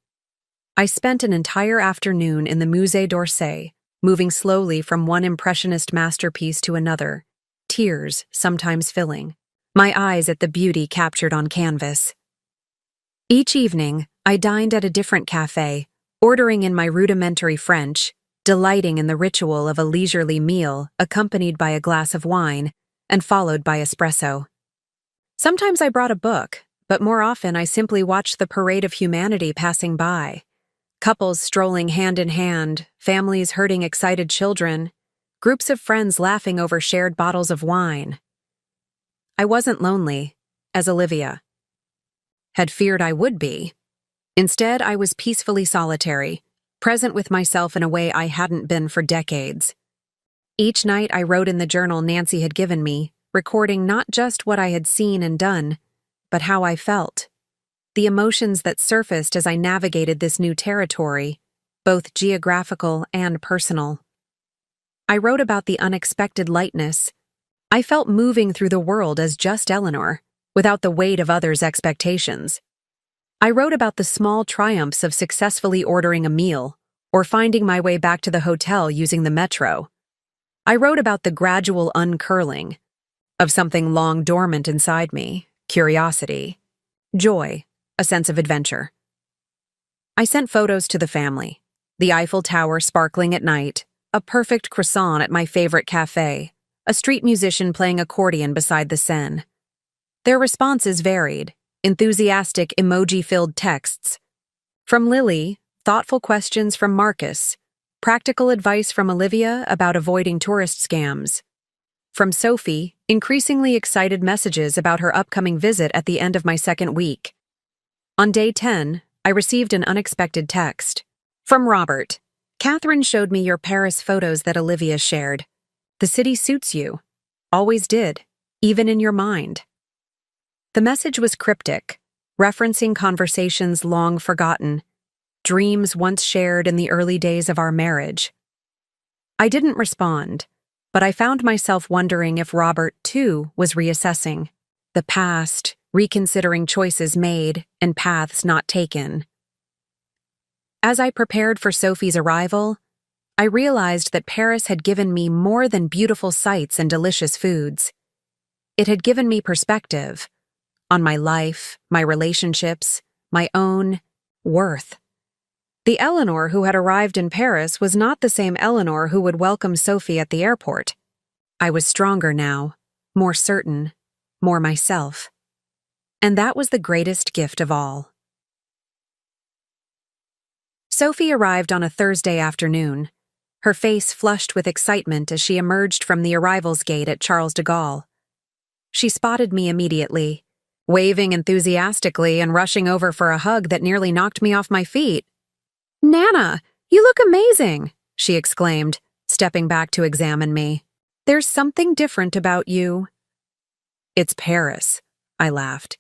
I spent an entire afternoon in the Musée d'Orsay, moving slowly from one impressionist masterpiece to another, tears sometimes filling, my eyes at the beauty captured on canvas. Each evening, I dined at a different cafe, ordering in my rudimentary French, delighting in the ritual of a leisurely meal accompanied by a glass of wine and followed by espresso. Sometimes I brought a book, but more often I simply watched the parade of humanity passing by. Couples strolling hand in hand, families herding excited children, groups of friends laughing over shared bottles of wine. I wasn't lonely, as Olivia had feared I would be. Instead, I was peacefully solitary, present with myself in a way I hadn't been for decades. Each night I wrote in the journal Nancy had given me, recording not just what I had seen and done, but how I felt. The emotions that surfaced as I navigated this new territory, both geographical and personal. I wrote about the unexpected lightness. I felt moving through the world as just Eleanor, without the weight of others' expectations. I wrote about the small triumphs of successfully ordering a meal, or finding my way back to the hotel using the metro. I wrote about the gradual uncurling of something long dormant inside me, curiosity, joy, a sense of adventure. I sent photos to the family, the Eiffel Tower sparkling at night, a perfect croissant at my favorite cafe, a street musician playing accordion beside the Seine. Their responses varied, enthusiastic emoji-filled texts. From Lily, thoughtful questions from Marcus, practical advice from Olivia about avoiding tourist scams. From Sophie, increasingly excited messages about her upcoming visit at the end of my second week. On day 10, I received an unexpected text. From Robert. Catherine showed me your Paris photos that Olivia shared. The city suits you. Always did, even in your mind. The message was cryptic, referencing conversations long forgotten, dreams once shared in the early days of our marriage. I didn't respond, but I found myself wondering if Robert, too, was reassessing the past, reconsidering choices made and paths not taken. As I prepared for Sophie's arrival, I realized that Paris had given me more than beautiful sights and delicious foods. It had given me perspective on my life, my relationships, my own worth. The Eleanor who had arrived in Paris was not the same Eleanor who would welcome Sophie at the airport. I was stronger now, more certain, more myself. And that was the greatest gift of all. Sophie arrived on a Thursday afternoon, her face flushed with excitement as she emerged from the arrivals gate at Charles de Gaulle. She spotted me immediately, waving enthusiastically and rushing over for a hug that nearly knocked me off my feet. "Nana, you look amazing," she exclaimed, stepping back to examine me. "There's something different about you." "It's Paris," I laughed.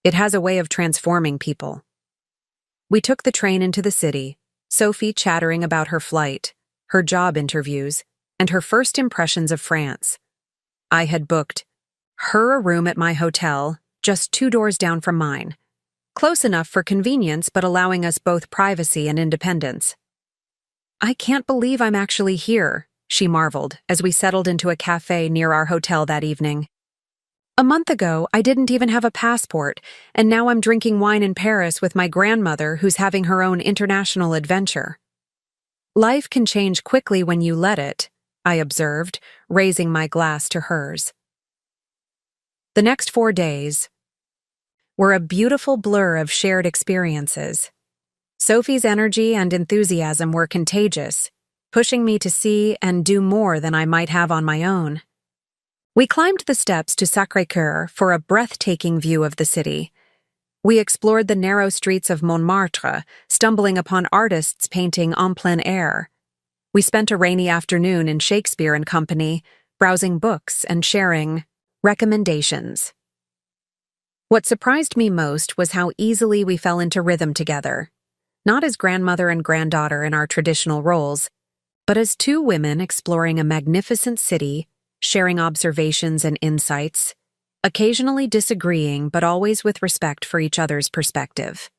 "It has a way of transforming people." We took the train into the city, Sophie chattering about her flight, her job interviews, and her first impressions of France. I had booked her a room at my hotel, just 2 doors down from mine. Close enough for convenience, but allowing us both privacy and independence. "I can't believe I'm actually here," she marveled as we settled into a cafe near our hotel that evening. "A month ago, I didn't even have a passport, and now I'm drinking wine in Paris with my grandmother who's having her own international adventure." "Life can change quickly when you let it," I observed, raising my glass to hers. The next 4 days were a beautiful blur of shared experiences. Sophie's energy and enthusiasm were contagious, pushing me to see and do more than I might have on my own. We climbed the steps to Sacré-Cœur for a breathtaking view of the city. We explored the narrow streets of Montmartre, stumbling upon artists painting en plein air. We spent a rainy afternoon in Shakespeare and Company, browsing books and sharing recommendations. What surprised me most was how easily we fell into rhythm together, not as grandmother and granddaughter in our traditional roles, but as 2 women exploring a magnificent city, sharing observations and insights, occasionally disagreeing but always with respect for each other's perspective.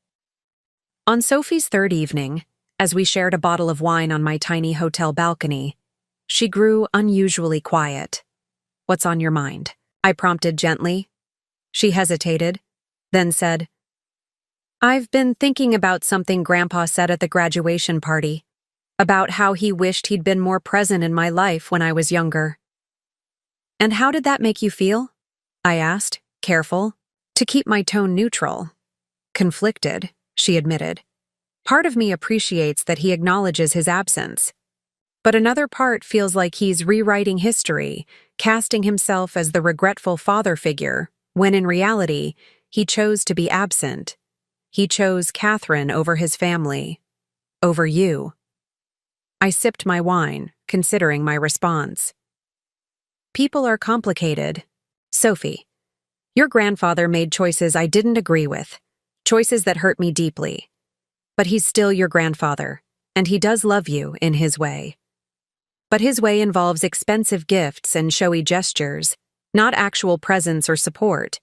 On Sophie's 3rd evening, as we shared a bottle of wine on my tiny hotel balcony, she grew unusually quiet. "What's on your mind?" I prompted gently. She hesitated, then said, "I've been thinking about something Grandpa said at the graduation party, about how he wished he'd been more present in my life when I was younger." "And how did that make you feel?" I asked, careful to keep my tone neutral. "Conflicted," she admitted. "Part of me appreciates that he acknowledges his absence, but another part feels like he's rewriting history, casting himself as the regretful father figure, when in reality, he chose to be absent. He chose Catherine over his family, over you. I sipped my wine, considering my response. People are complicated. Sophie, your grandfather made choices I didn't agree with, choices that hurt me deeply. But he's still your grandfather, and he does love you in his way. But his way involves expensive gifts and showy gestures, not actual presence or support,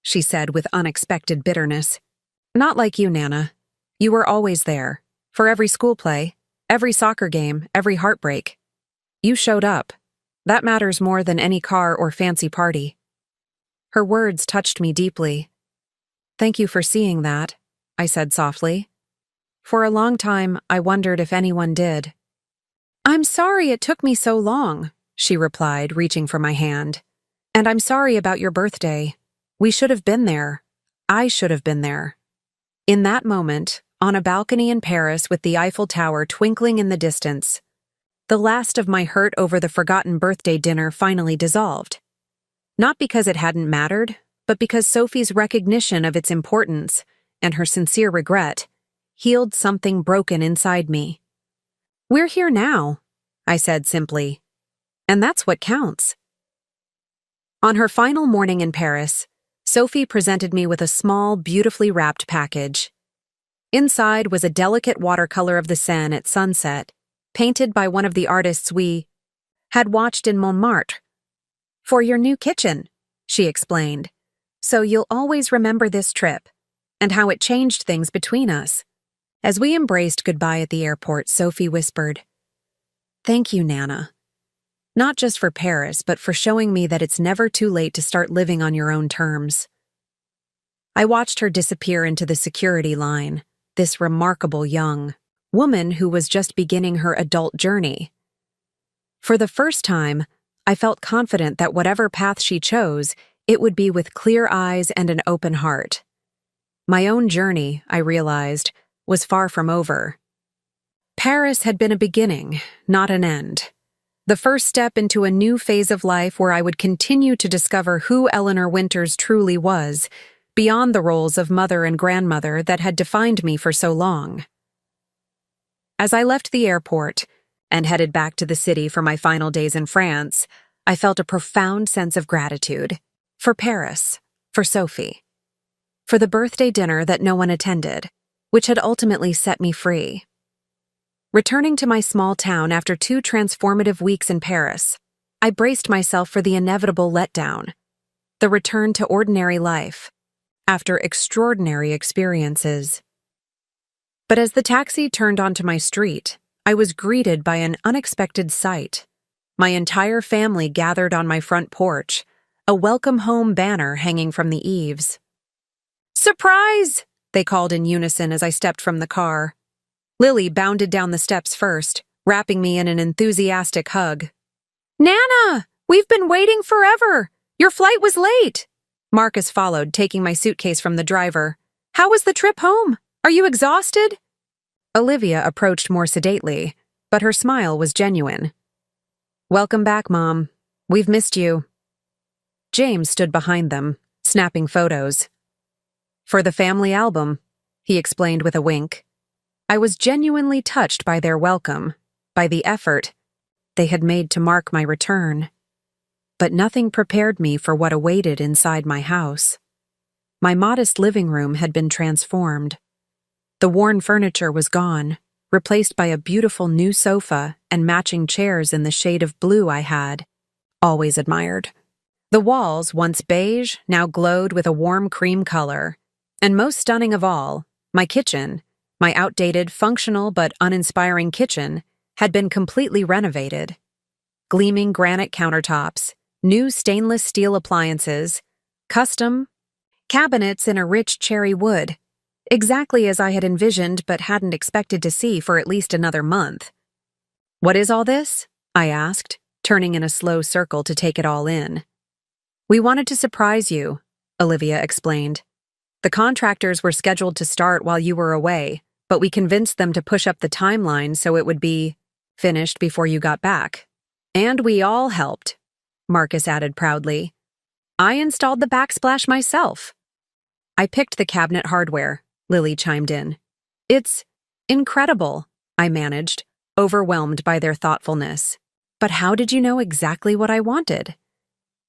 she said with unexpected bitterness. Not like you, Nana. You were always there, for every school play, every soccer game, every heartbreak. You showed up. That matters more than any car or fancy party. Her words touched me deeply. Thank you for seeing that, I said softly. For a long time, I wondered if anyone did. I'm sorry it took me so long, she replied, reaching for my hand. And I'm sorry about your birthday. We should have been there. I should have been there. In that moment, on a balcony in Paris with the Eiffel Tower twinkling in the distance, the last of my hurt over the forgotten birthday dinner finally dissolved. Not because it hadn't mattered, but because Sophie's recognition of its importance and her sincere regret healed something broken inside me. We're here now, I said simply, and that's what counts. On her final morning in Paris, Sophie presented me with a small, beautifully wrapped package. Inside was a delicate watercolor of the Seine at sunset, painted by one of the artists we had watched in Montmartre. For your new kitchen, she explained, so you'll always remember this trip, and how it changed things between us. As we embraced goodbye at the airport, Sophie whispered, Thank you, Nana. Not just for Paris, but for showing me that it's never too late to start living on your own terms. I watched her disappear into the security line, this remarkable young woman who was just beginning her adult journey. For the first time, I felt confident that whatever path she chose, it would be with clear eyes and an open heart. My own journey, I realized, was far from over. Paris had been a beginning, not an end. The first step into a new phase of life where I would continue to discover who Eleanor Winters truly was, beyond the roles of mother and grandmother that had defined me for so long. As I left the airport and headed back to the city for my final days in France, I felt a profound sense of gratitude for Paris, for Sophie, for the birthday dinner that no one attended, which had ultimately set me free. Returning to my small town after 2 transformative weeks in Paris, I braced myself for the inevitable letdown, the return to ordinary life, after extraordinary experiences. But as the taxi turned onto my street, I was greeted by an unexpected sight. My entire family gathered on my front porch, a welcome home banner hanging from the eaves. Surprise! They called in unison as I stepped from the car. Lily bounded down the steps first, wrapping me in an enthusiastic hug. Nana! We've been waiting forever! Your flight was late! Marcus followed, taking my suitcase from the driver. How was the trip home? Are you exhausted? Olivia approached more sedately, but her smile was genuine. Welcome back, Mom. We've missed you. James stood behind them, snapping photos. For the family album, he explained with a wink. I was genuinely touched by their welcome, by the effort they had made to mark my return. But nothing prepared me for what awaited inside my house. My modest living room had been transformed. The worn furniture was gone, replaced by a beautiful new sofa and matching chairs in the shade of blue I had always admired. The walls, once beige, now glowed with a warm cream color. And most stunning of all, my kitchen, my outdated, functional but uninspiring kitchen, had been completely renovated. Gleaming granite countertops, new stainless steel appliances, custom cabinets in a rich cherry wood, exactly as I had envisioned but hadn't expected to see for at least another month. What is all this? I asked, turning in a slow circle to take it all in. We wanted to surprise you, Olivia explained. The contractors were scheduled to start while you were away, but we convinced them to push up the timeline so it would be finished before you got back. And we all helped, Marcus added proudly. I installed the backsplash myself. I picked the cabinet hardware, Lily chimed in. It's incredible, I managed, overwhelmed by their thoughtfulness. But how did you know exactly what I wanted?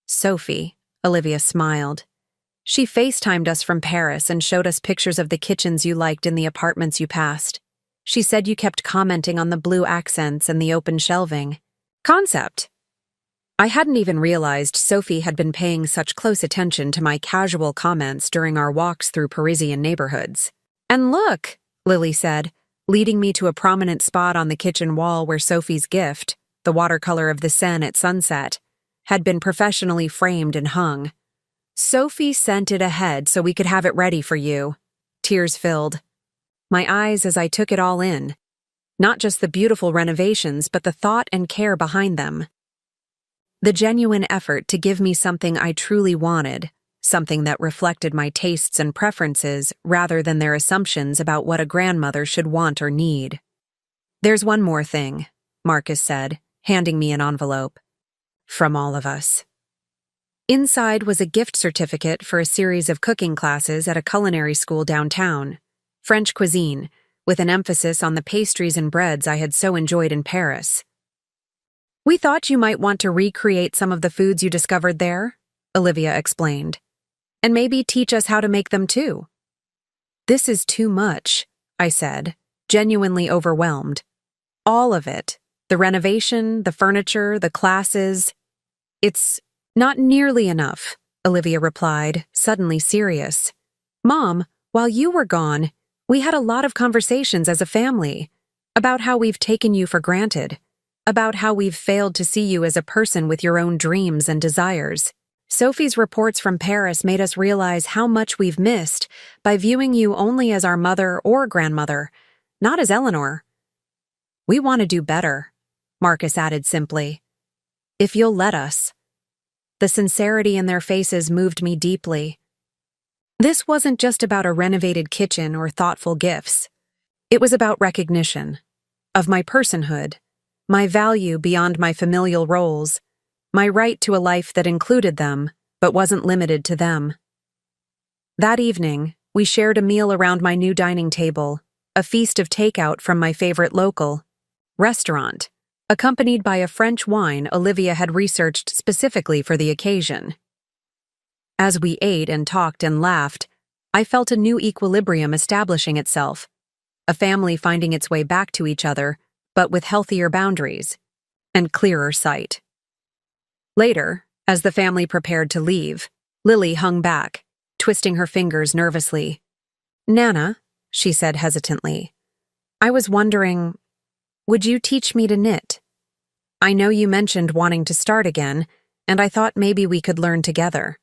Sophie, Olivia smiled. She FaceTimed us from Paris and showed us pictures of the kitchens you liked in the apartments you passed. She said you kept commenting on the blue accents and the open shelving. Concept. I hadn't even realized Sophie had been paying such close attention to my casual comments during our walks through Parisian neighborhoods. And look, Lily said, leading me to a prominent spot on the kitchen wall where Sophie's gift, the watercolor of the Seine at sunset, had been professionally framed and hung. Sophie sent it ahead so we could have it ready for you. Tears filled my eyes as I took it all in. Not just the beautiful renovations, but the thought and care behind them. The genuine effort to give me something I truly wanted, something that reflected my tastes and preferences rather than their assumptions about what a grandmother should want or need. There's one more thing, Marcus said, handing me an envelope. From all of us. Inside was a gift certificate for a series of cooking classes at a culinary school downtown, French cuisine, with an emphasis on the pastries and breads I had so enjoyed in Paris. We thought you might want to recreate some of the foods you discovered there, Olivia explained, and maybe teach us how to make them too. This is too much, I said, genuinely overwhelmed. All of it, the renovation, the furniture, the classes. It's not nearly enough, Olivia replied, suddenly serious. Mom, while you were gone, we had a lot of conversations as a family about how we've taken you for granted, about how we've failed to see you as a person with your own dreams and desires. Sophie's reports from Paris made us realize how much we've missed by viewing you only as our mother or grandmother, not as Eleanor. We want to do better, Marcus added simply. If you'll let us. The sincerity in their faces moved me deeply. This wasn't just about a renovated kitchen or thoughtful gifts. It was about recognition of my personhood, my value beyond my familial roles, my right to a life that included them but wasn't limited to them. That evening, we shared a meal around my new dining table, a feast of takeout from my favorite local restaurant, accompanied by a French wine Olivia had researched specifically for the occasion. As we ate and talked and laughed, I felt a new equilibrium establishing itself, a family finding its way back to each other, but with healthier boundaries and clearer sight. Later, as the family prepared to leave, Lily hung back, twisting her fingers nervously. Nana, she said hesitantly, I was wondering, would you teach me to knit? I know you mentioned wanting to start again, and I thought maybe we could learn together.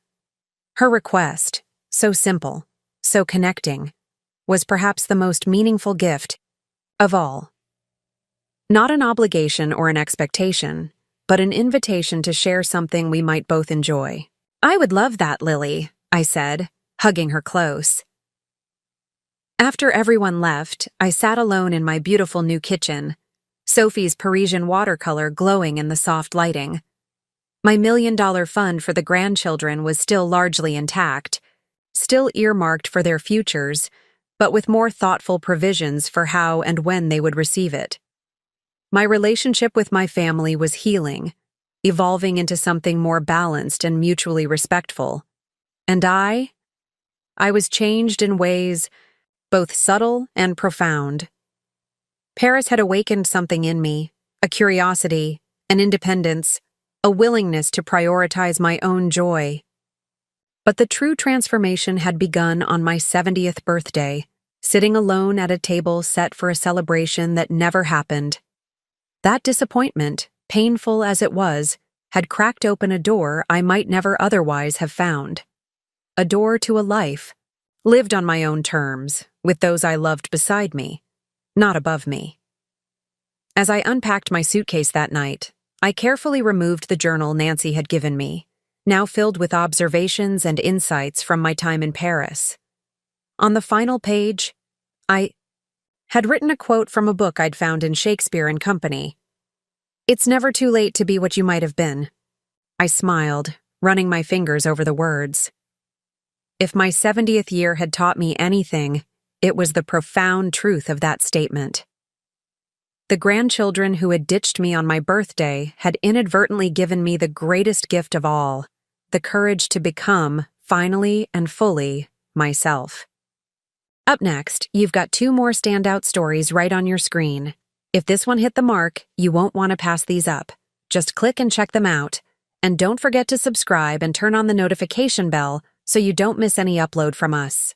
Her request, so simple, so connecting, was perhaps the most meaningful gift of all. Not an obligation or an expectation, but an invitation to share something we might both enjoy. I would love that, Lily, I said, hugging her close. After everyone left, I sat alone in my beautiful new kitchen, Sophie's Parisian watercolor glowing in the soft lighting. My $1 million fund for the grandchildren was still largely intact, still earmarked for their futures, but with more thoughtful provisions for how and when they would receive it. My relationship with my family was healing, evolving into something more balanced and mutually respectful. And I was changed in ways both subtle and profound. Paris had awakened something in me, a curiosity, an independence, a willingness to prioritize my own joy. But the true transformation had begun on my 70th birthday, sitting alone at a table set for a celebration that never happened. That disappointment, painful as it was, had cracked open a door I might never otherwise have found. A door to a life, lived on my own terms, with those I loved beside me, not above me. As I unpacked my suitcase that night, I carefully removed the journal Nancy had given me, now filled with observations and insights from my time in Paris. On the final page, I had written a quote from a book I'd found in Shakespeare and Company. It's never too late to be what you might have been. I smiled, running my fingers over the words. If my 70th year had taught me anything, It was the profound truth of that statement. The grandchildren who had ditched me on my birthday had inadvertently given me the greatest gift of all, the courage to become, finally and fully, myself. Up next, you've got 2 more standout stories right on your screen. If this one hit the mark, you won't want to pass these up. Just click and check them out. And don't forget to subscribe and turn on the notification bell so you don't miss any upload from us.